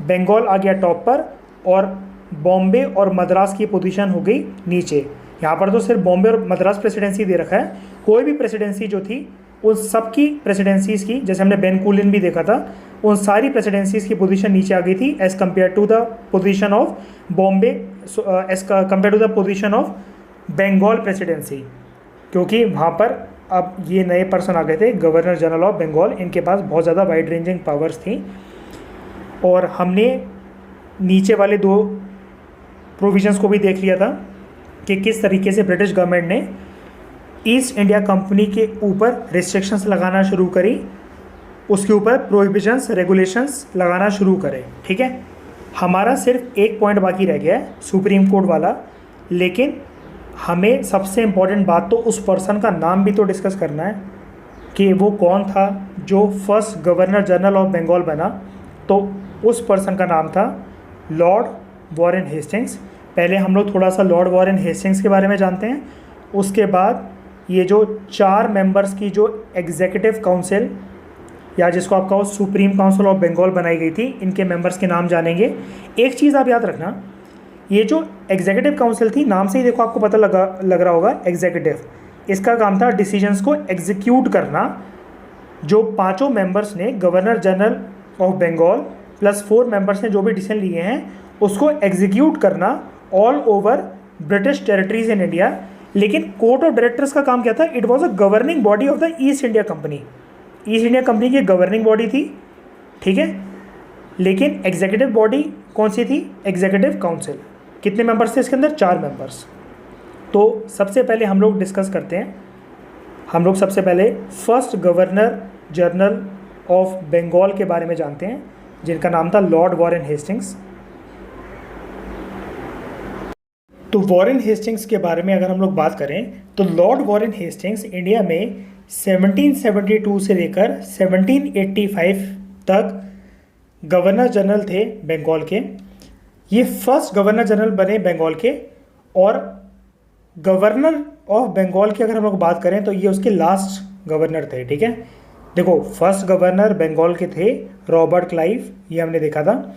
बंगाल आ गया टॉप पर और बॉम्बे और मद्रास की पोजीशन हो गई नीचे। यहाँ पर तो सिर्फ बॉम्बे और मद्रास प्रेसिडेंसी दे रखा है, कोई भी प्रेसिडेंसी जो थी उन सब की प्रेसिडेंसीज़ की, जैसे हमने बेनकुलिन भी देखा था, उन सारी प्रेसिडेंसीज़ की पोजीशन नीचे आ गई थी as compare to the position of Bombay, as compare to the position of Bengal presidency, क्योंकि वहाँ पर अब ये नए पर्सन आ गए थे, गवर्नर जनरल ऑफ बंगाल। इनके पास बहुत ज़्यादा वाइड रेंजिंग पावर्स थी। और हमने नीचे वाले 2 प्रोविजंस को भी देख लिया था कि किस तरीके से ब्रिटिश गवर्नमेंट ने ईस्ट इंडिया कंपनी के ऊपर रिस्ट्रिक्शंस लगाना शुरू करी, उसके ऊपर प्रोहिबिशंस, रेगुलेशंस लगाना शुरू करे। ठीक है, हमारा सिर्फ एक पॉइंट बाकी रह गया है, सुप्रीम कोर्ट वाला। लेकिन हमें सबसे इम्पॉर्टेंट बात तो उस पर्सन का नाम भी तो डिस्कस करना है कि वो कौन था जो first governor general of Bengal बना। तो उस पर्सन का नाम था लॉर्ड वॉरेन हेस्टिंग्स। पहले हम लोग थोड़ा सा लॉर्ड वॉरेन हेस्टिंग्स के बारे में जानते हैं, उसके बाद ये जो 4 मेंबर्स की जो एग्जीक्यूटिव काउंसिल या जिसको आप कहो सुप्रीम काउंसिल ऑफ बंगाल बनाई गई थी, इनके मेंबर्स के नाम जानेंगे। एक चीज़ आप याद रखना, ये जो एग्जीक्यूटिव काउंसिल थी, नाम से ही देखो आपको पता लग रहा होगा एग्जीक्यूटिव, इसका काम था डिसीजंस को एग्जीक्यूट करना। जो 5 मेंबर्स ने, governor general of Bengal plus 4 members ने जो भी डिसीजन लिए हैं उसको एग्जीक्यूट करना all over British territories in India. लेकिन कोर्ट ऑफ डायरेक्टर्स का काम क्या था? It was a governing body of the East India Company. East India Company की गवर्निंग बॉडी थी, ठीक है। लेकिन एग्जीक्यूटिव बॉडी कौन सी थी? Executive council. कितने मेंबर्स थे इसके अंदर? 4 मेंबर्स। तो सबसे पहले हम लोग डिस्कस करते हैं, हम लोग सबसे पहले first governor general of Bengal के बारे में जानते हैं, जिनका नाम था लॉर्ड वॉरेन हेस्टिंग्स। तो वॉरेन हेस्टिंग्स के बारे में अगर हम लोग बात करें तो लॉर्ड वॉरेन हेस्टिंग्स इंडिया में 1772 से लेकर 1785 तक गवर्नर जनरल थे बंगाल के। ये फर्स्ट गवर्नर जनरल बने बंगाल के। और गवर्नर ऑफ बंगाल की अगर हम लोग बात करें तो ये उसके लास्ट गवर्नर थे, ठीक है। देखो, फर्स्ट गवर्नर बंगाल के थे रॉबर्ट क्लाइव, ये हमने देखा था।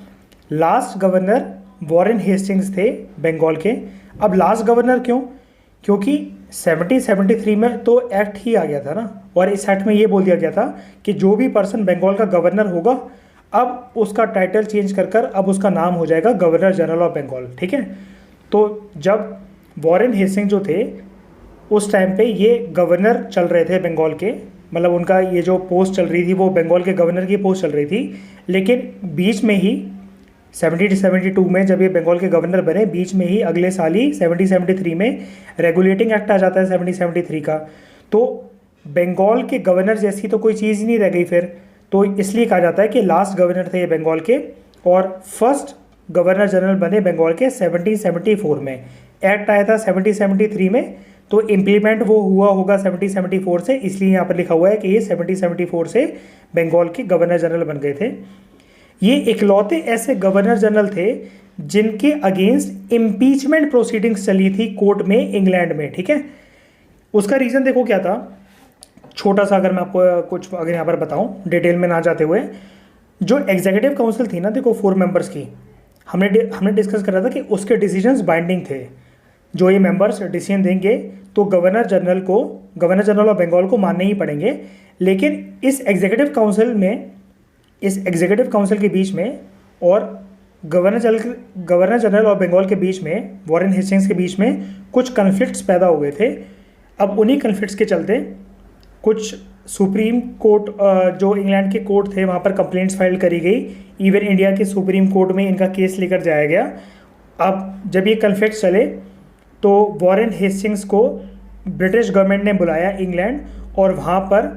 लास्ट गवर्नर वॉरेन हेस्टिंग्स थे बंगाल के। अब लास्ट गवर्नर क्यों? क्योंकि 1773 में तो एक्ट ही आ गया था ना, और इस एक्ट में ये बोल दिया गया था कि जो भी पर्सन बंगाल का गवर्नर होगा अब उसका टाइटल चेंज कर अब उसका नाम हो जाएगा गवर्नर जनरल ऑफ बंगाल, ठीक है। तो जब वॉरेन हेस्टिंग्स जो थे उस टाइम पे ये गवर्नर चल रहे थे बंगाल के, मतलब उनका ये जो पोस्ट चल रही थी वो बंगाल के गवर्नर की पोस्ट चल रही थी। लेकिन बीच में ही 1772 में जब ये बंगाल के गवर्नर बने, बीच में ही अगले साल ही 1773 में रेगुलेटिंग एक्ट आ जाता है 1773 का। तो बंगाल के गवर्नर जैसी तो कोई चीज़ ही नहीं रह गई फिर। तो इसलिए कहा जाता है कि लास्ट गवर्नर थे ये बंगाल के, और फर्स्ट गवर्नर जनरल बने बंगाल के 1774 में। एक्ट आया था 1773 में, तो इम्प्लीमेंट वो हुआ होगा 1774 से, इसलिए यहाँ पर लिखा हुआ है कि ये 1774 से बंगाल के गवर्नर जनरल बन गए थे। ये इकलौते ऐसे गवर्नर जनरल थे जिनके अगेंस्ट इम्पीचमेंट प्रोसीडिंग्स चली थी कोर्ट में इंग्लैंड में, ठीक है। उसका रीज़न देखो क्या था, छोटा सा अगर मैं आपको कुछ अगर यहाँ पर बताऊँ डिटेल में ना जाते हुए। जो एग्जीक्यूटिव काउंसिल थी ना, देखो 4 मेंबर्स की, हमने डिस्कस करा था कि उसके डिसीजंस बाइंडिंग थे। जो ये मेंबर्स डिसीजन देंगे तो गवर्नर जनरल ऑफ बंगाल को मानने ही पड़ेंगे। लेकिन इस एग्जीक्यूटिव काउंसिल में इस एग्जीक्यूटिव काउंसिल के बीच में और गवर्नर जनरल ऑफ बंगाल के बीच में, वॉरेन हेस्टिंग्स के बीच में कुछ कन्फ्लिक्ट्स पैदा हो गए थे। अब उन्हीं कन्फ्लिक्ट्स के चलते कुछ सुप्रीम कोर्ट, जो इंग्लैंड के कोर्ट थे, वहाँ पर कंप्लेंट्स फाइल करी गई। इवन इंडिया के सुप्रीम कोर्ट में इनका केस लेकर जाया गया। अब जब ये कन्फ्लिक्ट चले तो वॉरेन हेस्टिंग्स को ब्रिटिश गवर्नमेंट ने बुलाया इंग्लैंड, और वहाँ पर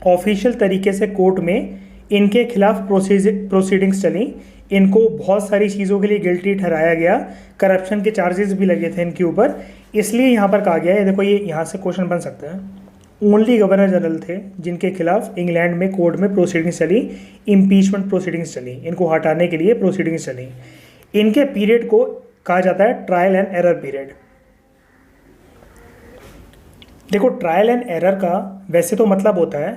ऑफिशियल तरीके से कोर्ट में इनके खिलाफ प्रोसीडिंग्स चली। इनको बहुत सारी चीज़ों के लिए गिल्टी ठहराया गया, करप्शन के चार्जेस भी लगे थे इनके ऊपर। इसलिए यहाँ पर कहा गया है, देखो ये यहाँ से क्वेश्चन बन सकता है, ओनली गवर्नर जनरल थे जिनके खिलाफ इंग्लैंड में कोर्ट में प्रोसीडिंग्स चली, इम्पीचमेंट प्रोसीडिंग्स चली, इनको हटाने के लिए प्रोसीडिंग्स चली। इनके पीरियड को कहा जाता है ट्रायल एंड एरर पीरियड। देखो ट्रायल एंड एरर का वैसे तो मतलब होता है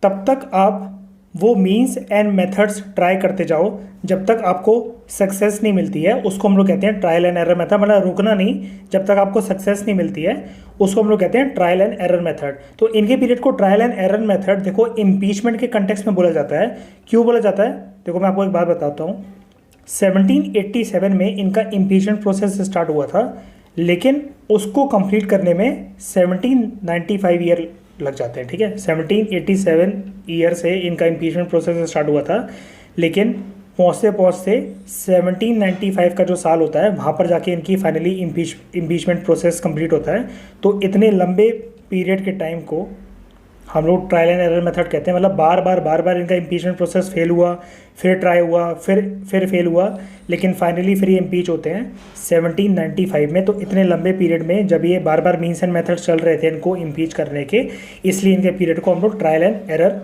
तब तक आप वो मीन्स एंड मेथड्स ट्राई करते जाओ जब तक आपको सक्सेस नहीं मिलती है, उसको हम लोग कहते हैं ट्रायल एंड एरर मेथड। मतलब रुकना नहीं, जब तक आपको सक्सेस नहीं मिलती है उसको हम लोग कहते हैं ट्रायल एंड एरर मेथड। तो इनके पीरियड को ट्रायल एंड एरर मेथड देखो इम्पीचमेंट के कंटेक्स्ट में बोला जाता है। क्यों बोला जाता है? देखो मैं आपको एक बात बताता हूँ। 1787 में इनका इम्पीचमेंट प्रोसेस स्टार्ट हुआ था, लेकिन उसको कंप्लीट करने में 1795 ईयर लग जाते हैं। ठीक है, 1787 ईयर से इनका इम्पीचमेंट प्रोसेस स्टार्ट हुआ था, लेकिन पहुँचते पहुँचते 1795 का जो साल होता है वहाँ पर जाके इनकी फाइनली इम्पीचमेंट प्रोसेस कंप्लीट होता है। तो इतने लंबे पीरियड के टाइम को हम लोग ट्रायल एंड एरर मेथड कहते हैं। मतलब बार बार इनका इम्पीचमेंट प्रोसेस फेल हुआ, फिर ट्राई हुआ, फिर फेल हुआ, लेकिन फाइनली फिर ये इम्पीच होते हैं 1795 में। तो इतने लंबे पीरियड में जब ये बार मीन्स एंड मेथड चल रहे थे इनको इम्पीच करने के, इसलिए इनके पीरियड को हम लोग ट्रायल एंड एरर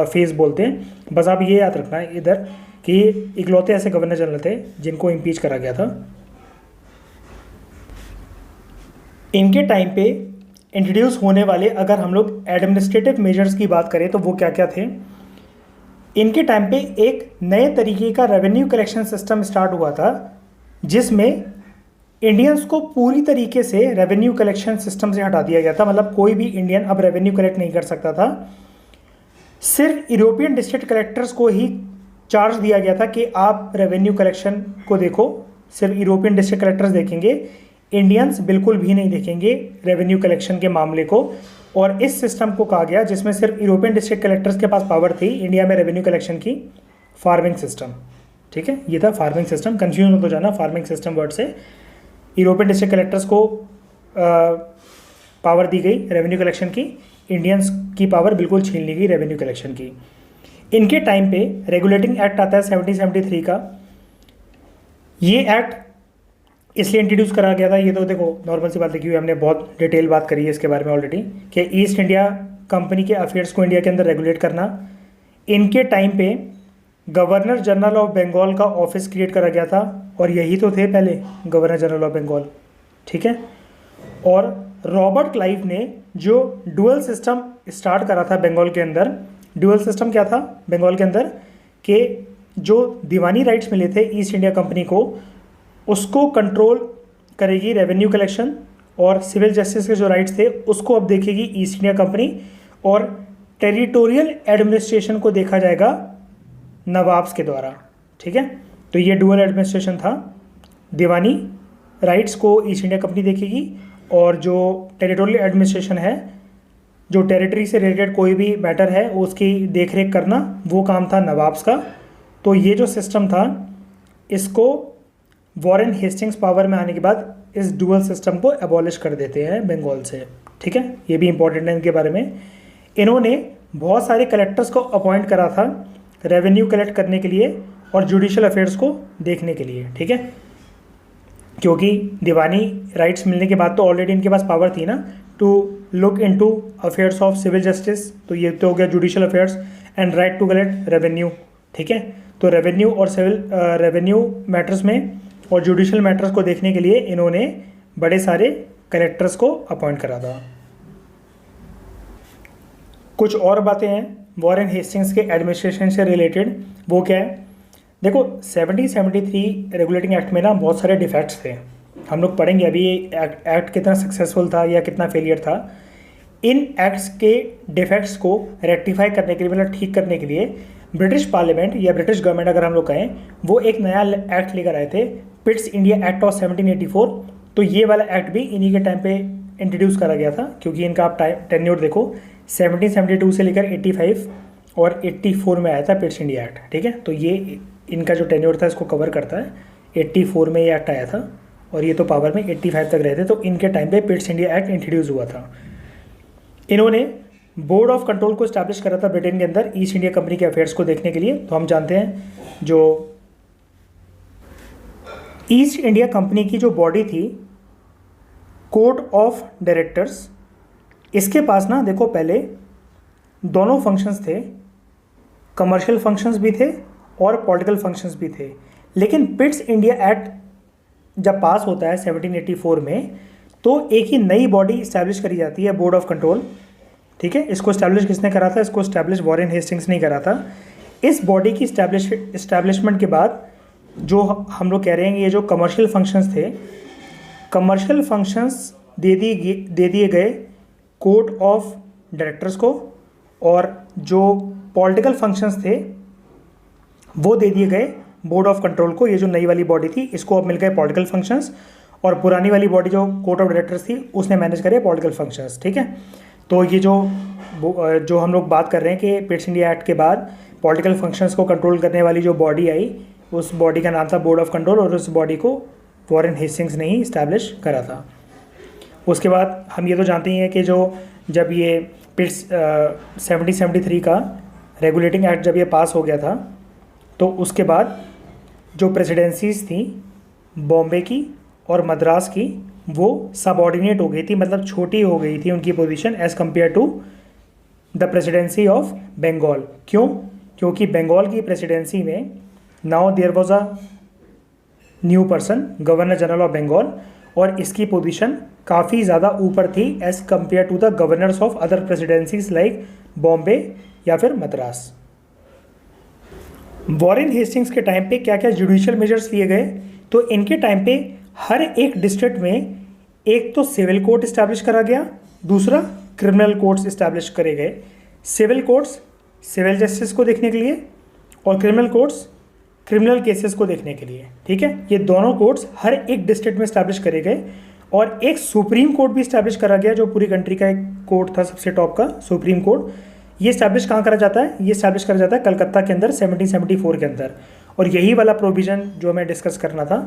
फेज बोलते हैं। बस आप ये याद रखना है इधर कि इकलौते ऐसे गवर्नर जनरल थे जिनको इम्पीच करा गया था। इनके टाइम पे इंट्रोड्यूस होने वाले अगर हम लोग एडमिनिस्ट्रेटिव मेजर्स की बात करें तो वो क्या क्या थे। इनके टाइम पे एक नए तरीके का रेवेन्यू कलेक्शन सिस्टम स्टार्ट हुआ था, जिसमें इंडियंस को पूरी तरीके से रेवेन्यू कलेक्शन सिस्टम से हटा दिया गया था। मतलब कोई भी इंडियन अब रेवेन्यू कलेक्ट नहीं कर सकता था। सिर्फ यूरोपियन डिस्ट्रिक्ट कलेक्टर्स को ही चार्ज दिया गया था कि आप रेवेन्यू कलेक्शन को देखो, सिर्फ यूरोपियन डिस्ट्रिक्ट कलेक्टर्स देखेंगे, इंडियंस बिल्कुल भी नहीं देखेंगे रेवेन्यू कलेक्शन के मामले को। और इस सिस्टम को कहा गया, जिसमें सिर्फ यूरोपियन डिस्ट्रिक्ट कलेक्टर्स के पास पावर थी इंडिया में रेवेन्यू कलेक्शन की, फार्मिंग सिस्टम। ठीक है, ये था फार्मिंग सिस्टम। कंफ्यूज मत हो जाना फार्मिंग सिस्टम वर्ड से। यूरोपियन डिस्ट्रिक्ट कलेक्टर्स को पावर दी गई रेवेन्यू कलेक्शन की, इंडियंस की पावर बिल्कुल छीन ली गई रेवेन्यू कलेक्शन की। इनके टाइम पे रेगुलेटिंग एक्ट आता है 1773 का। ये एक्ट इसलिए इंट्रोड्यूस करा गया था, ये तो देखो नॉर्मल सी बात देखी हुई, हमने बहुत डिटेल बात करी है इसके बारे में ऑलरेडी, कि ईस्ट इंडिया कंपनी के अफेयर्स को इंडिया के अंदर रेगुलेट करना। इनके टाइम पे गवर्नर जनरल ऑफ बंगाल का ऑफिस क्रिएट करा गया था, और यही तो थे पहले गवर्नर जनरल ऑफ बंगाल। ठीक है, और रॉबर्ट क्लाइव ने जो डुअल सिस्टम स्टार्ट करा था बंगाल के अंदर। डुअल सिस्टम क्या था बंगाल के अंदर? कि जो दीवानी राइट्स मिले थे ईस्ट इंडिया कंपनी को, उसको कंट्रोल करेगी रेवेन्यू कलेक्शन, और सिविल जस्टिस के जो राइट्स थे उसको अब देखेगी ईस्ट इंडिया कंपनी, और टेरिटोरियल एडमिनिस्ट्रेशन को देखा जाएगा नवाब्स के द्वारा। ठीक है, तो ये डुअल एडमिनिस्ट्रेशन था। दीवानी राइट्स को ईस्ट इंडिया कंपनी देखेगी, और जो टेरिटोरियल एडमिनिस्ट्रेशन है, जो टेरिटरी से रिलेटेड कोई भी मैटर है उसकी देखरेख करना, वो काम था नवाब्स का। तो ये जो सिस्टम था, इसको वॉरेन हेस्टिंग्स पावर में आने के बाद इस डुअल सिस्टम को एबॉलिश कर देते हैं बंगाल से। ठीक है, ये भी इंपॉर्टेंट है इनके बारे में। इन्होंने बहुत सारे कलेक्टर्स को अपॉइंट करा था रेवेन्यू कलेक्ट करने के लिए और जुडिशल अफेयर्स को देखने के लिए। ठीक है, क्योंकि दीवानी राइट्स मिलने के बाद तो ऑलरेडी इनके पास पावर थी ना to look into affairs of civil justice. तो ये तो हो गया judicial affairs and right to collect revenue. ठीक है, तो रेवेन्यू और सिविल रेवेन्यू मैटर्स में और जुडिशल मैटर्स को देखने के लिए इन्होंने बड़े सारे कलेक्टर्स को अपॉइंट करा था। कुछ और बातें हैं वॉरेन हेस्टिंग्स के एडमिनिस्ट्रेशन से रिलेटेड, वो क्या है? देखो 1773 रेगुलेटिंग एक्ट में ना बहुत सारे डिफेक्ट्स थे। हम लोग पढ़ेंगे अभी ये एक्ट कितना सक्सेसफुल था या कितना फेलियर था। इन एक्ट्स के डिफेक्ट्स को रेक्टिफाई करने के लिए, मतलब ठीक करने के लिए, ब्रिटिश पार्लियामेंट या ब्रिटिश गवर्नमेंट अगर हम लोग कहें, वो एक नया एक्ट लेकर आए थे, पिट्स इंडिया एक्ट ऑफ 1784। तो ये वाला एक्ट भी इन्हीं के टाइम पे इंट्रोड्यूस करा गया था, क्योंकि इनका आप टेन्योर देखो 1772 से लेकर 85 और 84 में आया था पिट्स इंडिया एक्ट। ठीक है, तो ये इनका जो टेन्योर था इसको कवर करता है। 84 में ये एक्ट आया था और ये तो पावर में 85 तक रहे थे, तो इनके टाइम पे पिट्स इंडिया एक्ट इंट्रोड्यूस हुआ था। इन्होंने बोर्ड ऑफ कंट्रोल को स्टैब्लिश करा था ब्रिटेन के अंदर ईस्ट इंडिया कंपनी के अफेयर्स को देखने के लिए। तो हम जानते हैं जो ईस्ट इंडिया कंपनी की जो बॉडी थी, कोर्ट ऑफ डायरेक्टर्स, इसके पास ना देखो पहले दोनों फंक्शंस थे, कमर्शियल फंक्शंस भी थे और पॉलिटिकल फंक्शंस भी थे। लेकिन पिट्स इंडिया एक्ट जब पास होता है 1784 में, तो एक ही नई बॉडी इस्टेब्लिश करी जाती है, बोर्ड ऑफ कंट्रोल। ठीक है, इसको इस्टेब्लिश किसने करा था? इसको इस्टेब्लिश वॉरेन हेस्टिंग्स ने करा था। इस बॉडी की इस्टेब्लिशमेंट के बाद जो हम लोग कह रहे हैं, ये जो कमर्शियल फंक्शंस थे, कमर्शियल फंक्शंस दे दिए गए कोर्ट ऑफ डायरेक्टर्स को, और जो पॉलिटिकल फंक्शंस थे वो दे दिए गए बोर्ड ऑफ कंट्रोल को। ये जो नई वाली बॉडी थी, इसको अब मिल गए पॉलिटिकल फंक्शंस, और पुरानी वाली बॉडी जो कोर्ट ऑफ डायरेक्टर्स थी उसने मैनेज करे पॉलिटिकल फंक्शंस। ठीक है, तो ये जो हम लोग बात कर रहे हैं कि पिट्स इंडिया एक्ट के बाद पॉलिटिकल फंक्शंस को कंट्रोल करने वाली जो बॉडी आई, उस बॉडी का नाम था बोर्ड ऑफ कंट्रोल, और उस बॉडी को वॉरेन हेस्टिंग्स ने ही इस्टेब्लिश करा था। उसके बाद हम ये तो जानते ही हैं कि जब ये पिट्स 1773 का रेगुलेटिंग एक्ट जब ये पास हो गया था, तो उसके बाद जो प्रेसिडेंसीज थी बॉम्बे की और मद्रास की, वो सबऑर्डिनेट हो गई थी, मतलब छोटी हो गई थी उनकी position as compare to the presidency of Bengal. क्यों? क्योंकि बंगाल की प्रेसिडेंसी में now there was a new person, governor general of Bengal, और इसकी पोजीशन काफ़ी ज़्यादा ऊपर थी as compare to the governors of other presidencies like Bombay या फिर मद्रास। वॉरेन हेस्टिंग्स के टाइम पे क्या क्या जुडिशियल मेजर्स लिए गए? तो इनके टाइम पे हर एक डिस्ट्रिक्ट में एक तो सिविल कोर्ट इस्टेब्लिश करा गया, दूसरा क्रिमिनल कोर्ट्स इस्टेब्लिश करे गए। सिविल कोर्ट्स सिविल जस्टिस को देखने के लिए, और क्रिमिनल कोर्ट्स क्रिमिनल केसेस को देखने के लिए। ठीक है, ये दोनों कोर्ट्स हर एक डिस्ट्रिक्ट में इस्टेब्लिश करे गए, और एक सुप्रीम कोर्ट भी इस्टेब्लिश करा गया, जो पूरी कंट्री का एक कोर्ट था सबसे टॉप का, सुप्रीम कोर्ट। ये इस्टेब्लिश कहाँ करा जाता है? ये इस्टेब्लिश करा जाता है कलकत्ता के अंदर 1774 के अंदर। और यही वाला प्रोविज़न जो हमें डिस्कस करना था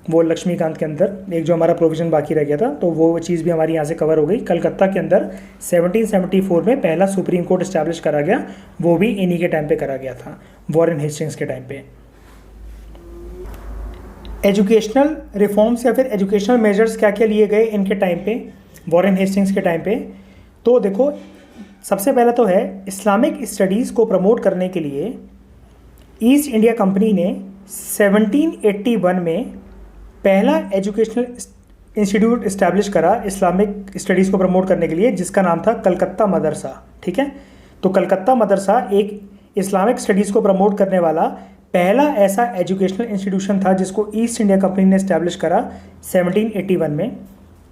वो लक्ष्मीकांत के अंदर, एक जो हमारा प्रोविज़न बाकी रह गया था, तो वो चीज़ भी हमारी यहाँ से कवर हो गई। कलकत्ता के अंदर 1774 में पहला सुप्रीम कोर्ट इस्टेब्लिश करा गया, वो भी इन्हीं के टाइम पे करा गया था, वॉरेन हेस्टिंग्स के टाइम पे। एजुकेशनल रिफॉर्म्स या फिर एजुकेशनल मेजर्स क्या क्या लिए गए इनके टाइम पे, वॉरेन हेस्टिंग्स के टाइम पे? तो देखो, सबसे पहला तो है इस्लामिक स्टडीज़ को प्रमोट करने के लिए ईस्ट इंडिया कंपनी ने 1781 में पहला एजुकेशनल इंस्टीट्यूट इस्टेब्लिश करा इस्लामिक स्टडीज़ को प्रमोट करने के लिए, जिसका नाम था कलकत्ता मदरसा। ठीक है, तो कलकत्ता मदरसा एक इस्लामिक स्टडीज़ को प्रमोट करने वाला पहला ऐसा एजुकेशनल इंस्टीट्यूशन था जिसको ईस्ट इंडिया कंपनी ने इस्टेब्लिश करा 1781 में।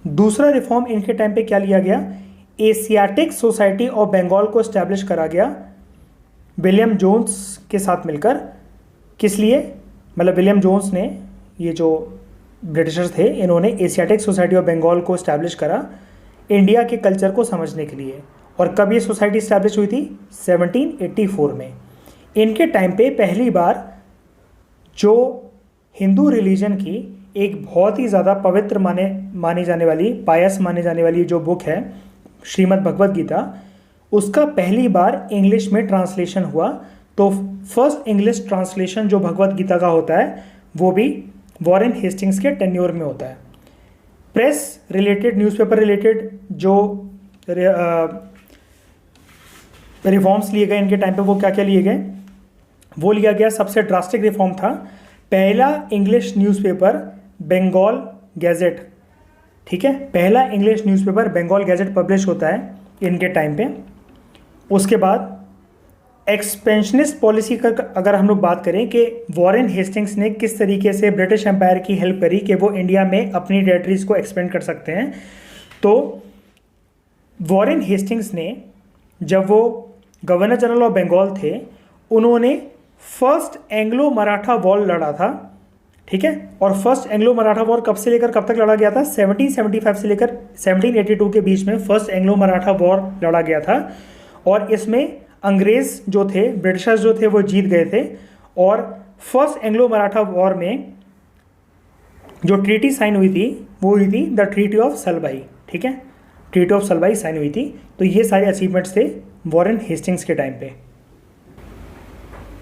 दूसरा रिफॉर्म इनके टाइम पे क्या लिया गया? एशियाटिक सोसाइटी ऑफ बंगाल को इस्टेब्लिश करा गया विलियम जोन्स के साथ मिलकर। किस लिए? मतलब विलियम जोन्स ने, ये जो ब्रिटिशर्स थे, इन्होंने एशियाटिक सोसाइटी ऑफ बंगाल को इस्टेब्लिश करा इंडिया के कल्चर को समझने के लिए। और कब ये सोसाइटी इस्टेब्लिश हुई थी? 1784 में। इनके टाइम पे पहली बार जो हिंदू रिलीजन की एक बहुत ही ज़्यादा पवित्र मानी जाने वाली, पायस माने जाने वाली जो बुक है श्रीमद् भगवद गीता, उसका पहली बार इंग्लिश में ट्रांसलेशन हुआ। तो फर्स्ट इंग्लिश ट्रांसलेशन जो भगवद गीता का होता है वो भी वॉरेन हेस्टिंग्स के टेन्योर में होता है। प्रेस रिलेटेड, न्यूज़पेपर रिलेटेड जो रिफॉर्म्स लिए गए इनके टाइम पे, वो क्या क्या लिए गए? वो लिया गया, सबसे ड्रास्टिक रिफॉर्म था पहला इंग्लिश न्यूज़पेपर बंगाल गैजेट। ठीक है, पहला English newspaper Bengal gazette publish होता है इनके टाइम पे। उसके बाद एक्सपेंशनिस्ट पॉलिसी का अगर हम लोग बात करें कि वॉरेन हेस्टिंग्स ने किस तरीके से ब्रिटिश एम्पायर की हेल्प करी कि वो इंडिया में अपनी टेरिटरीज को एक्सपेंड कर सकते हैं, तो वॉरेन हेस्टिंग्स ने, जब वो गवर्नर जनरल ऑफ बंगाल थे, उन्होंने फर्स्ट एंग्लो मराठा वॉर लड़ा था, ठीक है। और फर्स्ट एंग्लो मराठा वॉर कब से लेकर कब तक लड़ा गया था? 1775 से लेकर 1782 के बीच में फर्स्ट एंग्लो मराठा वॉर लड़ा गया था। और इसमें अंग्रेज जो थे, ब्रिटिशर्स जो थे, वो जीत गए थे। और फर्स्ट एंग्लो मराठा वॉर में जो ट्रीटी साइन हुई थी वो हुई थी द ट्रीटी ऑफ सलबाई, ठीक है। ट्रीटी ऑफ सलबाई साइन हुई थी। तो ये सारे अचीवमेंट्स थे वॉरेन हेस्टिंग्स के टाइम पे।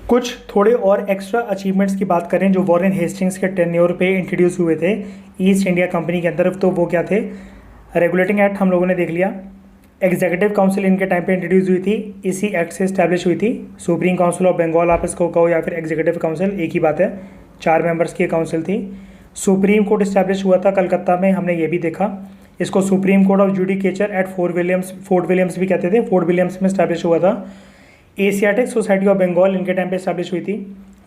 कुछ थोड़े और एक्स्ट्रा अचीवमेंट्स की बात करें जो वॉरेन हेस्टिंग्स के टेन्योर पे इंट्रोड्यूस हुए थे ईस्ट इंडिया कंपनी के अंदर, तो वो क्या थे? रेगुलेटिंग एक्ट हम लोगों ने देख लिया। एग्जीक्यूटिव काउंसिल इनके टाइम पे इंट्रोड्यूस हुई थी, इसी एक्ट से इस्टेब्लिश हुई थी। सुप्रीम काउंसिल ऑफ बंगाल आप इसको कहो या फिर एग्जीक्यूटिव काउंसिल, एक ही बात है। 4 मेंबर्स की काउंसिल थी। सुप्रीम कोर्ट इस्टेब्लिश हुआ था कलकत्ता में, हमने ये भी देखा। इसको supreme court of judicature at Fort Williams भी कहते थे। फोर्ट विलियम्स में इस्टेब्लिश हुआ था। एशियाटिक सोसाइटी ऑफ बंगाल इनके टाइम पे इस्टेब्लिश हुई थी।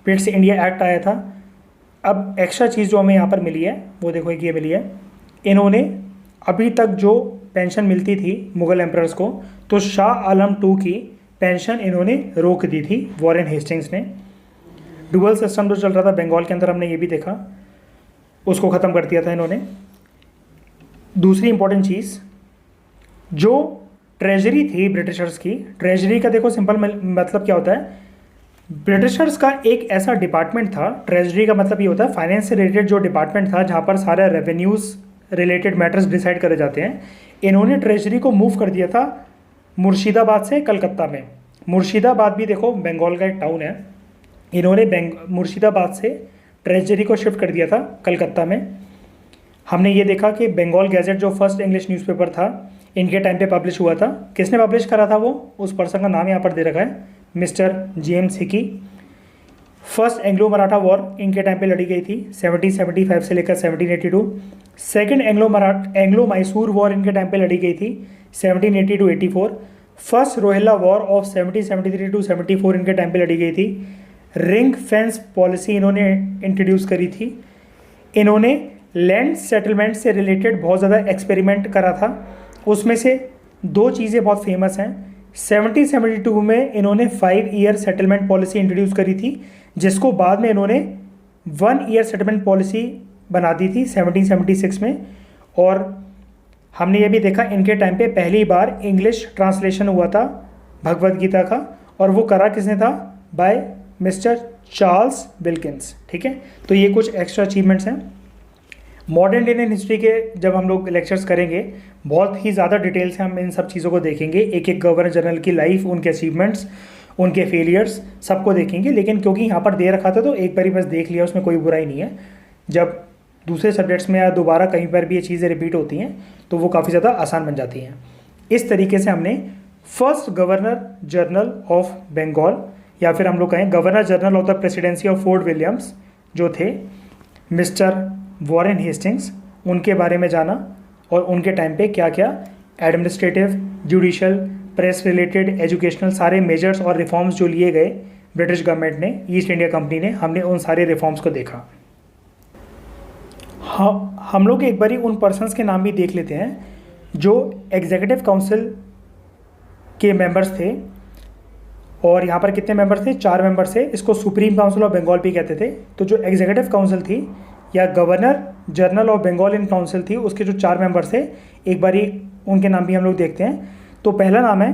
पिट्स इंडिया एक्ट आया था। अब एक्स्ट्रा चीज़ जो हमें यहाँ पर मिली है वो देखो, एक ये मिली है, इन्होंने अभी तक जो पेंशन मिलती थी मुग़ल एम्परर्स को, तो शाह आलम II की पेंशन इन्होंने रोक दी थी वॉरेन हेस्टिंग्स ने। डुअल सिस्टम जो चल रहा था बंगाल के अंदर, हमने ये भी देखा, उसको ख़त्म कर दिया था इन्होंने। दूसरी इंपॉर्टेंट चीज़, जो ट्रेजरी थी ब्रिटिशर्स की, ट्रेजरी का देखो सिंपल मतलब क्या होता है? ब्रिटिशर्स का एक ऐसा डिपार्टमेंट था, ट्रेजरी का मतलब ये होता है फाइनेंस से रिलेटेड जो डिपार्टमेंट था, जहाँ पर सारे रेवेन्यूज़ रिलेटेड मैटर्स डिसाइड करे जाते हैं। इन्होंने ट्रेजरी को मूव कर दिया था मुर्शिदाबाद से कलकत्ता में। मुर्शिदाबाद भी देखो बंगाल का एक टाउन है। इन्होंने मुर्शिदाबाद से ट्रेजरी को शिफ्ट कर दिया था कलकत्ता में। हमने ये देखा कि बंगाल गैजेट जो फर्स्ट इंग्लिश न्यूज़पेपर था इनके टाइम पे पब्लिश हुआ था। किसने पब्लिश करा था वो? उस पर्सन का नाम यहाँ पर दे रखा है, mister James Hicky. First Anglo Maratha war इनके टाइम पे लड़ी गई थी 1775 से लेकर 1782। सेकेंड एंग्लो मैसूर वॉर इनके टाइम पे लड़ी गई थी 1780 to 84। First Rohilla war of 1773 to 74 इनके टाइम पे लड़ी गई थी। रिंग फेंस पॉलिसी इन्होंने इंट्रोड्यूस करी थी। इन्होंने लैंड सेटलमेंट से रिलेटेड बहुत ज़्यादा एक्सपेरिमेंट करा था। उसमें से 2 चीज़ें बहुत फेमस हैं। 1772 में इन्होंने 5 ईयर सेटलमेंट पॉलिसी इंट्रोड्यूस करी थी, जिसको बाद में इन्होंने 1 ईयर सेटलमेंट पॉलिसी बना दी थी 1776 में। और हमने ये भी देखा इनके टाइम पे पहली बार इंग्लिश ट्रांसलेशन हुआ था भगवद गीता का, और वो करा किसने था? बाय मिस्टर चार्ल्स विल्किंस, ठीक है। तो ये कुछ एक्स्ट्रा अचीवमेंट्स हैं। मॉडर्न इंडियन हिस्ट्री के जब हम लोग लेक्चर्स करेंगे बहुत ही ज़्यादा डिटेल से हम इन सब चीज़ों को देखेंगे, एक एक गवर्नर जनरल की लाइफ, उनके अचीवमेंट्स, उनके फेलियर्स, सबको देखेंगे। लेकिन क्योंकि यहाँ पर दे रखा था तो एक बार ही बस देख लिया, उसमें कोई बुराई नहीं है। जब दूसरे सब्जेक्ट्स में या दोबारा कहीं पर भी ये चीज़ें रिपीट होती हैं तो वो काफ़ी ज़्यादा आसान बन जाती हैं। इस तरीके से हमने first governor general of Bengal, या फिर हम लोग कहें governor general of the presidency of Fort Williams जो थे मिस्टर वॉरेन हेस्टिंग्स, उनके बारे में जाना और उनके टाइम पे क्या क्या administrative, judicial, press related, educational सारे मेजर्स और रिफॉर्म्स जो लिए गए ब्रिटिश गवर्नमेंट ने, ईस्ट इंडिया कंपनी ने, हमने उन सारे रिफॉर्म्स को देखा। हम लोग एक बारी उन पर्सन्स के नाम भी देख लेते हैं जो एग्जीक्यूटिव काउंसिल के मेंबर्स थे। और यहाँ पर कितने मेंबर थे? 4 मेंबर थे। इसको सुप्रीम काउंसिल ऑफ बंगाल भी कहते थे। तो जो एग्जीक्यूटिव काउंसिल थी या governor general of Bengal in council थी, उसके जो 4 मेंबर थे, एक बारी उनके नाम भी हम लोग देखते हैं। तो पहला नाम है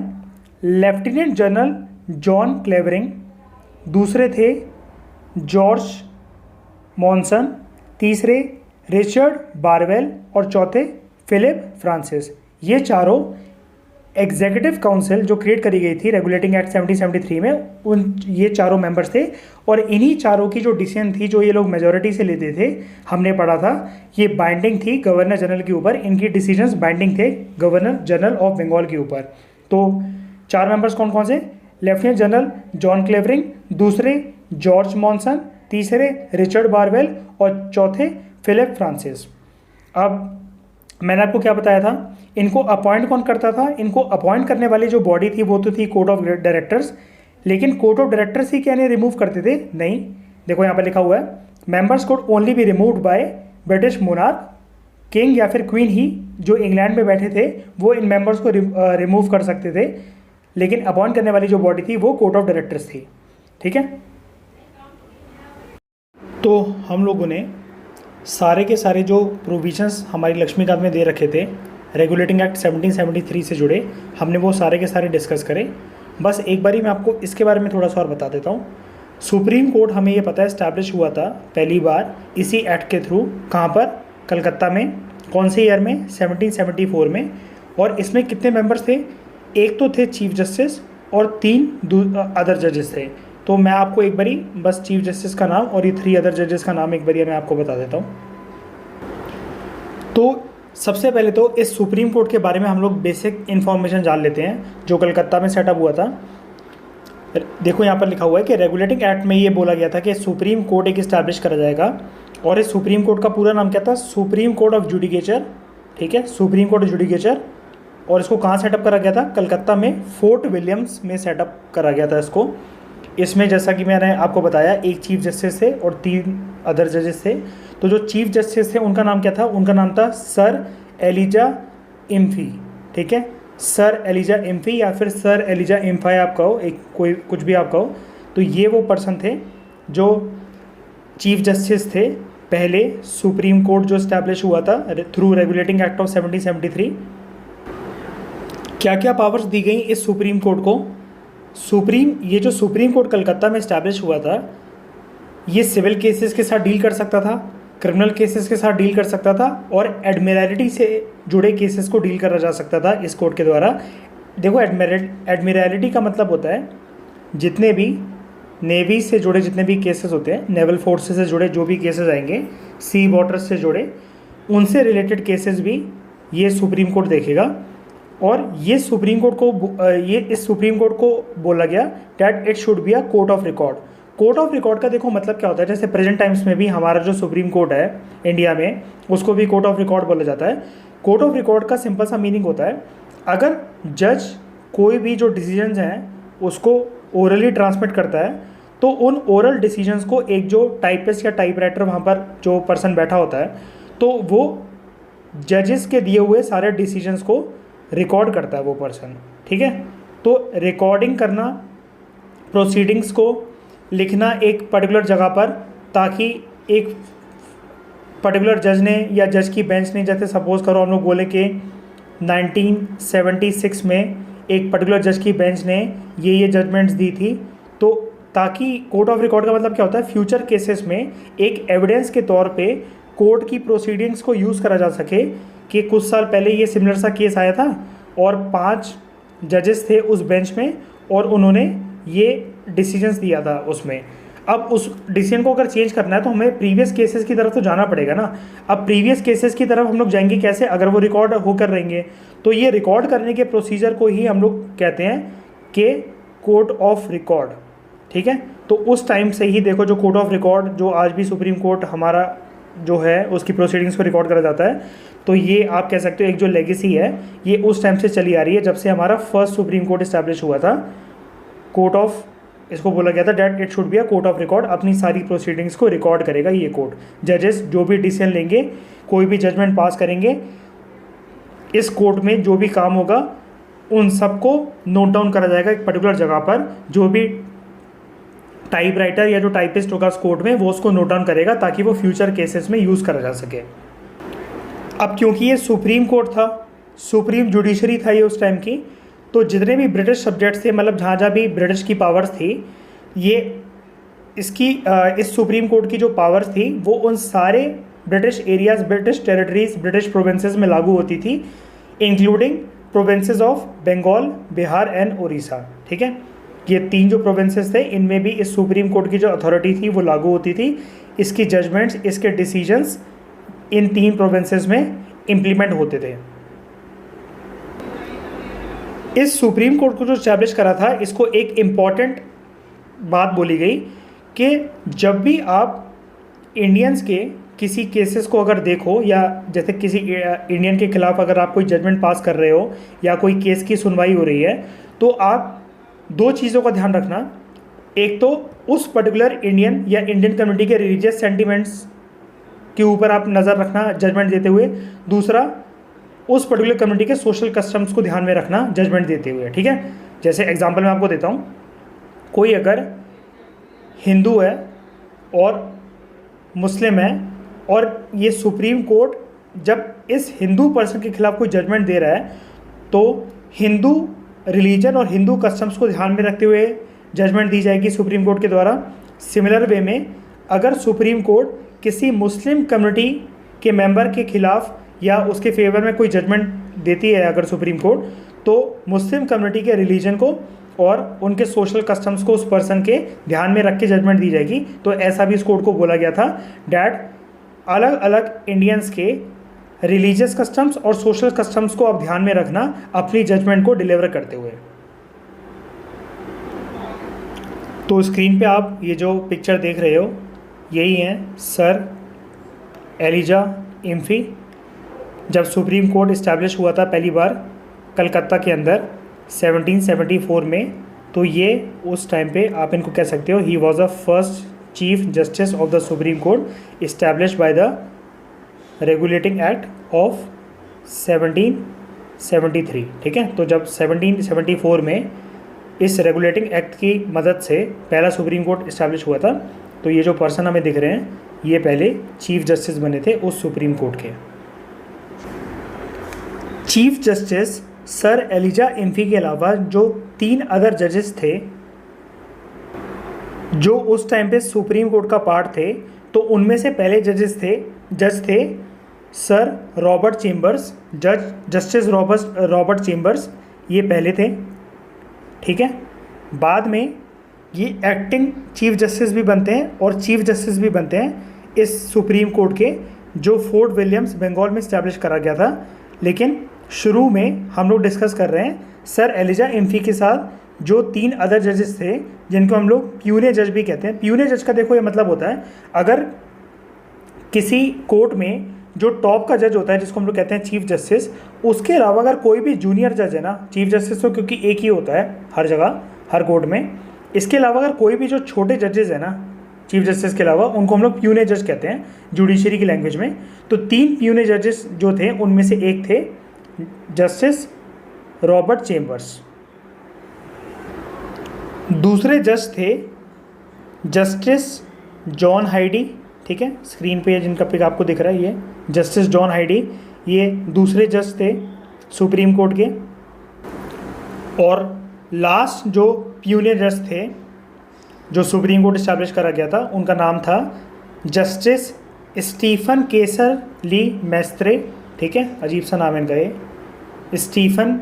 लेफ्टिनेंट जनरल जॉन क्लेवरिंग, दूसरे थे जॉर्ज मॉनसन, तीसरे रिचर्ड बारवेल और चौथे फिलिप फ्रांसिस। ये चारों एग्जीक्यूटिव काउंसिल जो क्रिएट करी गई थी रेगुलेटिंग एक्ट 1773 में, ये चारों मेंबर्स थे। और इन्हीं चारों की जो डिसीजन थी, जो ये लोग मेजॉरिटी से लेते थे, हमने पढ़ा था, ये बाइंडिंग थी गवर्नर जनरल के ऊपर। इनकी डिसीजंस बाइंडिंग थे गवर्नर जनरल ऑफ बंगाल के ऊपर। तो 4 मेंबर्स कौन कौन से? लेफ्टिनेंट जनरल जॉन क्लेवरिंग, दूसरे जॉर्ज मॉनसन, तीसरे रिचर्ड बारवेल और चौथे फिलिप फ्रांसिस। अब मैंने आपको क्या बताया था, इनको अपॉइंट कौन करता था? इनको अपॉइंट करने वाली जो बॉडी थी वो तो थी कोर्ट ऑफ डायरेक्टर्स। लेकिन कोर्ट ऑफ डायरेक्टर्स ही क्या इन्हें रिमूव करते थे? नहीं। देखो यहाँ पर लिखा हुआ है, members could only be removed by British monarch, king या फिर क्वीन ही जो इंग्लैंड में बैठे थे वो इन मेंबर्स को रिमूव कर सकते थे। लेकिन अपॉइंट करने वाली जो बॉडी थी वो कोर्ट ऑफ डायरेक्टर्स थी। ठीक है। तो हम लोगों ने सारे के सारे जो प्रोविजंस हमारी लक्ष्मीकांत में दे रखे थे रेगुलेटिंग एक्ट 1773 से जुड़े, हमने वो सारे के सारे डिस्कस करें। बस एक बारी मैं आपको इसके बारे में थोड़ा सा और बता देता हूँ। सुप्रीम कोर्ट हमें ये पता है इस्टेब्लिश हुआ था पहली बार इसी एक्ट के थ्रू, कहाँ पर, कलकत्ता में। कौन से ईयर में? 1774 में। और इसमें कितने मेंबर्स थे? एक तो थे चीफ जस्टिस और 3 अदर जजेस थे। तो मैं आपको एक बारी बस चीफ जस्टिस का नाम और ये 3 अदर जजेस का नाम एक बारी मैं आपको बता देता हूँ। तो सबसे पहले तो इस सुप्रीम कोर्ट के बारे में हम लोग बेसिक इन्फॉर्मेशन जान लेते हैं जो कलकत्ता में सेटअप हुआ था। देखो यहाँ पर लिखा हुआ है कि रेगुलेटिंग एक्ट में ये बोला गया था कि सुप्रीम कोर्ट एक इस्टेब्लिश करा जाएगा, और इस सुप्रीम कोर्ट का पूरा नाम क्या था? Supreme court of judicature. ठीक है, सुप्रीम कोर्ट ऑफ जुडिकेचर। और इसको कहाँ सेटअप करा गया था? कलकत्ता में फोर्ट विलियम्स में सेटअप करा गया था इसको। इसमें जैसा कि मैंने आपको बताया एक चीफ जस्टिस थे और 3 अदर जजेस थे। तो जो चीफ जस्टिस थे उनका नाम क्या था? उनका नाम था सर एलिजा इम्फी। ठीक है, सर एलिजा इम्फी या फिर सर एलिजा इम्फाई आप कहो, एक कोई कुछ भी आप कहो। तो ये वो पर्सन थे जो चीफ जस्टिस थे पहले सुप्रीम कोर्ट जो इस्टेब्लिश हुआ था थ्रू रेगुलेटिंग एक्ट ऑफ 1773। क्या क्या पावर्स दी गई इस सुप्रीम कोर्ट को? ये जो सुप्रीम कोर्ट कलकत्ता में इस्टेब्लिश हुआ था, ये सिविल केसेस के साथ डील कर सकता था, क्रिमिनल केसेस के साथ डील कर सकता था, और एडमिरलिटी से जुड़े केसेस को डील करा जा सकता था इस कोर्ट के द्वारा। देखो, एडमिरलिटी का मतलब होता है जितने भी नेवी से जुड़े जितने भी केसेस होते हैं, नेवल फोर्सेस से जुड़े जो भी केसेस आएंगे, सी वाटर्स से जुड़े, उनसे रिलेटेड केसेस भी ये सुप्रीम कोर्ट देखेगा। और ये इस सुप्रीम कोर्ट को बोला गया that it should be a court of record. Court of record का देखो मतलब क्या होता है, जैसे प्रेजेंट टाइम्स में भी हमारा जो सुप्रीम कोर्ट है इंडिया में, उसको भी कोर्ट ऑफ रिकॉर्ड बोला जाता है। कोर्ट ऑफ रिकॉर्ड का सिंपल सा मीनिंग होता है, अगर जज कोई भी जो डिसीजंस हैं उसको ओरली ट्रांसमिट करता है, तो उन ओरल डिसीजंस को एक जो टाइपिस्ट या टाइपराइटर वहाँ पर जो पर्सन बैठा होता है, तो वो जजेस के दिए हुए सारे डिसीजंस को रिकॉर्ड करता है वो पर्सन। ठीक है, तो रिकॉर्डिंग करना, प्रोसीडिंग्स को लिखना एक पर्टिकुलर जगह पर, ताकि एक पर्टिकुलर जज ने या जज की बेंच ने, जैसे सपोज करो हम लोग बोले कि 1976 में एक पर्टिकुलर जज की बेंच ने ये जजमेंट्स दी थी, तो ताकि कोर्ट ऑफ रिकॉर्ड का मतलब क्या होता है, फ्यूचर केसेस में एक एविडेंस के तौर पे कोर्ट की प्रोसीडिंग्स को यूज़ करा जा सके कि कुछ साल पहले ये सिमिलर सा केस आया था और 5 जजेस थे उस बेंच में और उन्होंने ये डिसीजंस दिया था उसमें। अब उस डिसीजन को अगर चेंज करना है तो हमें प्रीवियस केसेस की तरफ तो जाना पड़ेगा ना। अब प्रीवियस केसेस की तरफ हम लोग जाएंगे कैसे, अगर वो रिकॉर्ड होकर रहेंगे? तो ये रिकॉर्ड करने के प्रोसीजर को ही हम लोग कहते हैं कि कोर्ट ऑफ रिकॉर्ड। ठीक है, तो उस टाइम से ही देखो जो कोर्ट ऑफ रिकॉर्ड जो आज भी सुप्रीम कोर्ट हमारा जो है उसकी प्रोसीडिंग्स को रिकॉर्ड करा जाता है, तो ये आप कह सकते हो एक जो लेगेसी है ये उस टाइम से चली आ रही है जब से हमारा फर्स्ट सुप्रीम कोर्ट इस्टेब्लिश हुआ था। कोर्ट ऑफ, इसको बोला गया था that it should be a court of record, अपनी सारी प्रोसीडिंग्स को रिकॉर्ड करेगा ये कोर्ट। जजेस जो भी डिसीजन लेंगे, कोई भी जजमेंट पास करेंगे, इस कोर्ट में जो भी काम होगा उन सबको नोट डाउन करा जाएगा एक पर्टिकुलर जगह पर। जो भी टाइपराइटर या जो टाइपिस्ट होगा उस कोर्ट में वो उसको नोट डाउन करेगा ताकि वो फ्यूचर केसेस में यूज़ करा जा सके। अब क्योंकि ये सुप्रीम कोर्ट था, सुप्रीम जुडिशरी था ये उस टाइम की, तो जितने भी ब्रिटिश सब्जेक्ट्स थे, मतलब जहाँ जहाँ भी ब्रिटिश की पावर्स थी, ये इस सुप्रीम कोर्ट की जो पावर्स थी वो उन सारे British areas, British territories, British provinces में लागू होती थी, including provinces of Bengal, Bihar and Orissa. ठीक है, ये 3 जो प्रोविंसेस थे इनमें भी इस सुप्रीम कोर्ट की जो अथॉरिटी थी वो लागू होती थी। इसकी जजमेंट्स, इसके डिसीजंस इन 3 प्रोविंसेस में इम्प्लीमेंट होते थे। इस सुप्रीम कोर्ट को जो इस्टेब्लिश करा था, इसको एक इम्पॉर्टेंट बात बोली गई कि जब भी आप इंडियंस के किसी केसेस को अगर देखो, या जैसे किसी इंडियन के खिलाफ अगर आप कोई जजमेंट पास कर रहे हो या कोई केस की सुनवाई हो रही है, तो आप 2 चीज़ों का ध्यान रखना। एक तो उस पर्टिकुलर इंडियन या इंडियन कम्युनिटी के रिलीजियस सेंटिमेंट्स के ऊपर आप नज़र रखना जजमेंट देते हुए। दूसरा, उस पर्टिकुलर कम्युनिटी के सोशल कस्टम्स को ध्यान में रखना जजमेंट देते हुए। ठीक है, जैसे एग्जांपल मैं आपको देता हूँ, कोई अगर हिंदू है और मुस्लिम है, और ये सुप्रीम कोर्ट जब इस हिंदू पर्सन के खिलाफ कोई जजमेंट दे रहा है तो हिंदू रिलीजन और हिंदू कस्टम्स को ध्यान में रखते हुए जजमेंट दी जाएगी सुप्रीम कोर्ट के द्वारा। सिमिलर वे में अगर सुप्रीम कोर्ट किसी मुस्लिम कम्युनिटी के मेंबर के खिलाफ या उसके फेवर में कोई जजमेंट देती है अगर सुप्रीम कोर्ट, तो मुस्लिम कम्युनिटी के रिलीजन को और उनके सोशल कस्टम्स को उस पर्सन के ध्यान में रख के जजमेंट दी जाएगी। तो ऐसा भी इस कोर्ट को बोला गया था डैट अलग अलग इंडियंस के रिलीजियस कस्टम्स और सोशल कस्टम्स को आप ध्यान में रखना अपनी जजमेंट को डिलीवर करते हुए। तो स्क्रीन पे आप ये जो पिक्चर देख रहे हो यही हैं सर एलिजा इम्फी। जब सुप्रीम कोर्ट इस्टेब्लिश हुआ था पहली बार कलकत्ता के अंदर 1774 में, तो ये उस टाइम पे आप इनको कह सकते हो ही was the first chief justice of the supreme court establish by the regulating act of 1773। ठीक है, तो जब 1774 में इस रेगुलेटिंग एक्ट की मदद से पहला सुप्रीम कोर्ट इस्टेब्लिश हुआ था, तो ये जो पर्सन हमें दिख रहे हैं ये पहले चीफ जस्टिस बने थे उस सुप्रीम कोर्ट के। चीफ जस्टिस सर एलिजा इम्फी के अलावा जो 3 अदर जजेस थे जो उस टाइम पे सुप्रीम कोर्ट का पार्ट थे, तो उनमें से पहले जज थे sir Robert chambers, justice Robert chambers, ये पहले थे। ठीक है, बाद में ये एक्टिंग चीफ जस्टिस भी बनते हैं और चीफ जस्टिस भी बनते हैं इस सुप्रीम कोर्ट के, जो फोर्ट विलियम्स बंगाल में इस्टेब्लिश करा गया था। लेकिन शुरू में हम लोग डिस्कस कर रहे हैं सर एलिजा इम्फी के साथ जो 3 अदर जजेस थे जिनको हम लोग प्यूने जज भी कहते हैं। प्यूने जज का देखो ये मतलब होता है अगर किसी कोर्ट में जो टॉप का जज होता है जिसको हम लोग कहते हैं चीफ जस्टिस, उसके अलावा अगर कोई भी जूनियर जज है ना, चीफ जस्टिस तो क्योंकि एक ही होता है हर जगह हर कोर्ट में, इसके अलावा अगर कोई भी जो छोटे जजेस है ना चीफ जस्टिस के अलावा, उनको हम लोग प्यूने जज कहते हैं जुडिशरी की लैंग्वेज में। तो 3 प्यूने जजेस जो थे उनमें से एक थे जस्टिस रॉबर्ट चेम्बर्स। दूसरे जज थे जस्टिस जॉन हाइडी। ठीक है, स्क्रीन पे जिनका पिक आपको दिख रहा है ये जस्टिस जॉन हाइडी, ये दूसरे जज थे सुप्रीम कोर्ट के। और लास्ट जो प्यूने जज थे जो सुप्रीम कोर्ट इस्टेब्लिश करा गया था उनका नाम था जस्टिस स्टीफन केसर ली मैस्त्रे। ठीक है, अजीब सा नाम है इनका, ये स्टीफन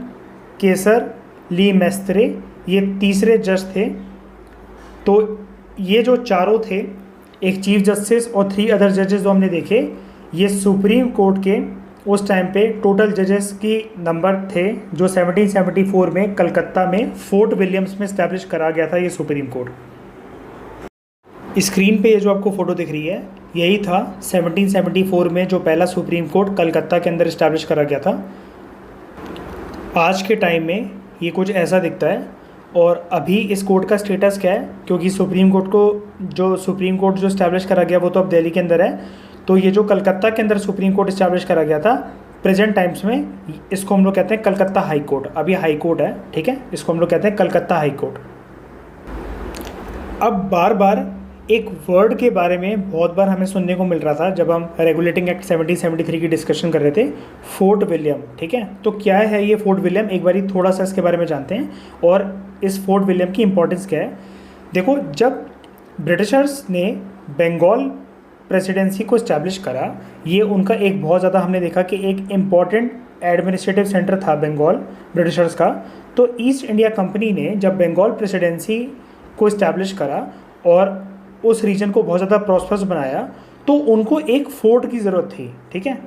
केसर ली मैस्त्रे, ये तीसरे जज थे। तो ये जो चारों थे, एक चीफ जस्टिस और 3 अदर जजेस जो हमने देखे, ये सुप्रीम कोर्ट के उस टाइम पे टोटल जजेस की नंबर थे जो 1774 में कलकत्ता में फोर्ट विलियम्स में इस्टेब्लिश करा गया था ये सुप्रीम कोर्ट। स्क्रीन पे ये जो आपको फ़ोटो दिख रही है यही था 1774 में जो पहला सुप्रीम कोर्ट कलकत्ता के अंदर इस्टेब्लिश करा गया था। आज के टाइम में ये कुछ ऐसा दिखता है। और अभी इस कोर्ट का स्टेटस क्या है, क्योंकि सुप्रीम कोर्ट जो इस्टेब्लिश करा गया वो तो अब दिल्ली के अंदर है, तो ये जो कलकत्ता के अंदर सुप्रीम कोर्ट इस्टेब्लिश करा गया था प्रेजेंट टाइम्स में, इसको हम लोग कहते हैं कलकत्ता हाई कोर्ट। अभी हाई कोर्ट है, ठीक है, इसको हम लोग कहते हैं कलकत्ता हाई कोर्ट। अब बार बार एक वर्ड के बारे में बहुत बार हमें सुनने को मिल रहा था जब हम रेगुलेटिंग एक्ट 1773 की डिस्कशन कर रहे थे, फोर्ट विलियम। ठीक है, तो क्या है ये फोर्ट विलियम, एक बारी थोड़ा सा इसके बारे में जानते हैं और इस फोर्ट विलियम की इंपॉर्टेंस क्या है। देखो, जब ब्रिटिशर्स ने बंगाल प्रेसिडेंसी को इस्टेब्लिश करा, ये उनका एक बहुत ज़्यादा हमने देखा कि एक इम्पॉर्टेंट एडमिनिस्ट्रेटिव सेंटर था बंगाल ब्रिटिशर्स का। तो ईस्ट इंडिया कंपनी ने जब बंगाल प्रेसिडेंसी को इस्टेब्लिश करा और उस रीजन को बहुत ज़्यादा प्रॉस्परस बनाया, तो उनको एक फ़ोर्ट की ज़रूरत थी। ठीक है,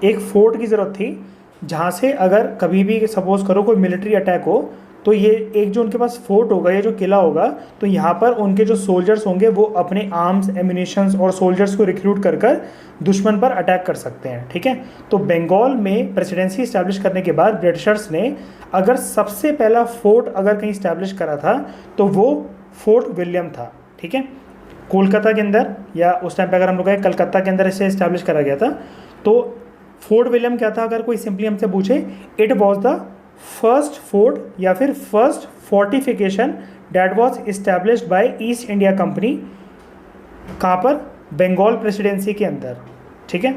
एक फ़ोर्ट की ज़रूरत थी जहाँ से अगर कभी भी सपोज़ करो कोई मिलिट्री अटैक हो, तो ये एक जो उनके पास फोर्ट होगा, ये जो किला होगा, तो यहाँ पर उनके जो सोल्जर्स होंगे वो अपने आर्म्स, एम्यूनिशंस और सोल्जर्स को रिक्रूट कर कर दुश्मन पर अटैक कर सकते हैं। ठीक है, तो बंगाल में प्रेसिडेंसी इस्टेब्लिश करने के बाद ब्रिटिशर्स ने अगर सबसे पहला फोर्ट अगर कहीं इस्टेब्लिश करा था तो वो फोर्ट विलियम था। ठीक है, कोलकाता के अंदर, या उस टाइम पे अगर हम लोग कहें कलकत्ता के अंदर इसे इस्टेब्लिश करा गया था। तो फोर्ट विलियम क्या था, अगर कोई सिंपली हमसे पूछे, it was the first fort या फिर first fortification that was established by East India company, कहाँ पर, बंगाल प्रेसिडेंसी के अंदर, ठीक है।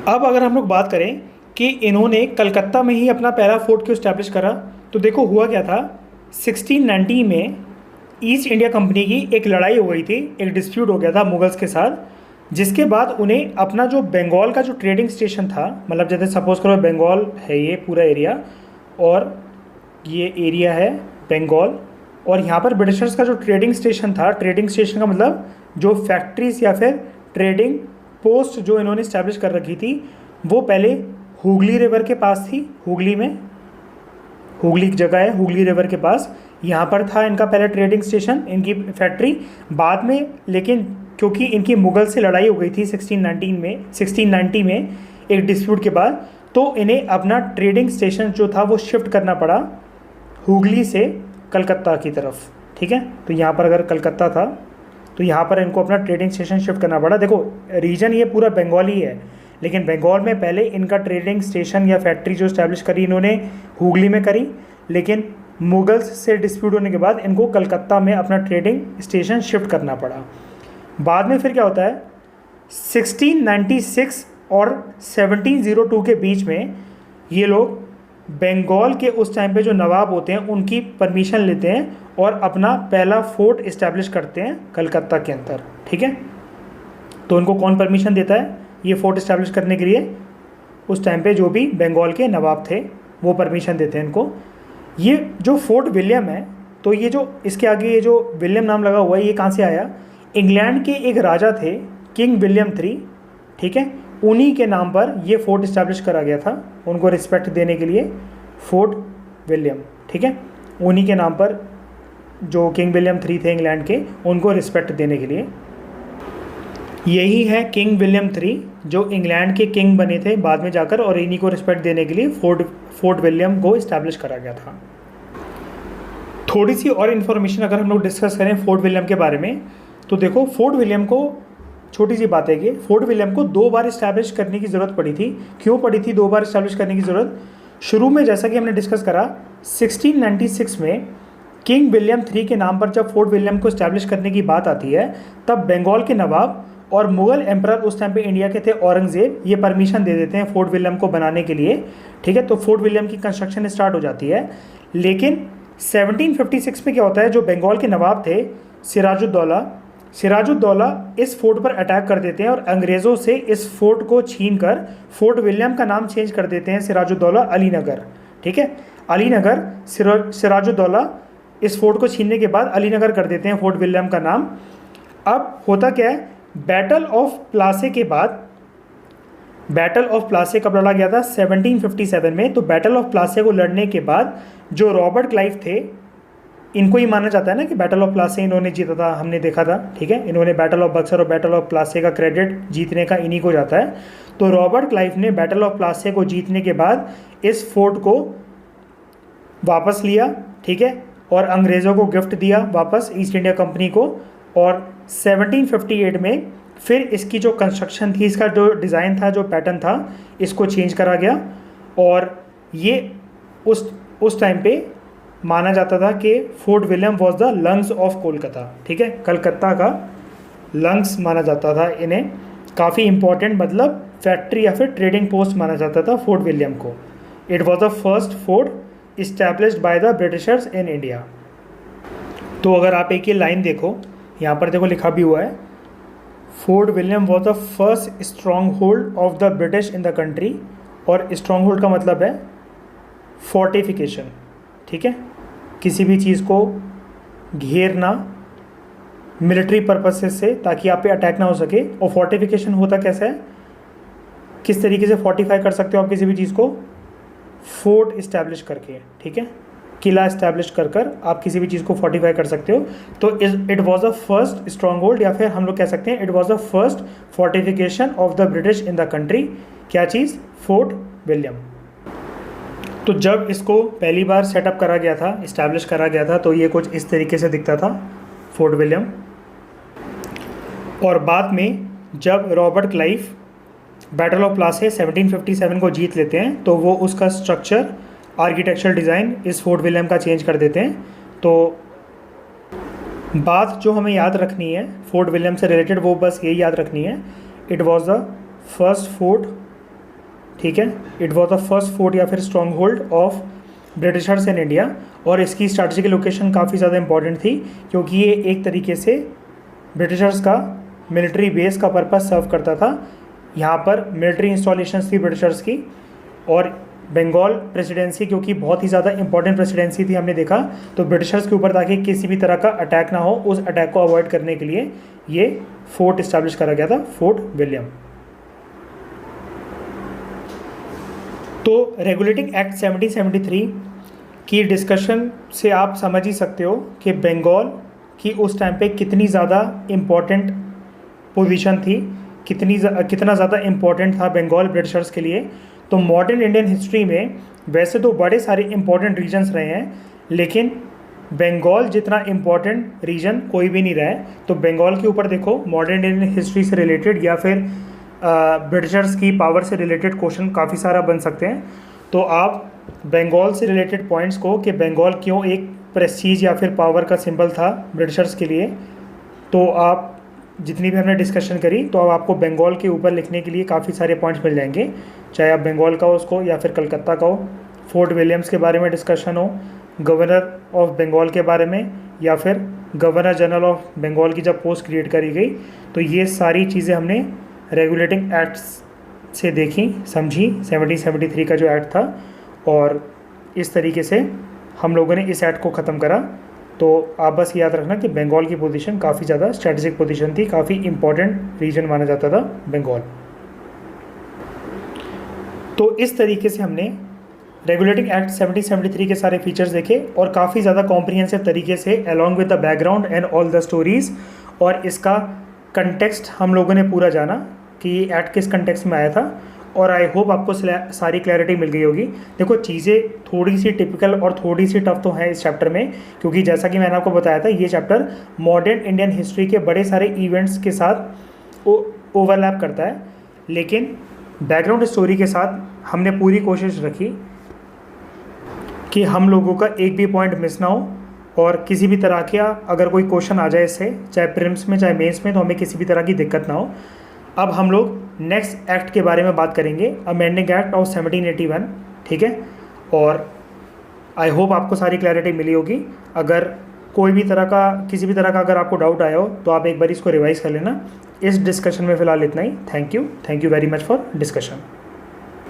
अब अगर हम लोग बात करें कि इन्होंने कलकत्ता में ही अपना पहला फोर्ट क्यों इस्टेब्लिश करा, तो देखो हुआ क्या था, 1690 में ईस्ट इंडिया कंपनी की एक लड़ाई हो गई थी, एक डिस्प्यूट हो गया था मुगल्स के साथ, जिसके बाद उन्हें अपना जो बंगाल का जो ट्रेडिंग स्टेशन था, मतलब जैसे सपोज करो बंगाल है ये पूरा एरिया और ये एरिया है बंगाल, और यहाँ पर ब्रिटिशर्स का जो ट्रेडिंग स्टेशन था, ट्रेडिंग स्टेशन का मतलब जो फैक्ट्रीज या फिर ट्रेडिंग पोस्ट जो इन्होंने इस्टेब्लिश कर रखी थी, वो पहले हुगली रिवर के पास थी, हुगली में, हुगली एक जगह है हुगली रिवर के पास, यहाँ पर था इनका पहले ट्रेडिंग स्टेशन, इनकी फैक्ट्री। बाद में लेकिन क्योंकि इनकी मुगल से लड़ाई हो गई थी 1690 में एक डिस्प्यूट के बाद, तो इन्हें अपना ट्रेडिंग स्टेशन जो था वो शिफ्ट करना पड़ा हुगली से कलकत्ता की तरफ, ठीक है। तो यहाँ पर अगर कलकत्ता था तो यहाँ पर इनको अपना ट्रेडिंग स्टेशन शिफ्ट करना पड़ा। देखो रीजन ये पूरा बंगाल ही है, लेकिन बंगाल में पहले इनका ट्रेडिंग स्टेशन या फैक्ट्री जो इस्टेब्लिश करी इन्होंने हुगली में करी, लेकिन मुगल्स से डिस्प्यूट होने के बाद इनको कलकत्ता में अपना ट्रेडिंग स्टेशन शिफ्ट करना पड़ा। बाद में फिर क्या होता है, 1696 और 1702 के बीच में ये लोग बंगाल के उस टाइम पे जो नवाब होते हैं उनकी परमिशन लेते हैं और अपना पहला फोर्ट इस्टेब्लिश करते हैं कलकत्ता के अंदर, ठीक है। तो उनको कौन परमिशन देता है ये फोर्ट इस्टेब्लिश करने के लिए, उस टाइम पे जो भी बंगाल के नवाब थे वो परमिशन देते हैं इनको। ये जो फोर्ट विलियम है, तो ये जो इसके आगे ये जो विलियम नाम लगा हुआ है, ये कहाँ से आया, इंग्लैंड के एक राजा थे किंग विलियम III, ठीक है, उन्हीं के नाम पर ये फोर्ट इस्टेब्लिश करा गया था, उनको रिस्पेक्ट देने के लिए फोर्ट विलियम, ठीक है, उन्हीं के नाम पर जो किंग विलियम III थे इंग्लैंड के, उनको रिस्पेक्ट देने के लिए। यही है किंग विलियम III जो इंग्लैंड के किंग बने थे बाद में जाकर, और इन्हीं को रिस्पेक्ट देने के लिए फोर्ट विलियम को इस्टेब्लिश करा गया था। थोड़ी सी और इन्फॉर्मेशन अगर हम लोग डिस्कस करें फोर्ट विलियम के बारे में, तो देखो फोर्ट विलियम को, छोटी सी बात है कि फोर्ट विलियम को 2 बार इस्टेब्लिश करने की ज़रूरत पड़ी थी। क्यों पड़ी थी 2 बार इस्टेब्लिश करने की ज़रूरत, शुरू में जैसा कि हमने डिस्कस करा 1696 में किंग विलियम III के नाम पर जब फोर्ट विलियम को इस्टेब्लिश करने की बात आती है, तब बंगाल के नवाब और मुगल एम्परर उस टाइम पे इंडिया के थे औरंगज़ेब, ये परमिशन दे देते हैं फोर्ट विलियम को बनाने के लिए, ठीक है। तो फोर्ट विलियम की कंस्ट्रक्शन स्टार्ट हो जाती है। लेकिन 1756 में क्या होता है, जो बंगाल के नवाब थे सिराजुद्दौला इस फोर्ट पर अटैक कर देते हैं और अंग्रेज़ों से इस फोर्ट को छीनकर फोर्ट विलियम का नाम चेंज कर देते हैं सिराजुद्दौला अलीनगर, ठीक है। अलीनगर, सिराजुद्दौला इस फोर्ट को छीनने के बाद अलीनगर कर देते हैं फोर्ट विलियम का नाम। अब होता क्या है, बैटल ऑफ प्लासे के बाद, बैटल ऑफ प्लासे कब लड़ा गया था, 1757 में। तो बैटल ऑफ प्लासे को लड़ने के बाद जो रॉबर्ट क्लाइव थे, इनको ही माना जाता है ना कि बैटल ऑफ प्लासे इन्होंने जीता था, हमने देखा था, ठीक है। इन्होंने बैटल ऑफ बक्सर और बैटल ऑफ प्लासे का क्रेडिट जीतने का इन्हीं को जाता है। तो रॉबर्ट क्लाइव ने बैटल ऑफ प्लासे को जीतने के बाद इस फोर्ट को वापस लिया, ठीक है, और अंग्रेज़ों को गिफ्ट दिया वापस ईस्ट इंडिया कंपनी को। और 1758 में फिर इसकी जो कंस्ट्रक्शन थी, इसका जो डिज़ाइन था, जो पैटर्न था, इसको चेंज करा गया। और ये उस टाइम पे माना जाता था कि fort William was the lungs of Kolkata, ठीक है, कलकत्ता का लंग्स माना जाता था इन्हें। काफ़ी इंपॉर्टेंट मतलब फैक्ट्री या फिर ट्रेडिंग पोस्ट माना जाता था फोर्ट विलियम को। It was the first fort established by the Britishers in India. तो अगर आप एक ये लाइन देखो, यहाँ पर देखो लिखा भी हुआ है, fort William was the first strong hold of the British in the country. और स्ट्रॉन्ग होल्ड का मतलब है फोर्टिफिकेशन, ठीक है, किसी भी चीज़ को घेरना मिलिट्री पर्पसेस से, ताकि आप पे अटैक ना हो सके। और फोर्टिफिकेशन होता कैसे है, किस तरीके से फोर्टिफाई कर सकते हो आप किसी भी चीज़ को, फोर्ट इस्टेब्लिश करके, ठीक है, किला इस्टेब्लिश कर आप किसी भी चीज़ को फोर्टिफाई कर सकते हो। तो it was the first strong hold, या फिर हम लोग कह सकते हैं it was the first fortification of the British in the country. क्या चीज़, फोर्ट विलियम। तो जब इसको पहली बार सेटअप करा गया था, इस्टेब्लिश करा गया था, तो ये कुछ इस तरीके से दिखता था फोर्ट विलियम। और बाद में जब रॉबर्ट क्लाइव बैटल ऑफ प्लासे 1757 को जीत लेते हैं, तो वो उसका स्ट्रक्चर, आर्किटेक्चरल डिज़ाइन इस फोर्ट विलियम का चेंज कर देते हैं। तो बात जो हमें याद रखनी है फोर्ट विलियम से रिलेटेड, वो बस यही याद रखनी है, it was the first fort, ठीक है, it was the first fort या फिर strong hold of Britishers in India. और इसकी स्ट्रैटेजिकल लोकेशन काफ़ी ज़्यादा इंपॉर्टेंट थी, क्योंकि ये एक तरीके से ब्रिटिशर्स का मिलिट्री बेस का पर्पस सर्व करता था। यहाँ पर मिलिट्री इंस्टॉलेशंस थी ब्रिटिशर्स की, और बंगाल प्रेसिडेंसी क्योंकि बहुत ही ज़्यादा इंपॉर्टेंट प्रेसिडेंसी थी, हमने देखा, तो ब्रिटिशर्स के ऊपर ताकि किसी भी तरह का अटैक ना हो, उस अटैक को अवॉइड करने के लिए ये फोर्ट इस्टेब्लिश करा गया था, फोर्ट विलियम। तो रेगुलेटिंग एक्ट 1773 की डिस्कशन से आप समझ ही सकते हो कि बंगाल की उस टाइम पे कितनी ज़्यादा इम्पॉर्टेंट पोजीशन थी, कितना ज़्यादा इम्पॉर्टेंट था बंगाल ब्रिटिशर्स के लिए। तो मॉडर्न इंडियन हिस्ट्री में वैसे तो बड़े सारे इम्पॉर्टेंट रीजन्स रहे हैं, लेकिन बंगाल जितना इम्पॉर्टेंट रीजन कोई भी नहीं रहा है। तो बंगाल के ऊपर देखो, मॉडर्न इंडियन हिस्ट्री से रिलेटेड या फिर ब्रिटिशर्स की पावर से रिलेटेड क्वेश्चन काफ़ी सारा बन सकते हैं। तो आप बंगाल से रिलेटेड पॉइंट्स को, कि बंगाल क्यों एक प्रेस्टीज या फिर पावर का सिंबल था ब्रिटिशर्स के लिए, तो आप जितनी भी हमने डिस्कशन करी, तो अब आपको बंगाल के ऊपर लिखने के लिए काफ़ी सारे पॉइंट्स मिल जाएंगे, चाहे आप बंगाल का हो उसको या फिर कलकत्ता का हो, फोर्ट विलियम्स के बारे में डिस्कशन हो, गवर्नर ऑफ बंगाल के बारे में, या फिर गवर्नर जनरल ऑफ बंगाल की जब पोस्ट क्रिएट करी गई। तो ये सारी चीज़ें हमने रेगुलेटिंग एक्ट्स से देखी, समझी, 1773 का जो एक्ट था, और इस तरीके से हम लोगों ने इस एक्ट को ख़त्म करा। तो आप बस याद रखना कि बंगाल की पोजीशन काफ़ी ज़्यादा स्ट्रेटजिक पोजीशन थी, काफ़ी इंपॉर्टेंट रीजन माना जाता था बंगाल। तो इस तरीके से हमने रेगुलेटिंग एक्ट 1773 के सारे फीचर्स देखे, और काफ़ी ज़्यादा कॉम्प्रिहेंसिव तरीके से along with the background and all the stories, और इसका कंटेक्स्ट हम लोगों ने पूरा जाना कि ये एक्ट किस कंटेक्स्ट में आया था। और आई होप आपको सारी क्लैरिटी मिल गई होगी। देखो, चीज़ें थोड़ी सी टिपिकल और थोड़ी सी टफ तो हैं इस चैप्टर में, क्योंकि जैसा कि मैंने आपको बताया था, ये चैप्टर मॉडर्न इंडियन हिस्ट्री के बड़े सारे इवेंट्स के साथ ओवरलैप करता है, लेकिन बैकग्राउंड स्टोरी के साथ हमने पूरी कोशिश रखी कि हम लोगों का एक भी पॉइंट मिस ना हो, और किसी भी तरह का अगर कोई क्वेश्चन आ जाए इससे, चाहे प्रीलिम्स में चाहे मेंस में, तो हमें किसी भी तरह की दिक्कत ना हो। अब हम लोग नेक्स्ट एक्ट के बारे में बात करेंगे, अमेंडिंग एक्ट ऑफ 1781, ठीक है। और आई होप आपको सारी क्लैरिटी मिली होगी। अगर कोई भी तरह का, किसी भी तरह का अगर आपको डाउट आया हो, तो आप एक बार इसको रिवाइज कर लेना। इस डिस्कशन में फ़िलहाल इतना ही। Thank you very much for discussion.